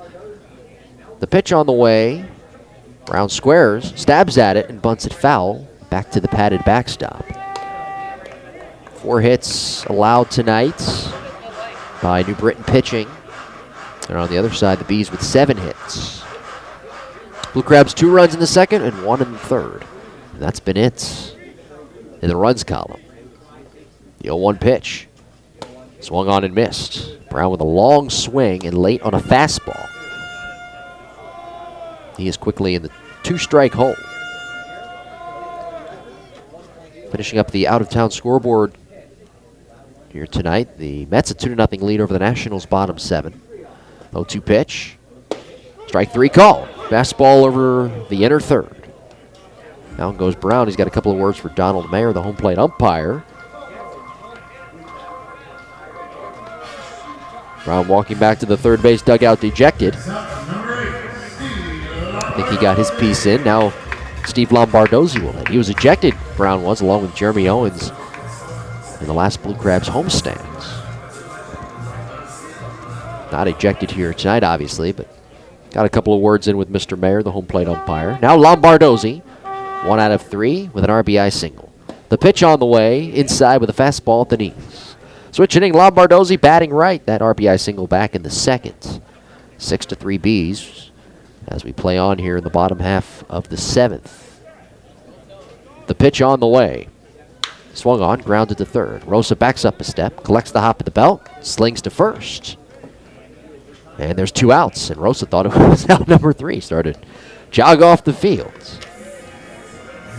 The pitch on the way. Brown squares, stabs at it, and bunts it foul back to the padded backstop. 4 hits allowed tonight by New Britain pitching. And on the other side, the Bees with 7 hits. Blue Crabs 2 runs in the second and 1 in the third. And that's been it in the runs column. The 0-1 pitch. Swung on and missed. Brown with a long swing and late on a fastball. He is quickly in the 2-strike hole. Finishing up the out-of-town scoreboard here tonight, the Mets a 2-0 lead over the Nationals' bottom 7. 0-2 pitch. Strike 3 call. Fastball over the inner third. Down goes Brown. He's got a couple of words for Donald Mayer, the home plate umpire. Brown walking back to the third base dugout dejected. I think he got his piece in. Now Steve Lombardozzi will hit. He was ejected, Brown was, along with Jeremy Owens in the last Blue Crabs homestands. Not ejected here tonight, obviously, but got a couple of words in with Mr. Mayer, the home plate umpire. Now Lombardozzi, 1 out of 3 with an RBI single. The pitch on the way, inside with a fastball at the knees. Switch inning, Lombardozzi batting right. That RBI single back in the second. 6-3 Bees as we play on here in the bottom half of the 7th. The pitch on the way. Swung on, grounded to third. Rosa backs up a step, collects the hop at the belt, slings to first. And there's 2 outs, and Rosa thought it was out number 3. Started jog off the field.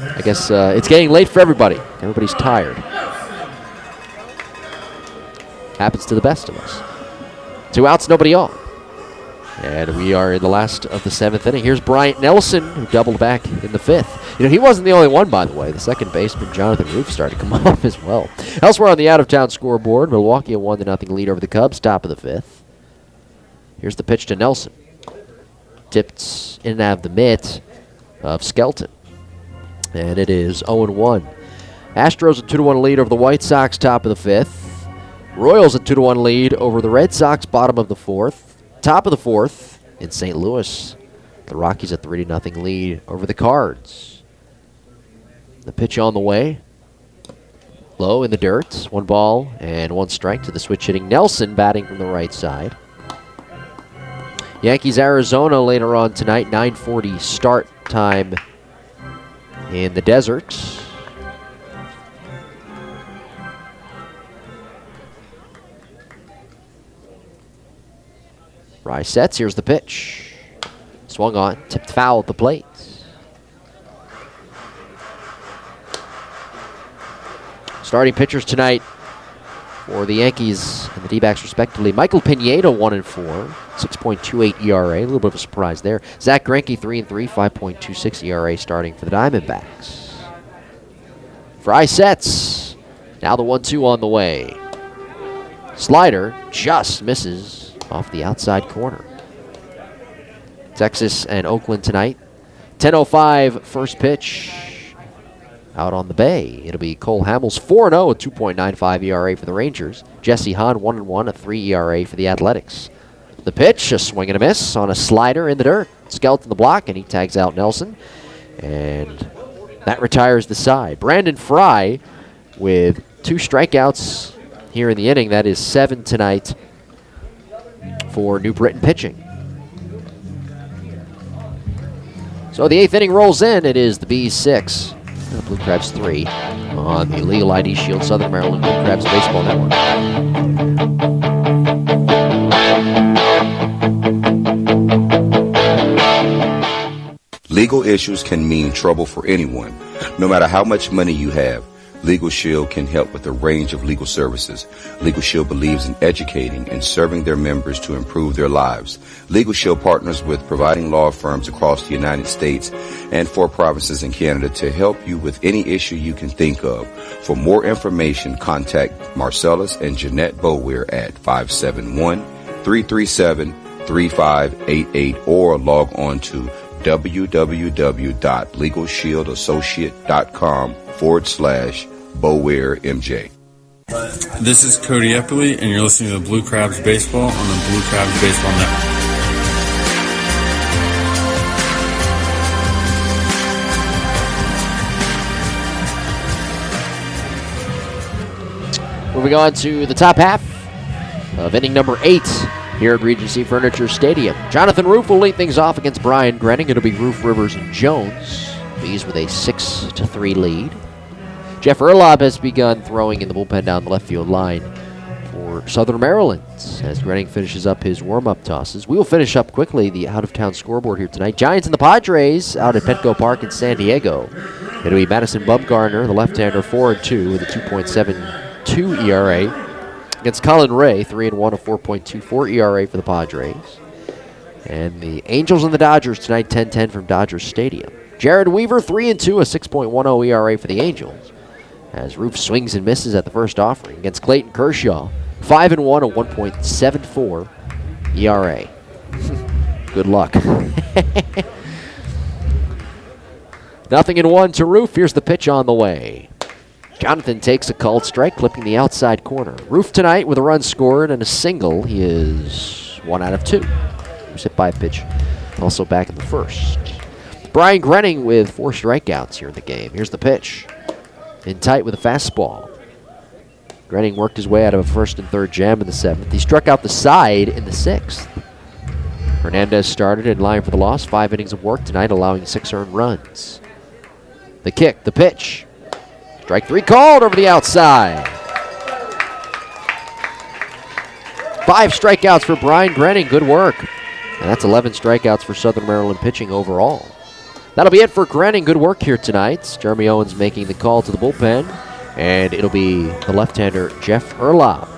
I guess it's getting late for everybody. Everybody's tired. Happens to the best of us. 2 outs, nobody on. And we are in the last of the 7th inning. Here's Bryant Nelson, who doubled back in the 5th. You know, he wasn't the only one, by the way. The second baseman, Jonathan Roof, started to come off as well. Elsewhere on the out-of-town scoreboard, Milwaukee a 1-0 lead over the Cubs, top of the 5th. Here's the pitch to Nelson. Tipped in and out of the mitt of Skelton. And it is 0-1. Astros a 2-1 lead over the White Sox, top of the 5th. Royals a 2-1 lead over the Red Sox, bottom of the 4th. Top of the 4th in St. Louis. The Rockies a 3-0 lead over the Cards. The pitch on the way. Low in the dirt. 1 ball and 1 strike to the switch hitting Nelson, batting from the right side. Yankees Arizona later on tonight. 9:40 start time in the desert. Rye sets. Here's the pitch. Swung on. Tipped foul at the plate. Starting pitchers tonight for the Yankees and the D-backs respectively. Michael Pineda, 1-4, 6.28 ERA. A little bit of a surprise there. Zach Greinke, 3-3, 5.26 ERA starting for the Diamondbacks. Fry sets. Now the 1-2 on the way. Slider just misses off the outside corner. Texas and Oakland tonight. 10:05 first pitch. Out on the bay, it'll be Cole Hamels, 4-0, a 2.95 ERA for the Rangers. Jesse Hahn, 1-1, a 3 ERA for the Athletics. The pitch, a swing and a miss on a slider in the dirt. Skelton the block, and he tags out Nelson. And that retires the side. Brandon Fry with 2 strikeouts here in the inning. That is 7 tonight for New Britain pitching. So the 8th inning rolls in. It is the Bees 6. The Blue Crabs 3 on the Legal ID Shield Southern Maryland Blue Crabs Baseball Network. Legal issues can mean trouble for anyone. No matter how much money you have, Legal Shield can help with a range of legal services. Legal Shield believes in educating and serving their members to improve their lives. Legal Shield partners with providing law firms across the United States and 4 provinces in Canada to help you with any issue you can think of. For more information, contact Marcellus and Jeanette Bower at 571-337-3588 or log on to www.legalshieldassociate.com/Bower MJ. This is Cody Eppley, and you're listening to the Blue Crabs Baseball on the Blue Crabs Baseball Network. Moving on to the top half of inning number 8 here at Regency Furniture Stadium. Jonathan Roof will lead things off against Brian Grenning. It'll be Roof, Rivers, and Jones. These with a 6-3 lead. Jeff Erlob has begun throwing in the bullpen down the left field line for Southern Maryland as Grenning finishes up his warm-up tosses. We will finish up quickly the out-of-town scoreboard here tonight. Giants and the Padres out at Petco Park in San Diego. It'll be Madison Bumgarner, the left-hander, 4-2 with a 2.72 ERA. Against Colin Ray, 3-1, a 4.24 ERA for the Padres. And the Angels and the Dodgers tonight, 10-10 from Dodgers Stadium. Jared Weaver, 3-2, a 6.10 ERA for the Angels. As Roof swings and misses at the first offering. Against Clayton Kershaw, 5-1, a 1.74 ERA. Good luck. 0-1 to Roof. Here's the pitch on the way. Jonathan takes a called strike, clipping the outside corner. Roof tonight with a run scored and a single. He is 1 out of 2. He was hit by a pitch. Also back in the first. Brian Grenning with 4 strikeouts here in the game. Here's the pitch. In tight with a fastball. Grenning worked his way out of a first and third jam in the 7th. He struck out the side in the 6th. Hernandez started in line for the loss. 5 innings of work tonight, allowing 6 earned runs. The kick, the pitch. Strike 3 called over the outside. 5 strikeouts for Brian Grenning. Good work. And that's 11 strikeouts for Southern Maryland pitching overall. That'll be it for Grenning. Good work here tonight. Jeremy Owens making the call to the bullpen. And it'll be the left-hander, Jeff Erlob.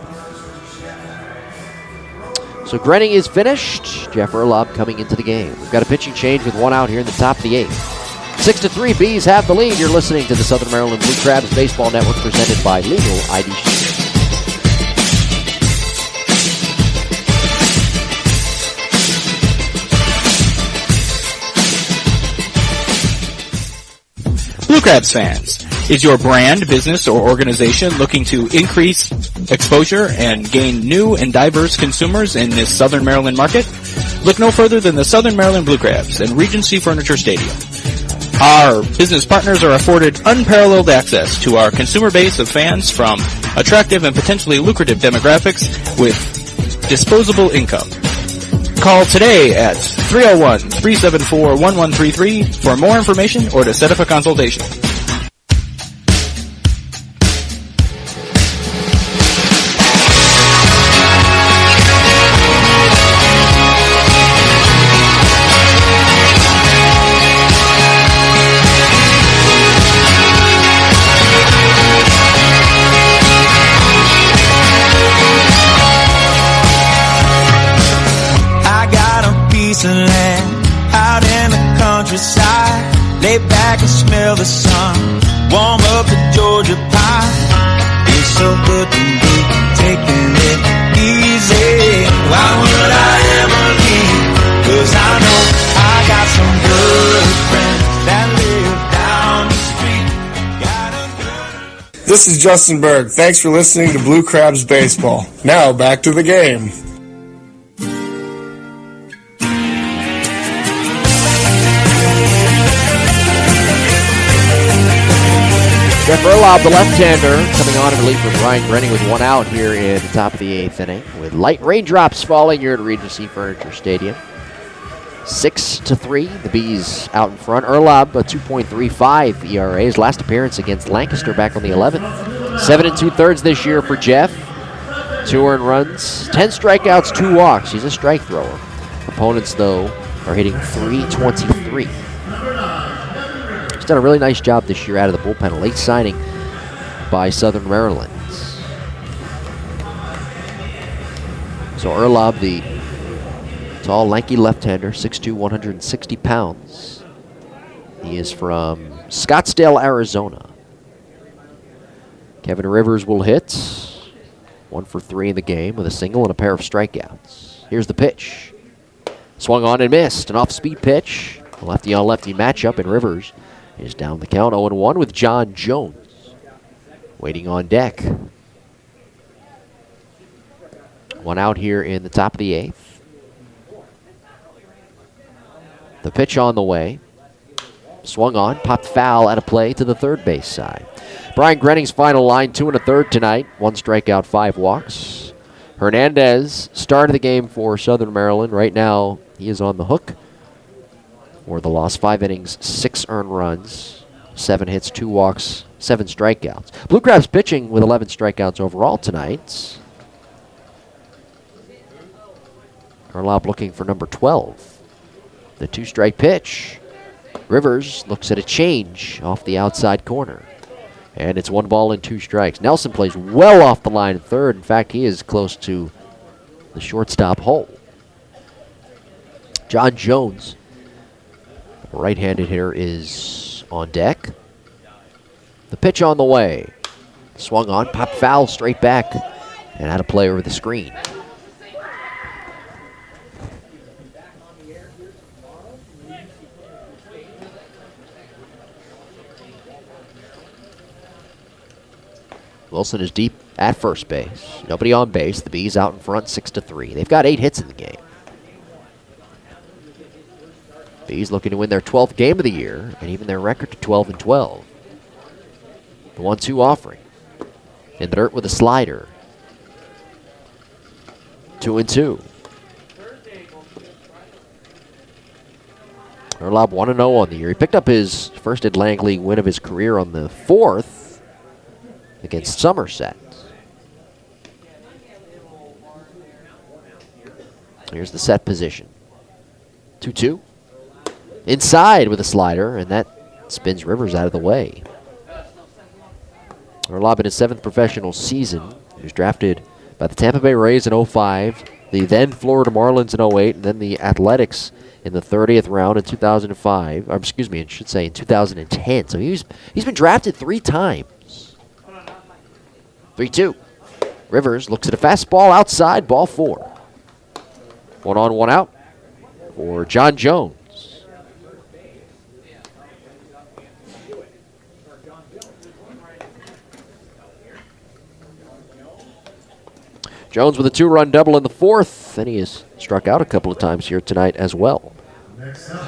So Grenning is finished. Jeff Erlob coming into the game. We've got a pitching change with 1 out here in the top of the 8th. 6-3, Bees have the lead. You're listening to the Southern Maryland Blue Crabs Baseball Network presented by Legal ID Shield. Blue Crabs fans, is your brand, business, or organization looking to increase exposure and gain new and diverse consumers in this Southern Maryland market? Look no further than the Southern Maryland Blue Crabs and Regency Furniture Stadium. Our business partners are afforded unparalleled access to our consumer base of fans from attractive and potentially lucrative demographics with disposable income. Call today at 301-374-1133 for more information or to set up a consultation. Out in the countryside, lay back and smell the sun, warm up the Georgia pie. It's so good to be taking it easy. Why would I ever leave? 'Cause I know I got some good friends that live down the street. This is Justin Berg. Thanks for listening to Blue Crabs Baseball. Now back to the game. Jeff Erlob, the left-hander, coming on in relief for Brian Grenning with 1 out here in the top of the 8th inning. With light raindrops falling here at Regency Furniture Stadium. 6-3, the Bees out in front. Erlob, a 2.35 ERA. His last appearance against Lancaster back on the 11th. 7 2/3 this year for Jeff. 2 earned runs, 10 strikeouts, 2 walks. He's a strike thrower. Opponents, though, are hitting .323. He's done a really nice job this year out of the bullpen. A late signing by Southern Maryland. So Erlob, the tall, lanky left-hander, 6'2", 160 pounds. He is from Scottsdale, Arizona. Kevin Rivers will hit. 1 for 3 in the game with a single and a pair of strikeouts. Here's the pitch. Swung on and missed. An off-speed pitch. A lefty-on-lefty matchup, and Rivers is down the count 0-1 with John Jones waiting on deck. 1 out here in the top of the 8th. The pitch on the way. Swung on, popped foul out of play to the third base side. Brian Grenning's final line, 2 1/3 tonight. 1 strikeout, 5 walks. Hernandez started the game for Southern Maryland. Right now, he is on the hook for the loss. 5 innings, 6 earned runs, 7 hits, 2 walks, 7 strikeouts. Blue Crabs pitching with 11 strikeouts overall tonight. Erlob looking for number 12. The 2-strike pitch. Rivers looks at a change off the outside corner. And it's 1 ball and 2 strikes. Nelson plays well off the line at third. In fact, he is close to the shortstop hole. John Jones, right-handed hitter, is on deck. The pitch on the way. Swung on, popped foul straight back, and had a play over the screen. Wilson is deep at first base. Nobody on base. The Bees out in front 6-3. They've got 8 hits in the game. Bees looking to win their 12th game of the year and even their record to 12-12. The 1-2 offering. In the dirt with a slider. 2-2. Erlob 1-0 on the year. He picked up his first Atlantic League win of his career on the 4th. Against Somerset. Here's the set position. 2-2. Inside with a slider, and that spins Rivers out of the way. Erlob in his 7th professional season. He was drafted by the Tampa Bay Rays in 2005, the then Florida Marlins in 2008, and then the Athletics in the 30th round in 2005. Or excuse me, I should say in 2010. So he's been drafted 3 times. 3-2. Rivers looks at a fastball outside, ball 4. 1 on, 1 out for John Jones. Jones with a 2-run double in the 4th, and he has struck out a couple of times here tonight as well.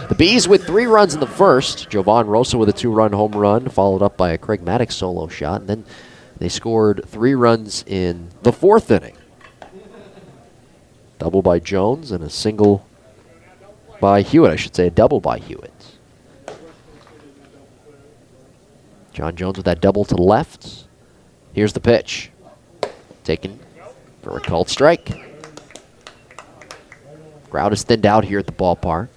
The Bees with 3 runs in the 1st. Jovan Rosa with a 2-run home run, followed up by a Craig Maddox solo shot, and then they scored 3 runs in the 4th inning. Double by Jones and a single by Hewitt. I should say a double by Hewitt. John Jones with that double to the left. Here's the pitch. Taken for a called strike. Crowd is thinned out here at the ballpark.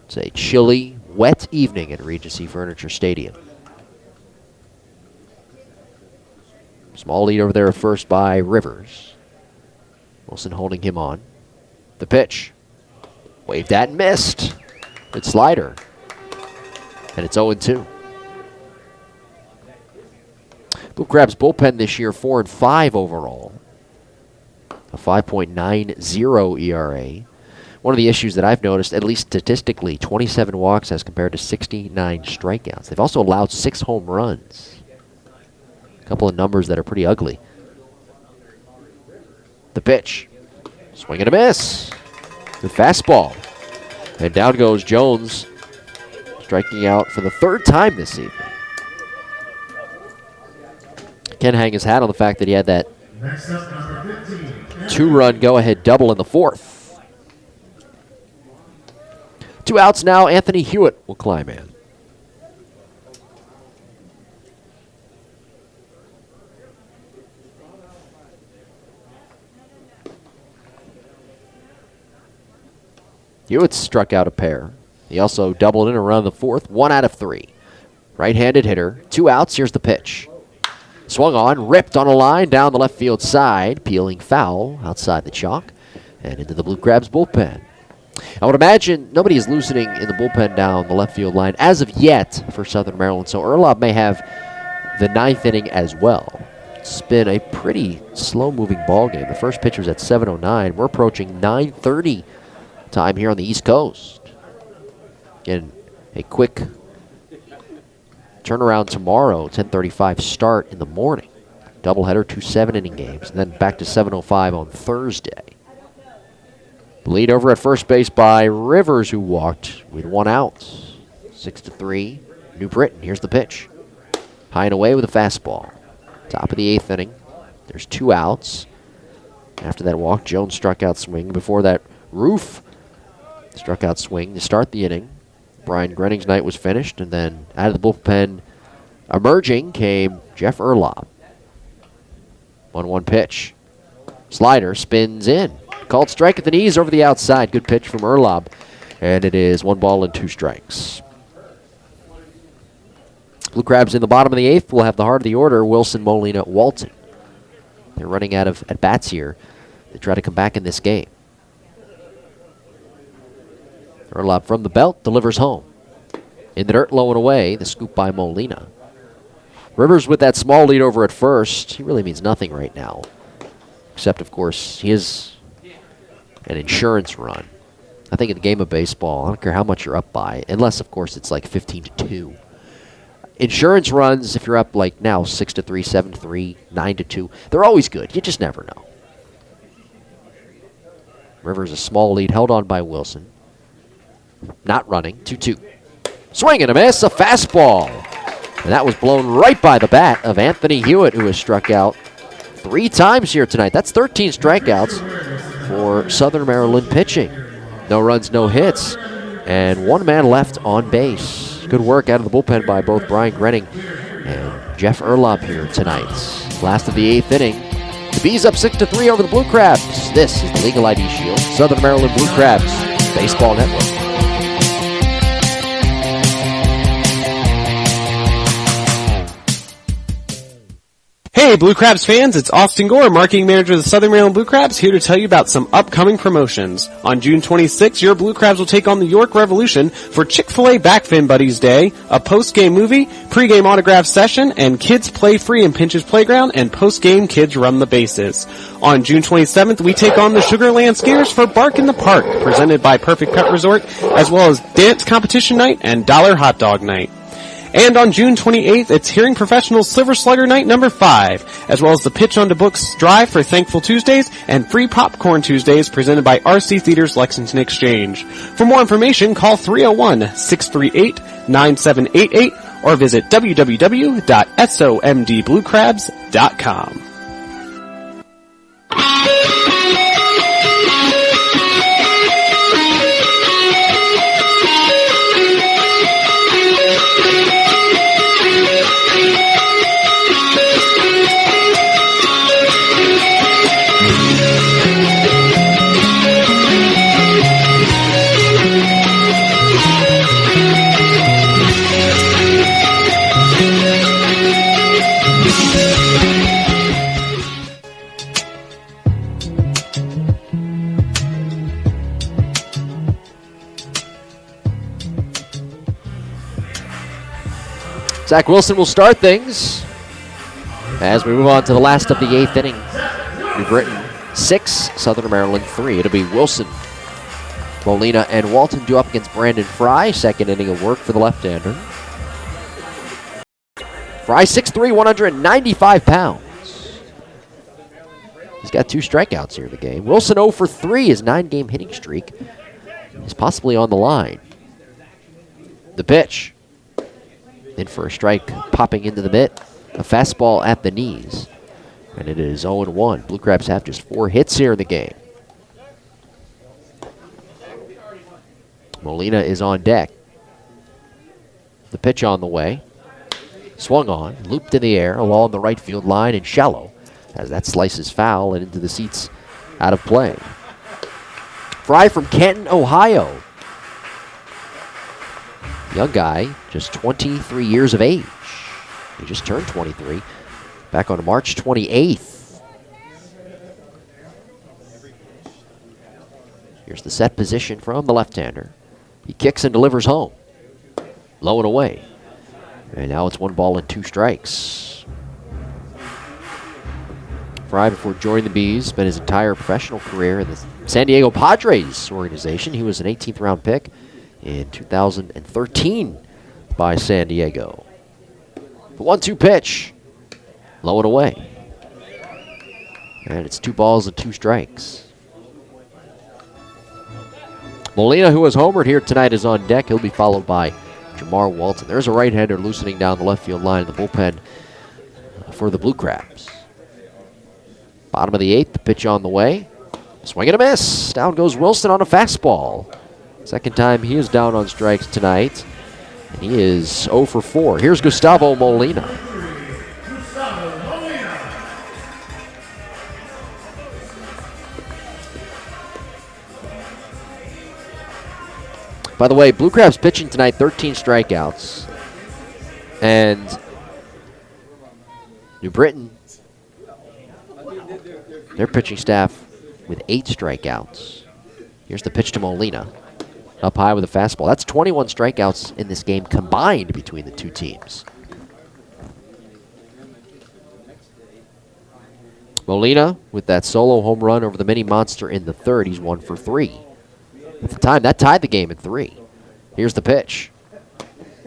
It's a chilly, wet evening at Regency Furniture Stadium. Small lead over there at first by Rivers. Wilson holding him on. The pitch. Waved at and missed. Good slider. And it's 0-2. Blue Crabs bullpen this year 4-5 overall. A 5.90 ERA. One of the issues that I've noticed, at least statistically, 27 walks as compared to 69 strikeouts. They've also allowed 6 home runs. A couple of numbers that are pretty ugly. The pitch. Swing and a miss. The fastball. And down goes Jones, striking out for the 3rd time this evening. Can hang his hat on the fact that he had that 2-run go-ahead double in the 4th. 2 outs now. Anthony Hewitt will climb in. Hewitt struck out a pair. He also doubled in around the fourth, 1 out of 3. Right-handed hitter, 2 outs. Here's the pitch. Swung on, ripped on a line down the left field side, peeling foul outside the chalk and into the Blue Crabs bullpen. I would imagine nobody is loosening in the bullpen down the left field line as of yet for Southern Maryland, so Erlob may have the 9th inning as well. It's been a pretty slow-moving ball game. The first pitch was at 7:09. We're approaching 9:30 time here on the East Coast. Again, a quick turnaround tomorrow, 10:35 start in the morning. Doubleheader, 2 7-inning games, and then back to 7:05 on Thursday. Lead over at first base by Rivers, who walked with 1 out. 6-3, New Britain. Here's the pitch. High and away with a fastball. Top of the 8th inning. There's 2 outs. After that walk, Jones struck out swing. Before that, Roof struck out swing to start the inning. Brian Grenning's night was finished, and then out of the bullpen, emerging, came Jeff Erlob. 1-1 pitch. Slider spins in. Called strike at the knees over the outside. Good pitch from Erlob, and it is 1 ball and 2 strikes. Blue Crabs in the bottom of the 8th will have the heart of the order, Wilson, Molina, Walton. They're running out of at-bats here. They try to come back in this game. Erlob from the belt delivers home. In the dirt, low and away, the scoop by Molina. Rivers with that small lead over at first. He really means nothing right now. Except, of course, he is an insurance run. I think in the game of baseball, I don't care how much you're up by, unless, of course, it's like 15-2. Insurance runs, if you're up like now, 6-3, 7-3, 9-2, they're always good. You just never know. Rivers a small lead held on by Wilson. Not running, 2-2. Swing and a miss, a fastball. And that was blown right by the bat of Anthony Hewitt, who has struck out 3 times here tonight. That's 13 strikeouts for Southern Maryland pitching. No runs, no hits, and 1 man left on base. Good work out of the bullpen by both Brian Grenning and Jeff Erlob here tonight. Last of the 8th inning. The Bees up 6-3 over the Blue Crabs. This is the Legal ID Shield, Southern Maryland Blue Crabs Baseball Network. Hey, Blue Crabs fans, it's Austin Gore, marketing manager of the Southern Maryland Blue Crabs, here to tell you about some upcoming promotions. On June 26th, your Blue Crabs will take on the York Revolution for Chick-fil-A Backfin Buddies Day, a post-game movie, pre-game autograph session, and kids play free in Pinch's Playground, and post-game kids run the bases. On June 27th, we take on the Sugarland Skiers for Bark in the Park, presented by Perfect Pet Resort, as well as dance competition night and dollar hot dog night. And on June 28th, it's Hearing Professionals Silver Slugger Night number 5, as well as the Pitch on to Books Drive for Thankful Tuesdays and Free Popcorn Tuesdays presented by RC Theaters Lexington Exchange. For more information, call 301-638-9788 or visit www.somdbluecrabs.com. Zach Wilson will start things as we move on to the last of the 8th inning. New Britain 6, Southern Maryland 3. It'll be Wilson, Molina, and Walton due up against Brandon Fry. Second inning of work for the left-hander. Fry 6'3", 195 pounds. He's got 2 strikeouts here in the game. Wilson 0 for 3, his 9-game hitting streak is possibly on the line. The pitch. In for a strike, popping into the mitt. A fastball at the knees. And it is 0-1. Blue Crabs have just 4 hits here in the game. Molina is on deck. The pitch on the way. Swung on, looped in the air along the right field line and shallow as that slices foul and into the seats out of play. Fry from Canton, Ohio. Young guy, just 23 years of age. He just turned 23 back on March 28th. Here's the set position from the left-hander. He kicks and delivers home. Low and away. And now it's 1 ball and 2 strikes. Fry, before joining the Bees, spent his entire professional career in the San Diego Padres organization. He was an 18th round pick in 2013 by San Diego. The 1-2 pitch. Low and away. And it's 2 balls and 2 strikes. Molina, who has homered here tonight, is on deck. He'll be followed by Jamar Walton. There's a right-hander loosening down the left field line in the bullpen for the Blue Crabs. Bottom of the 8th, the pitch on the way. Swing and a miss. Down goes Wilson on a fastball. Second time he is down on strikes tonight. And he is 0 for 4. Here's Gustavo Molina. By the way, Blue Crabs pitching tonight, 13 strikeouts. And New Britain, their pitching staff with 8 strikeouts. Here's the pitch to Molina. Up high with a fastball. That's 21 strikeouts in this game combined between the two teams. Molina with that solo home run over the mini monster in the 3rd. He's 1 for 3. At the time, that tied the game at 3. Here's the pitch.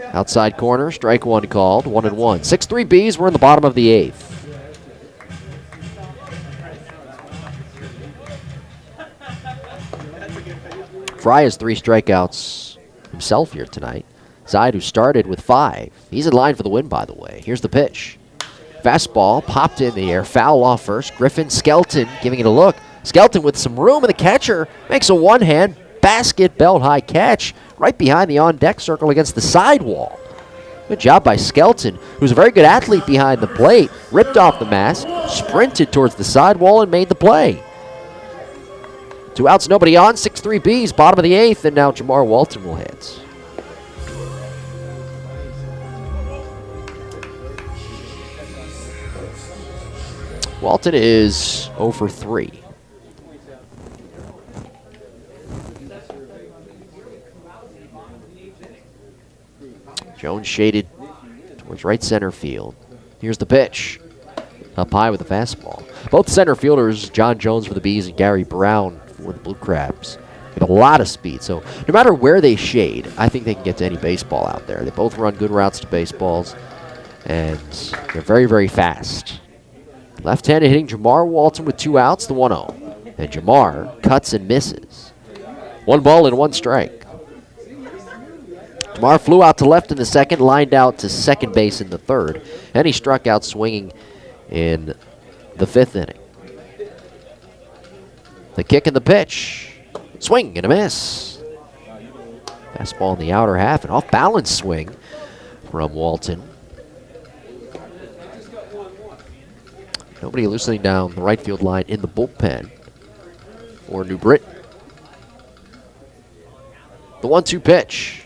Outside corner, strike 1 called, 1-1. 6-3 Bees, we're in the bottom of the 8th. Fry has 3 strikeouts himself here tonight. Zaid, who started with 5. He's in line for the win, by the way. Here's the pitch. Fastball popped in the air, foul off first. Griffin Skelton giving it a look. Skelton with some room, and the catcher makes a one-hand basket belt-high catch right behind the on-deck circle against the sidewall. Good job by Skelton, who's a very good athlete behind the plate. Ripped off the mask, sprinted towards the sidewall, and made the play. 2 outs, nobody on. 6-3 Bees, bottom of the 8th, and now Jamar Walton will hit. Walton is 0 for 3. Jones shaded towards right center field. Here's the pitch. Up high with a fastball. Both center fielders, John Jones for the Bees and Gary Brown for the Blue Crabs, have a lot of speed. So no matter where they shade, I think they can get to any baseball out there. They both run good routes to baseballs, and they're very, very fast. Left-handed hitting Jamar Walton with 2 outs, the 1-0. And Jamar cuts and misses. 1 ball and 1 strike. Jamar flew out to left in the 2nd, lined out to second base in the 3rd, and he struck out swinging in the 5th inning. The kick and the pitch. Swing and a miss. Fastball in the outer half, an off-balance swing from Walton. Nobody loosening down the right field line in the bullpen for New Britain. The 1-2 pitch.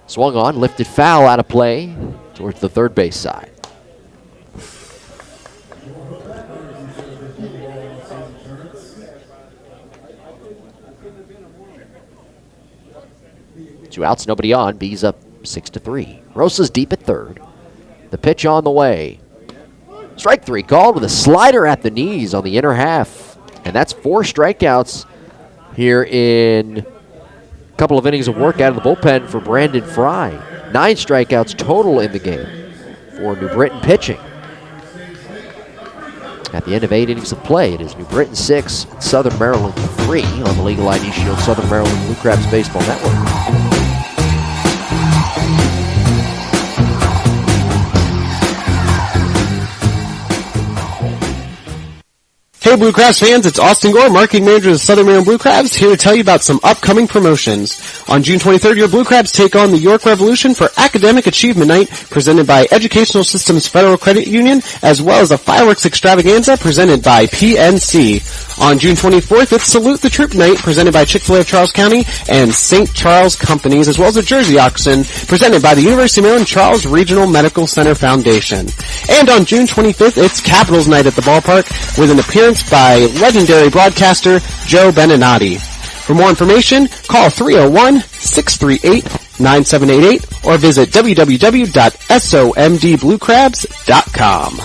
Swung on, lifted foul out of play towards the 3rd base side. Two outs, nobody on. Bees up 6-3. Rosa's deep at 3rd. The pitch on the way. Strike 3 called with a slider at the knees on the inner half. And that's 4 strikeouts here in a couple of innings of work out of the bullpen for Brandon Fry. 9 strikeouts total in the game for New Britain pitching. At the end of 8 innings of play, it is New Britain 6, Southern Maryland 3 on the Legal ID Shield Southern Maryland Blue Crabs Baseball Network. Hey Blue Crabs fans, it's Austin Gore, marketing manager of the Southern Maryland Blue Crabs, here to tell you about some upcoming promotions. On June 23rd, your Blue Crabs take on the York Revolution for Academic Achievement Night, presented by Educational Systems Federal Credit Union, as well as a fireworks extravaganza presented by PNC. On June 24th, it's Salute the Troop Night, presented by Chick-fil-A of Charles County and St. Charles Companies, as well as a Jersey Auction, presented by the University of Maryland Charles Regional Medical Center Foundation. And on June 25th, it's Capitals Night at the ballpark, with an appearance by legendary broadcaster Joe Beninati. For more information, call 301-638-9788 or visit www.somdbluecrabs.com.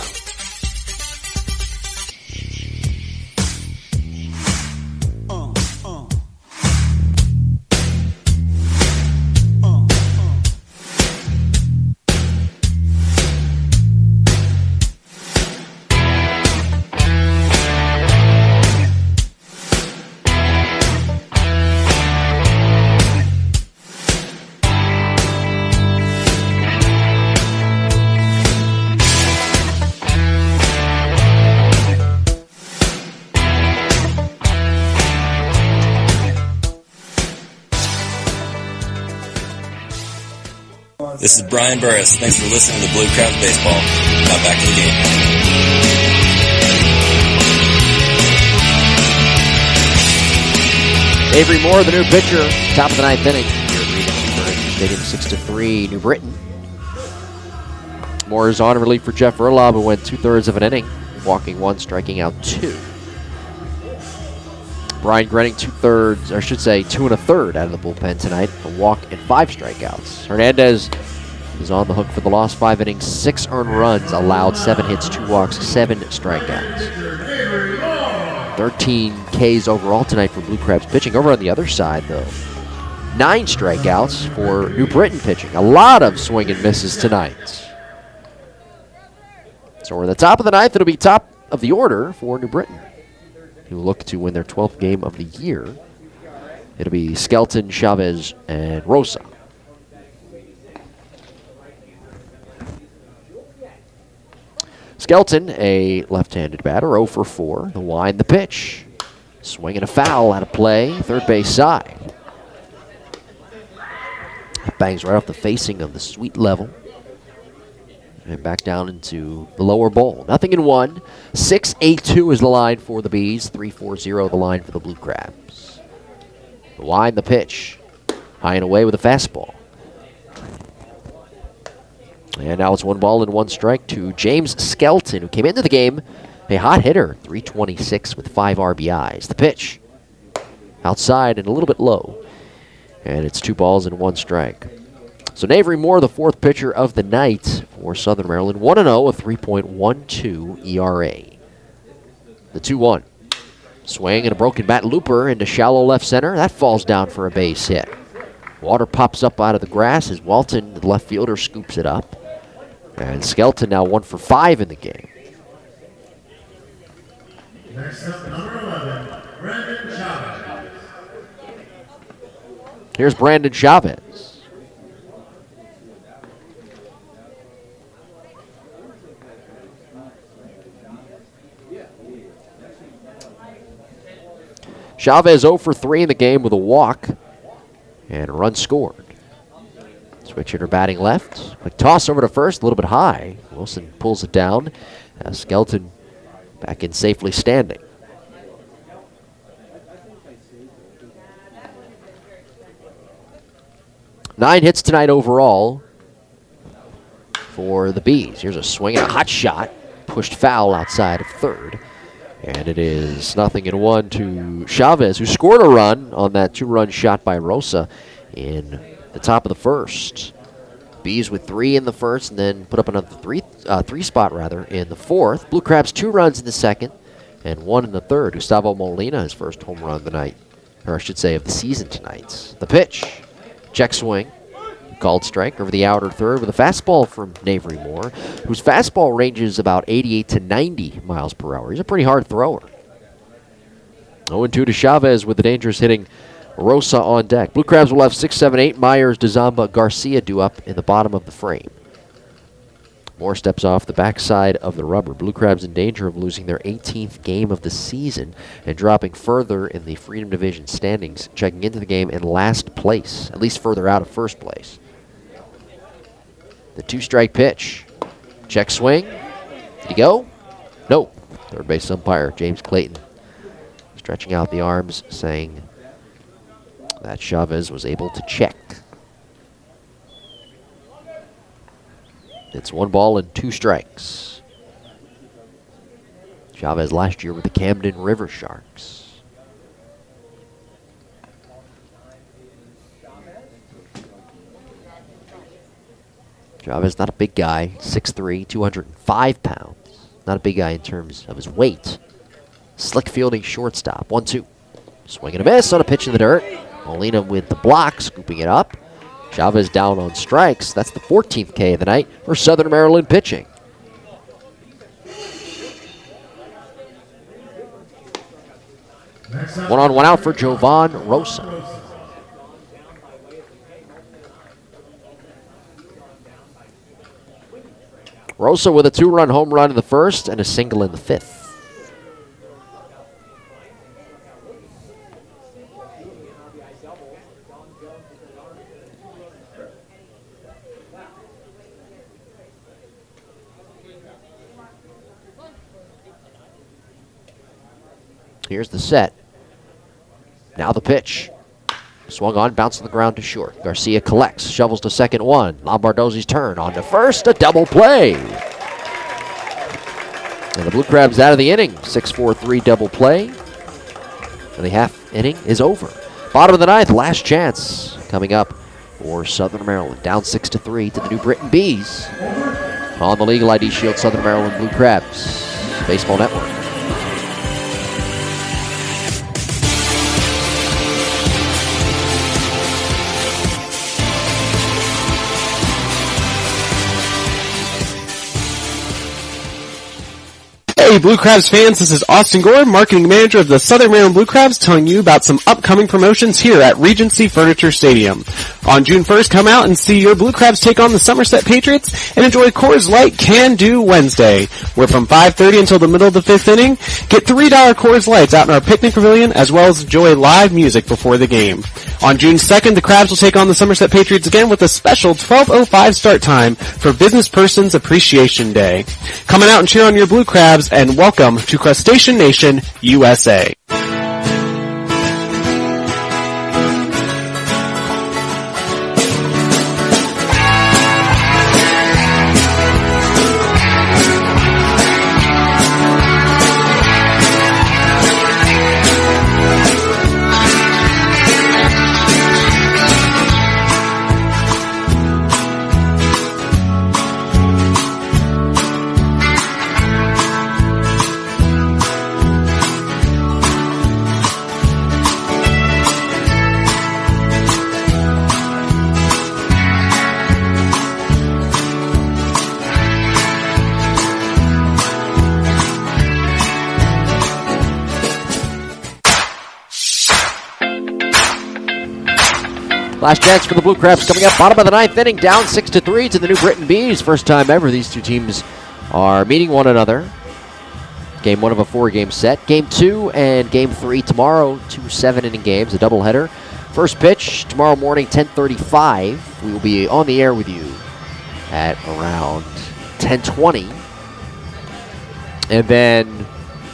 This is Brian Burris. Thanks for listening to Blue Crabs Baseball. Now back to the game. Avery Moore, the new pitcher, top of the ninth inning. Here at Regency Furniture Stadium, 6-3, New Britain. Moore is on relief for Jeff Erlob, who went 2/3 of an inning, walking 1, striking out 2. Brian Grenning 2/3, or I should say 2 1/3 out of the bullpen tonight, a walk and 5 strikeouts. Hernandez is on the hook for the lost 5 innings, 6 earned runs, allowed 7 hits, 2 walks, 7 strikeouts. 13 Ks overall tonight for Blue Crabs pitching. Over on the other side, though, 9 strikeouts for New Britain pitching. A lot of swing and misses tonight. So we're at the top of the ninth. It'll be top of the order for New Britain, who look to win their 12th game of the year. It'll be Skelton, Chavez, and Rosa. Skelton, a left-handed batter, 0 for 4. The wind, the pitch. Swing and a foul out of play, third base side. Bangs right off the facing of the sweet level. And back down into the lower bowl. 0-1. 6-8-2 is the line for the Bees. 3-4-0 the line for the Blue Crabs. The wind, the pitch. High and away with a fastball. And now it's 1 ball and 1 strike to James Skelton, who came into the game a hot hitter. 326 with 5 RBIs. The pitch. Outside and a little bit low. And it's 2 balls and 1 strike. So Avery Moore, the 4th pitcher of the night for Southern Maryland. 1-0, a 3.12 ERA. The 2-1. Swing and a broken bat looper into shallow left center. That falls down for a base hit. Water pops up out of the grass as Walton, the left fielder, scoops it up. And Skelton now 1 for 5 in the game. Next up, number 11, Brandon Chavez. Here's Brandon Chavez. Chavez 0 for 3 in the game with a walk and a run scored. Switch hitter batting left. Quick toss over to first, a little bit high. Wilson pulls it down. Skelton back in safely standing. Nine hits tonight overall for the Bees. Here's a swing and a hot shot. Pushed foul outside of third. And it is 0-1 to Chavez, who scored a run on that 2-run shot by Rosa in the top of the first. Bees with 3 in the first, and then put up another three spot in the fourth. Blue Crabs 2 runs in the second and 1 in the third. Gustavo Molina, his first home run of the night, or I should say of the season tonight. The pitch, check swing, called strike over the outer third with a fastball from Avery Moore, whose fastball ranges about 88 to 90 miles per hour. He's a pretty hard thrower. 0-2 to Chavez with the dangerous hitting Rosa on deck. Blue Crabs will have 6, 7, 8. Myers, DeZamba, Garcia due up in the bottom of the frame. More steps off the backside of the rubber. Blue Crabs in danger of losing their 18th game of the season and dropping further in the Freedom Division standings, checking into the game in last place, at least further out of first place. The 2-strike pitch. Check swing. Did he go? No. Third base umpire James Clayton stretching out the arms, saying that Chavez was able to check. It's 1 ball and 2 strikes. Chavez last year with the Camden River Sharks. Chavez, not a big guy, 6'3", 205 pounds. Not a big guy in terms of his weight. Slick fielding shortstop. 1-2. Swing and a miss on a pitch in the dirt. Molina with the block, scooping it up. Chavez down on strikes. That's the 14th K of the night for Southern Maryland pitching. One on, one out for Jovan Rosa. Rosa with a 2-run home run in the first and a single in the 5th. Here's the set. Now the pitch. Swung on, bounced on the ground to short. Garcia collects, shovels to second one. Lombardozzi's turn on to first, a double play. And the Blue Crabs out of the inning. 6-4-3 double play. And the half inning is over. Bottom of the 9th, last chance coming up for Southern Maryland. Down 6-3 to the New Britain Bees. On the Legal ID Shield, Southern Maryland Blue Crabs Baseball Network. Hey Blue Crabs fans, this is Austin Gore, marketing manager of the Southern Maryland Blue Crabs, telling you about some upcoming promotions here at Regency Furniture Stadium. On June 1st, come out and see your Blue Crabs take on the Somerset Patriots and enjoy Coors Light Can Do Wednesday, where from 5:30 until the middle of the 5th inning, get $3 Coors Lights out in our picnic pavilion, as well as enjoy live music before the game. On June 2nd, the Crabs will take on the Somerset Patriots again with a special 12:05 start time for Business Persons Appreciation Day. Coming out and cheer on your Blue Crabs, and welcome to Crustacean Nation, USA. Last chance for the Blue Crabs coming up. Bottom of the 9th inning, down 6-3 to the New Britain Bees. First time ever these two teams are meeting one another. Game 1 of a 4-game set. Game 2 and Game 3 tomorrow, 2 7-inning games, a doubleheader. First pitch tomorrow morning, 10:35. We will be on the air with you at around 10:20. And then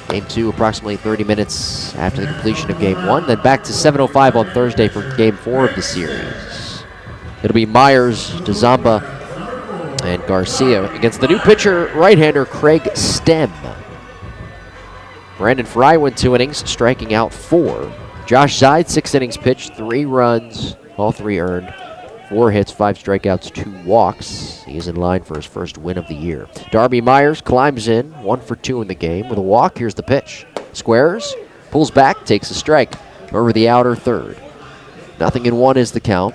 Game 2 approximately 30 minutes after the completion of Game 1. Then back to 7:05 on Thursday for Game 4 of the series. It'll be Myers, DeZamba, and Garcia against the new pitcher, right-hander Craig Stem. Brandon Fry went 2 innings, striking out 4. Josh Zide, 6 innings pitched, 3 runs, all 3 earned. 4 hits, 5 strikeouts, 2 walks. He is in line for his first win of the year. Darby Myers climbs in, 1 for 2 in the game with a walk. Here's the pitch. Squares, pulls back, takes a strike over the outer third. 0-1 is the count.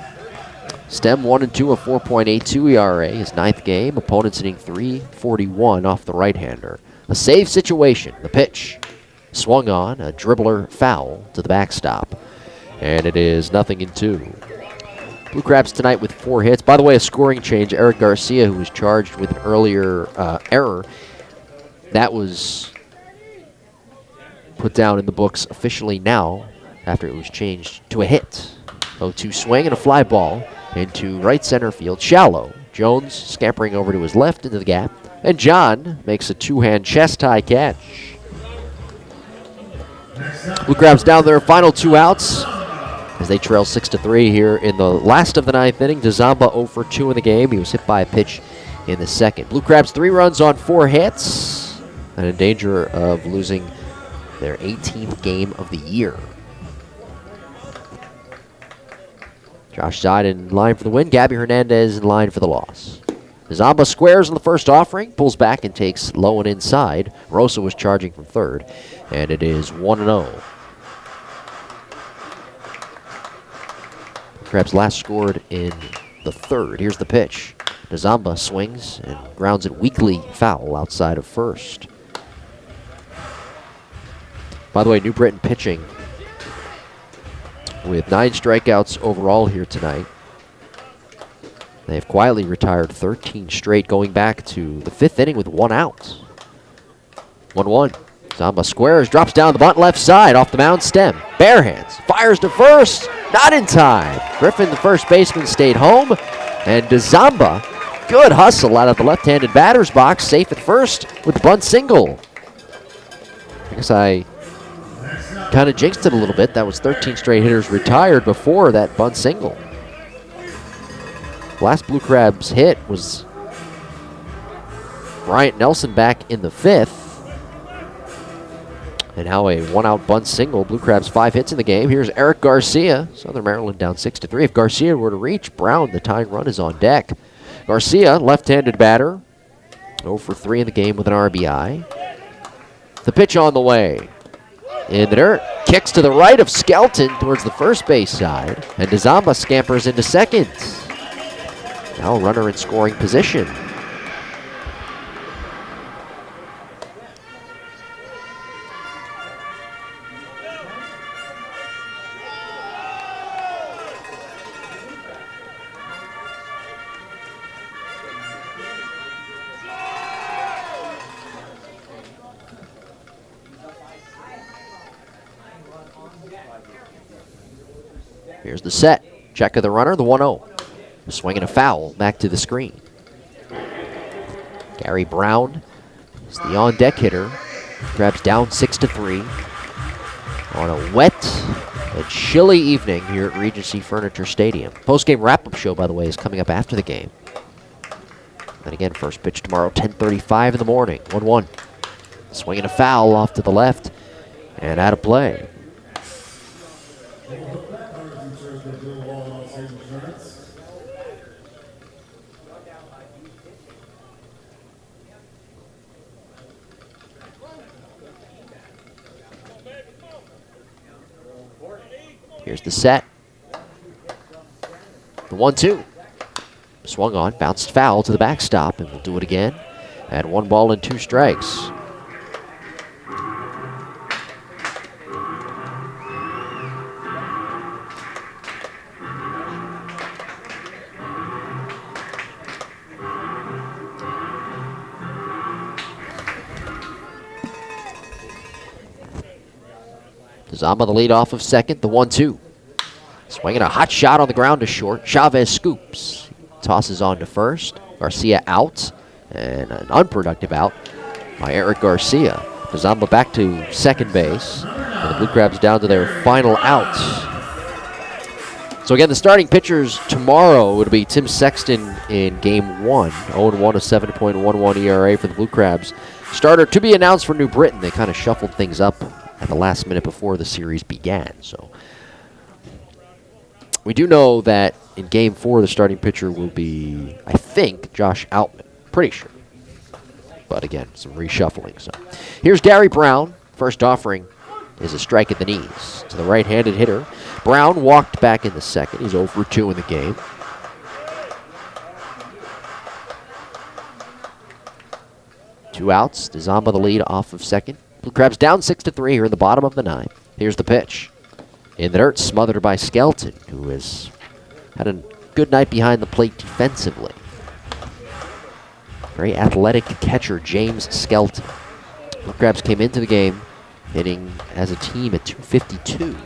Stem 1-2, a 4.82 ERA, his 9th game. Opponents hitting .341 off the right-hander. A save situation. The pitch swung on, a dribbler foul to the backstop. And it is 0-2. Blue Blue Crabs tonight with 4 hits. By the way, a scoring change. Eric Garcia, who was charged with an earlier error, that was put down in the books officially now after it was changed to a hit. 0-2 swing and a fly ball into right center field, shallow. Jones scampering over to his left into the gap, and John makes a 2-hand chest high catch. Blue Crabs down their final 2 outs as they trail 6-3 here in the last of the 9th inning. DeZamba 0 for 2 in the game. He was hit by a pitch in the second. Blue Crabs 3 runs on 4 hits and in danger of losing their 18th game of the year. Josh Zide in line for the win. Gabby Hernandez in line for the loss. DeZamba squares on the first offering, pulls back and takes low and inside. Rosa was charging from third, and it is 1-0. Crabs last scored in the third. Here's the pitch. DeZamba swings and grounds it weakly foul outside of first. By the way, New Britain pitching with 9 strikeouts overall here tonight. They have quietly retired 13 straight, going back to the 5th inning with 1 out. 1-1. Zamba squares, drops down the bunt left side off the mound stem. Bare hands, fires to first, not in time. Griffin, the first baseman, stayed home. And DeZamba, good hustle out of the left-handed batter's box, safe at first with the bunt single. I guess I kind of jinxed it a little bit. That was 13 straight hitters retired before that bunt single. Last Blue Crabs hit was Bryant Nelson back in the 5th. And now a 1-out bunt single. Blue Crabs 5 hits in the game. Here's Eric Garcia. Southern Maryland down 6-3. If Garcia were to reach Brown, the tying run is on deck. Garcia, left-handed batter. 0 for 3 in the game with an RBI. The pitch on the way. In the dirt. Kicks to the right of Skelton towards the first base side. And DeZamba scampers into second. Now a runner in scoring position. Here's the set. Check of the runner, the 1-0. Swinging a foul back to the screen. Gary Brown is the on-deck hitter. Crabs down 6-3 on a wet and chilly evening here at Regency Furniture Stadium. Post-game wrap-up show, by the way, is coming up after the game. And again, first pitch tomorrow, 10:35 in the morning. 1-1. Swinging a foul off to the left and out of play. Here's the set. The 1-2. Swung on, bounced foul to the backstop, and we'll do it again at 1 ball and 2 strikes. Zamba the lead off of second, the 1-2. Swinging a hot shot on the ground to short. Chavez scoops. Tosses on to first. Garcia out. And an unproductive out by Eric Garcia. Zamba back to second base. And the Blue Crabs down to their final out. So again, the starting pitchers tomorrow would be Tim Sexton in game 1. 0-1, a 7.11 ERA for the Blue Crabs. Starter to be announced for New Britain. They kind of shuffled things up at the last minute before the series began. So we do know that in game 4, the starting pitcher will be, I think, Josh Outman. Pretty sure. But again, some reshuffling. So here's Gary Brown. First offering is a strike at the knees to the right-handed hitter. Brown walked back in the second. He's 0 for 2 in the game. Two outs. DeZamba the lead off of second. Blue Crabs down 6-3 here in the bottom of the 9th. Here's the pitch. In the dirt, smothered by Skelton, who has had a good night behind the plate defensively. Very athletic catcher, James Skelton. Blue Crabs came into the game hitting as a team at .252.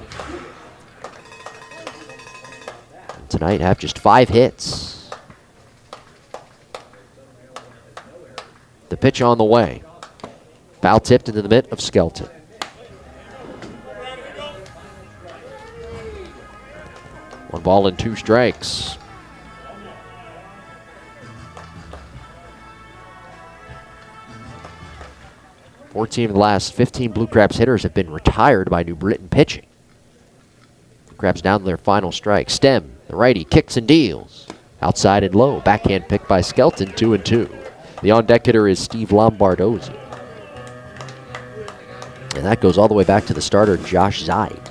And tonight have just 5 hits. The pitch on the way. Foul tipped into the mitt of Skelton. One ball and 2 strikes. Fourteen of the last 15 Blue Crabs hitters have been retired by New Britain pitching. Blue Crabs down to their final strike. Stem, the righty, kicks and deals. Outside and low. Backhand pick by Skelton, 2-2. The on-deck hitter is Steve Lombardozzi. And that goes all the way back to the starter, Josh Zeid.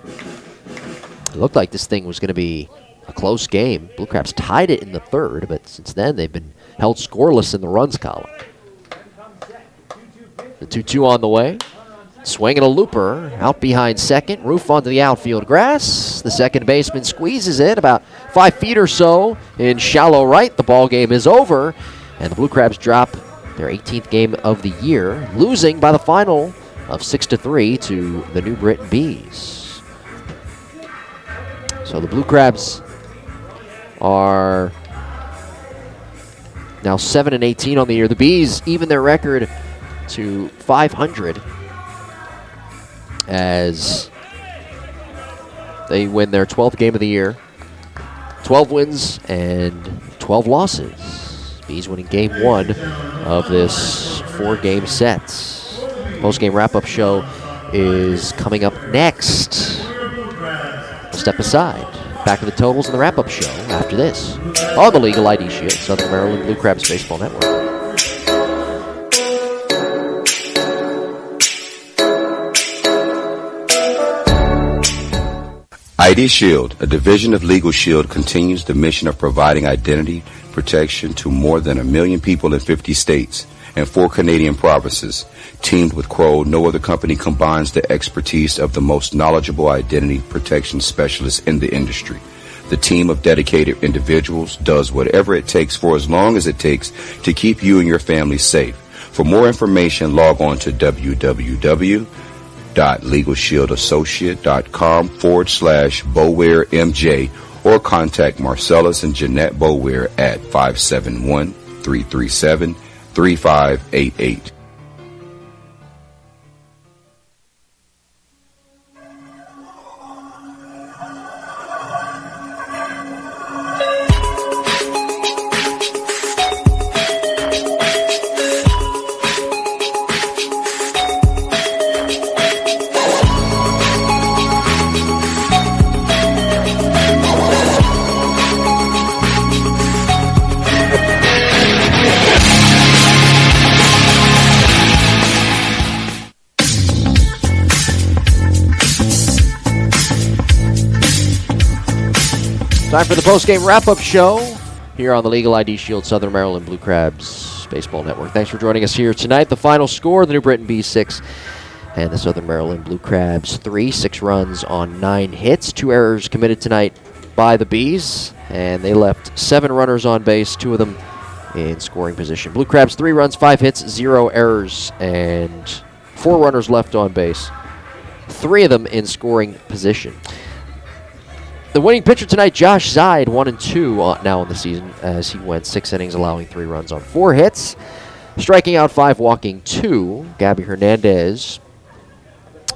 It looked like this thing was going to be a close game. Blue Crabs tied it in the third, but since then they've been held scoreless in the runs column. The 2-2 on the way. Swing and a looper out behind second. Roof onto the outfield grass. The second baseman squeezes it about 5 feet or so in shallow right. The ball game is over, and the Blue Crabs drop their 18th game of the year, losing by the final of 6-3 to the New Britain Bees. So the Blue Crabs are now 7-18 on the year. The Bees even their record to 500 as they win their 12th game of the year. 12 wins and 12 losses. Bees winning game 1 of this 4-game set. Post-game wrap-up show is coming up next. Step aside. Back to the totals and the wrap-up show after this on the Legal ID Shield, Southern Maryland Blue Crabs Baseball Network. ID Shield, a division of Legal Shield, continues the mission of providing identity protection to more than 1 million people in 50 states and 4 Canadian provinces. Teamed with Crow, no other company combines the expertise of the most knowledgeable identity protection specialists in the industry. The team of dedicated individuals does whatever it takes for as long as it takes to keep you and your family safe. For more information, log on to www.legalshieldassociate.com/BowareMJ or contact Marcellus and Jeanette Boware at 571-337-3588. Time for the post-game wrap-up show here on the Legal ID Shield Southern Maryland Blue Crabs Baseball Network. Thanks for joining us here tonight. The final score, the New Britain Bees 6 and the Southern Maryland Blue Crabs 3. 6 runs on 9 hits. 2 errors committed tonight by the Bees, and they left 7 runners on base, 2 of them in scoring position. Blue Crabs 3 runs, 5 hits, 0 errors, and 4 runners left on base, 3 of them in scoring position. The winning pitcher tonight, Josh Zeid, 1-2 now in the season as he went 6 innings, allowing 3 runs on 4 hits. Striking out 5, walking 2. Gabby Hernandez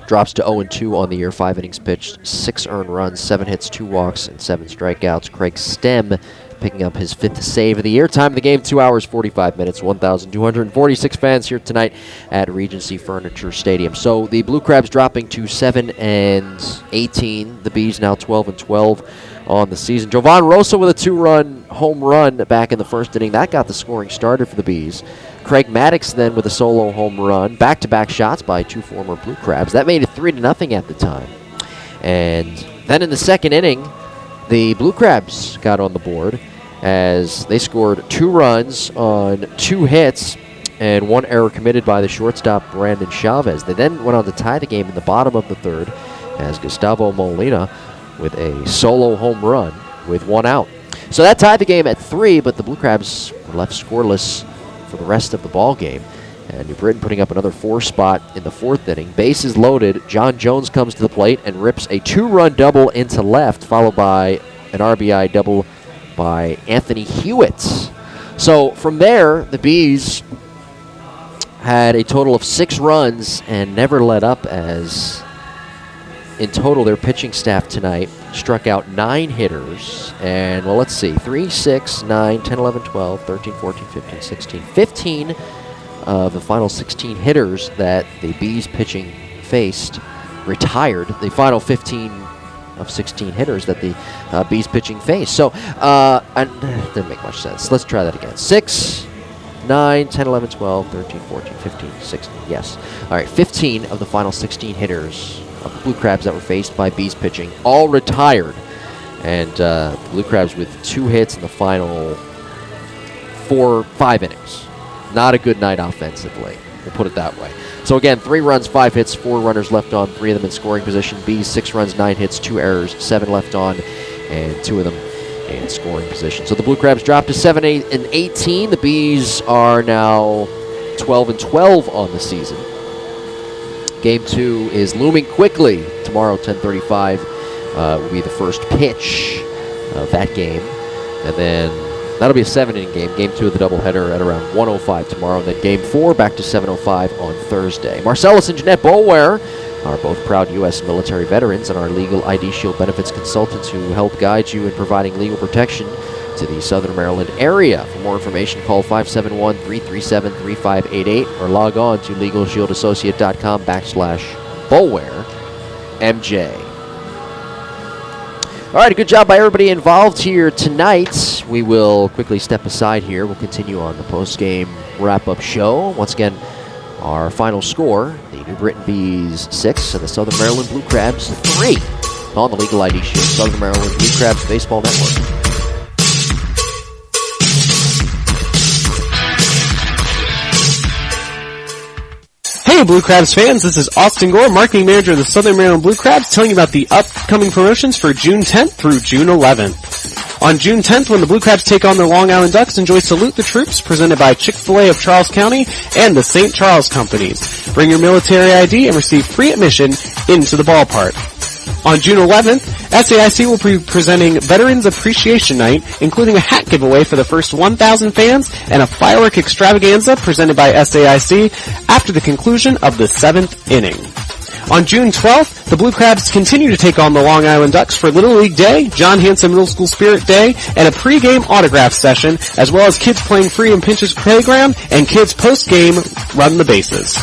drops to 0-2 on the year, 5 innings pitched, 6 earned runs, 7 hits, 2 walks, and 7 strikeouts. Craig Stem picking up his 5th save of the year. Time of the game, 2 hours, 45 minutes, 1,246 fans here tonight at Regency Furniture Stadium. So the Blue Crabs dropping to 7-18. The Bees now 12-12 on the season. Jovan Rosa with a 2-run home run back in the first inning. That got the scoring started for the Bees. Craig Maddox then with a solo home run. Back-to-back shots by 2 former Blue Crabs. That made it 3-0 at the time. And then in the second inning, the Blue Crabs got on the board as they scored 2 runs on 2 hits and 1 error committed by the shortstop, Brandon Chavez. They then went on to tie the game in the bottom of the third as Gustavo Molina with a solo home run with 1 out. So that tied the game at 3, but the Blue Crabs were left scoreless for the rest of the ball game. And New Britain putting up another 4 spot in the 4th inning. Bases loaded. John Jones comes to the plate and rips a 2-run double into left, followed by an RBI double by Anthony Hewitt. So from there, the Bees had a total of 6 runs and never let up, as in total their pitching staff tonight struck out 9 hitters. And, well, let's see, 3, 6, 9, 10, 11, 12, 13, 14, 15, 16, 15 of the final 16 hitters that the Bees pitching faced retired. The final 15 of 16 hitters that the Bees pitching faced. So, it didn't make much sense. Let's try that again. 6, 9, 10, 11, 12, 13, 14, 15, 16. Yes. All right, 15 of the final 16 hitters of the Blue Crabs that were faced by Bees pitching all retired. And the Blue Crabs with 2 hits in the final 5 innings. Not a good night offensively. We'll put it that way. So again, 3 runs, 5 hits, 4 runners left on, 3 of them in scoring position. Bees, 6 runs, 9 hits, 2 errors, 7 left on, and 2 of them in scoring position. So the Blue Crabs dropped to 7-8-18. The Bees are now 12-12 on the season. Game 2 is looming quickly. Tomorrow, 10:35, will be the first pitch of that game. And then that'll be a 7-inning game. Game 2 of the doubleheader at around 1:05 tomorrow. And then Game 4 back to 7:05 on Thursday. Marcellus and Jeanette Boulware are both proud U.S. military veterans and are legal ID Shield benefits consultants who help guide you in providing legal protection to the Southern Maryland area. For more information, call 571-337-3588 or log on to LegalShieldAssociate.com/BoulwareMJ. All right, a good job by everybody involved here tonight. We will quickly step aside here. We'll continue on the post-game wrap-up show. Once again, our final score, the New Britain Bees 6 and the Southern Maryland Blue Crabs 3 on the Legal ID Shield Southern Maryland Blue Crabs Baseball Network. Hey Blue Crabs fans, this is Austin Gore, marketing manager of the Southern Maryland Blue Crabs, telling you about the upcoming promotions for June 10th through June 11th. On June 10th, when the Blue Crabs take on the Long Island Ducks, enjoy Salute the Troops, presented by Chick-fil-A of Charles County and the St. Charles Companies. Bring your military ID and receive free admission into the ballpark. On June 11th, SAIC will be presenting Veterans Appreciation Night, including a hat giveaway for the first 1,000 fans and a firework extravaganza presented by SAIC after the conclusion of the 7th inning. On June 12th, the Blue Crabs continue to take on the Long Island Ducks for Little League Day, John Hanson Middle School Spirit Day, and a pregame autograph session, as well as kids playing free in Pinch's Playground and kids post-game run the bases.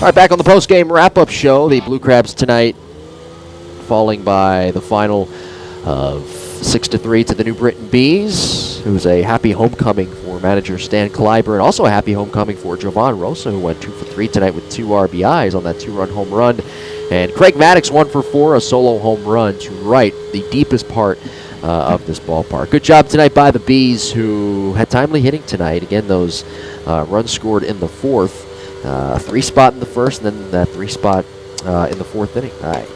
All right, back on the post-game wrap-up show. The Blue Crabs tonight falling by the final of 6-3 to the New Britain Bees. It was a happy homecoming for manager Stan Kleiber, and also a happy homecoming for Jovan Rosa, who went 2 for 3 tonight with 2 RBIs on that 2-run home run. And Craig Maddox 1 for 4, a solo home run to right the deepest part of this ballpark. Good job tonight by the Bees, who had timely hitting tonight. Again, those runs scored in the 4th. 3 spot in the 1st, and then that 3 spot in the 4th inning. All right.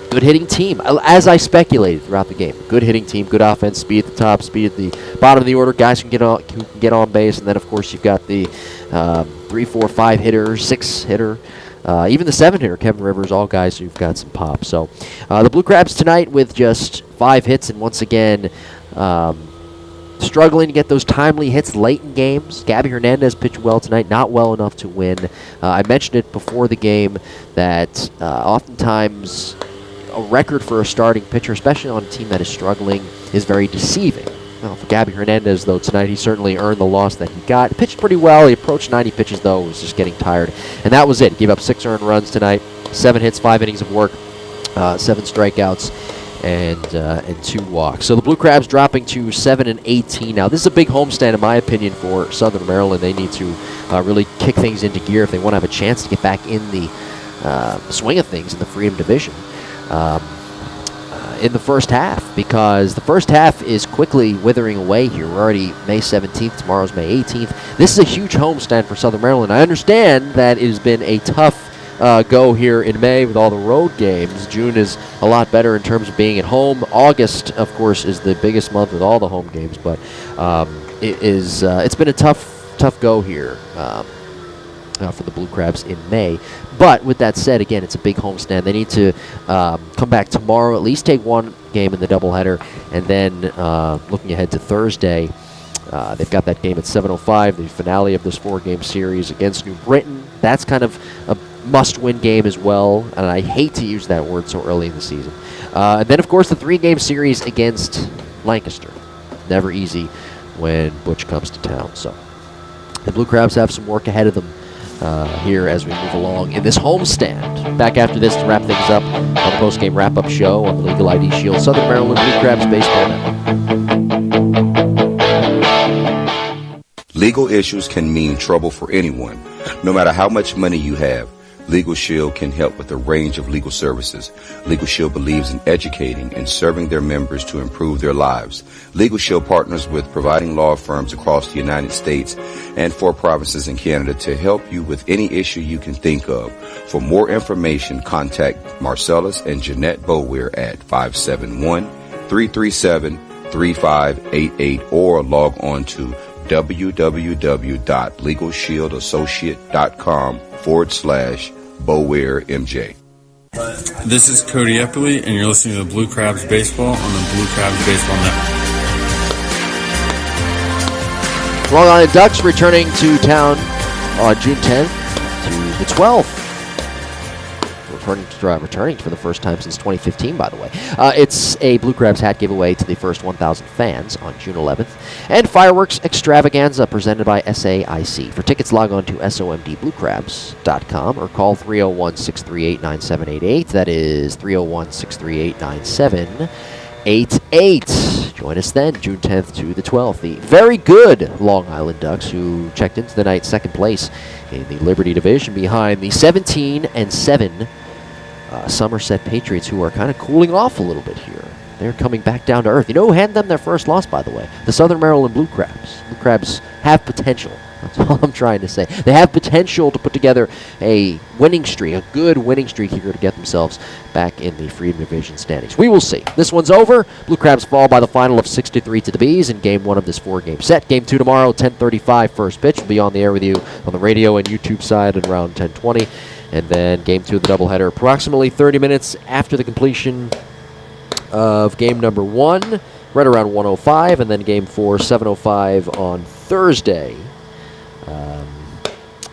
Good hitting team, as I speculated throughout the game. Good hitting team, good offense, speed at the top, speed at the bottom of the order. Guys who can get on base, and then of course you've got the 3, 4, 5 hitter, 6 hitter, even the 7 hitter, Kevin Rivers. All guys who've got some pop. So the Blue Crabs tonight with just 5 hits, and once again. Struggling to get those timely hits late in games. Gabby Hernandez pitched well tonight, not well enough to win. I mentioned it before the game that oftentimes a record for a starting pitcher, especially on a team that is struggling, is very deceiving. Well, for Gabby Hernandez, though, tonight he certainly earned the loss that he got. He pitched pretty well. He approached 90 pitches, though. Was just getting tired. And that was it. He gave up 6 earned runs tonight, 7 hits, 5 innings of work, 7 strikeouts. and 2 walks. So the Blue Crabs dropping to 7-18 now. This is a big homestand, in my opinion, for Southern Maryland. They need to really kick things into gear if they want to have a chance to get back in the swing of things in the Freedom Division in the first half, because the first half is quickly withering away here. We're already May 17th. Tomorrow's May 18th. This is a huge homestand for Southern Maryland. I understand that it has been a tough go here in May with all the road games. June is a lot better in terms of being at home. August, of course, is the biggest month with all the home games, but it's been a tough go here for the Blue Crabs in May. But with that said, again, it's a big homestand. They need to come back tomorrow, at least take one game in the doubleheader, and then looking ahead to Thursday, they've got that game at 7:05, the finale of this 4-game series against New Britain. That's kind of a must-win game as well, and I hate to use that word so early in the season. And then, of course, the 3-game series against Lancaster. Never easy when Butch comes to town. So the Blue Crabs have some work ahead of them here as we move along in this homestand. Back after this to wrap things up on the post-game wrap-up show on the Legal ID Shield Southern Maryland Blue Crabs Baseball Network. Legal issues can mean trouble for anyone, no matter how much money you have. Legal Shield can help with a range of legal services. Legal Shield believes in educating and serving their members to improve their lives. Legal Shield partners with providing law firms across the United States and 4 provinces in Canada to help you with any issue you can think of. For more information, contact Marcellus and Jeanette Boweir at 571-337-3588 or log on to www.legalshieldassociate.com/Boweir MJ. This is Cody Eppley, and you're listening to the Blue Crabs Baseball on the Blue Crabs Baseball Network. Long Island Ducks returning to town on June 10th to the 12th. Returning for the first time since 2015, by the way. It's a Blue Crabs hat giveaway to the first 1,000 fans on June 11th. And fireworks extravaganza presented by SAIC. For tickets, log on to somdbluecrabs.com or call 301-638-9788. That is 301-638-9788. Join us then, June 10th to the 12th. The very good Long Island Ducks, who checked into the night second place in the Liberty Division behind the 17-7 Somerset Patriots, who are kind of cooling off a little bit here. They're coming back down to earth. You know who handed them their first loss, by the way? The Southern Maryland Blue Crabs. Blue Crabs have potential. That's all I'm trying to say. They have potential to put together a winning streak, a good winning streak here to get themselves back in the Freedom Division standings. We will see. This one's over. Blue Crabs fall by the final of 6-3 to the Bees in Game 1 of this 4-game set. Game 2 tomorrow, 10:35 first pitch. We'll be on the air with you on the radio and YouTube side at around 10:20. And then Game 2 of the doubleheader, approximately 30 minutes after the completion of Game number 1, right around 1:05, and then Game 4, 7:05 on Thursday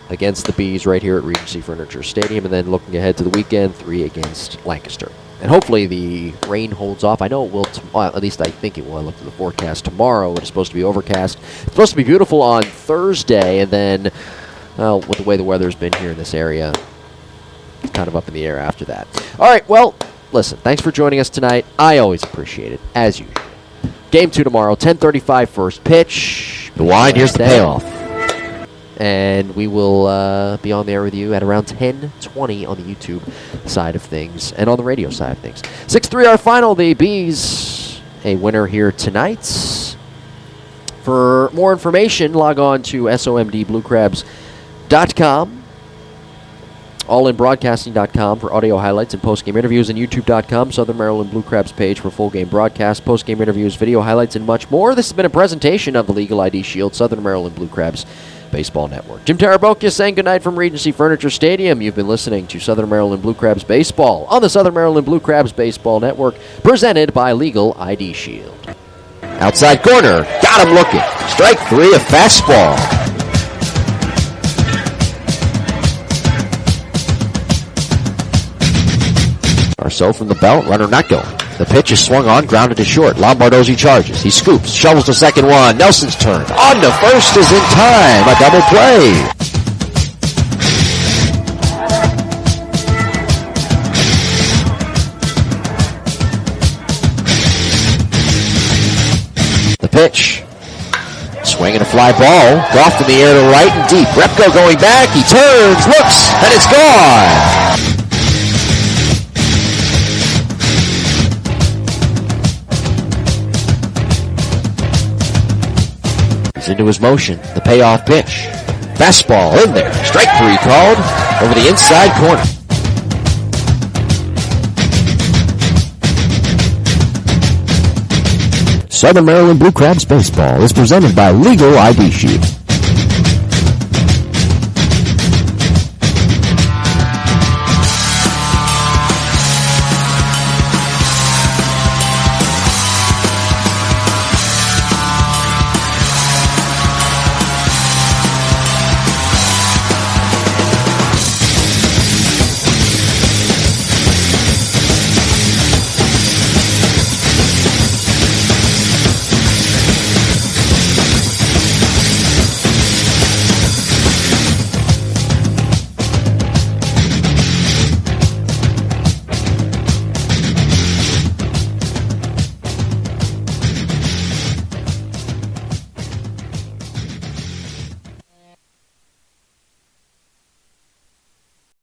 against the Bees right here at Regency Furniture Stadium, and then looking ahead to the weekend, 3 against Lancaster. And hopefully the rain holds off. I know it will, at least I think it will. I looked at the forecast tomorrow. It's supposed to be overcast. It's supposed to be beautiful on Thursday, and then, well, with the way the weather's been here in this area, it's kind of up in the air after that. All right, well, listen, thanks for joining us tonight. I always appreciate it, as usual. Game 2 tomorrow, 10:35 first pitch. The line, here's the payoff. And we will be on the air with you at around 10:20 on the YouTube side of things and on the radio side of things. 6-3 our final. The Bees, a winner here tonight. For more information, log on to somdbluecrabs.com. allinbroadcasting.com for audio highlights and post-game interviews, and youtube.com, Southern Maryland Blue Crabs page for full-game broadcast, post-game interviews, video highlights, and much more. This has been a presentation of the Legal ID Shield Southern Maryland Blue Crabs Baseball Network. Jim Tarabokia saying goodnight from Regency Furniture Stadium. You've been listening to Southern Maryland Blue Crabs Baseball on the Southern Maryland Blue Crabs Baseball Network, presented by Legal ID Shield. Outside corner, got him looking. Strike 3, a fastball. Arceau from the belt, runner not going. The pitch is swung on, grounded to short. Lombardozzi charges. He scoops, shovels to second one. Nelson's turn. On to first is in time. A double play. pitch. Swing and a fly ball. Off in the air to right and deep. Repko going back. He turns, looks, and it's gone. He's into his motion. The payoff pitch. Fastball in there. Strike 3 called over the inside corner. Southern Maryland Blue Crabs Baseball is presented by Legal ID Sheet.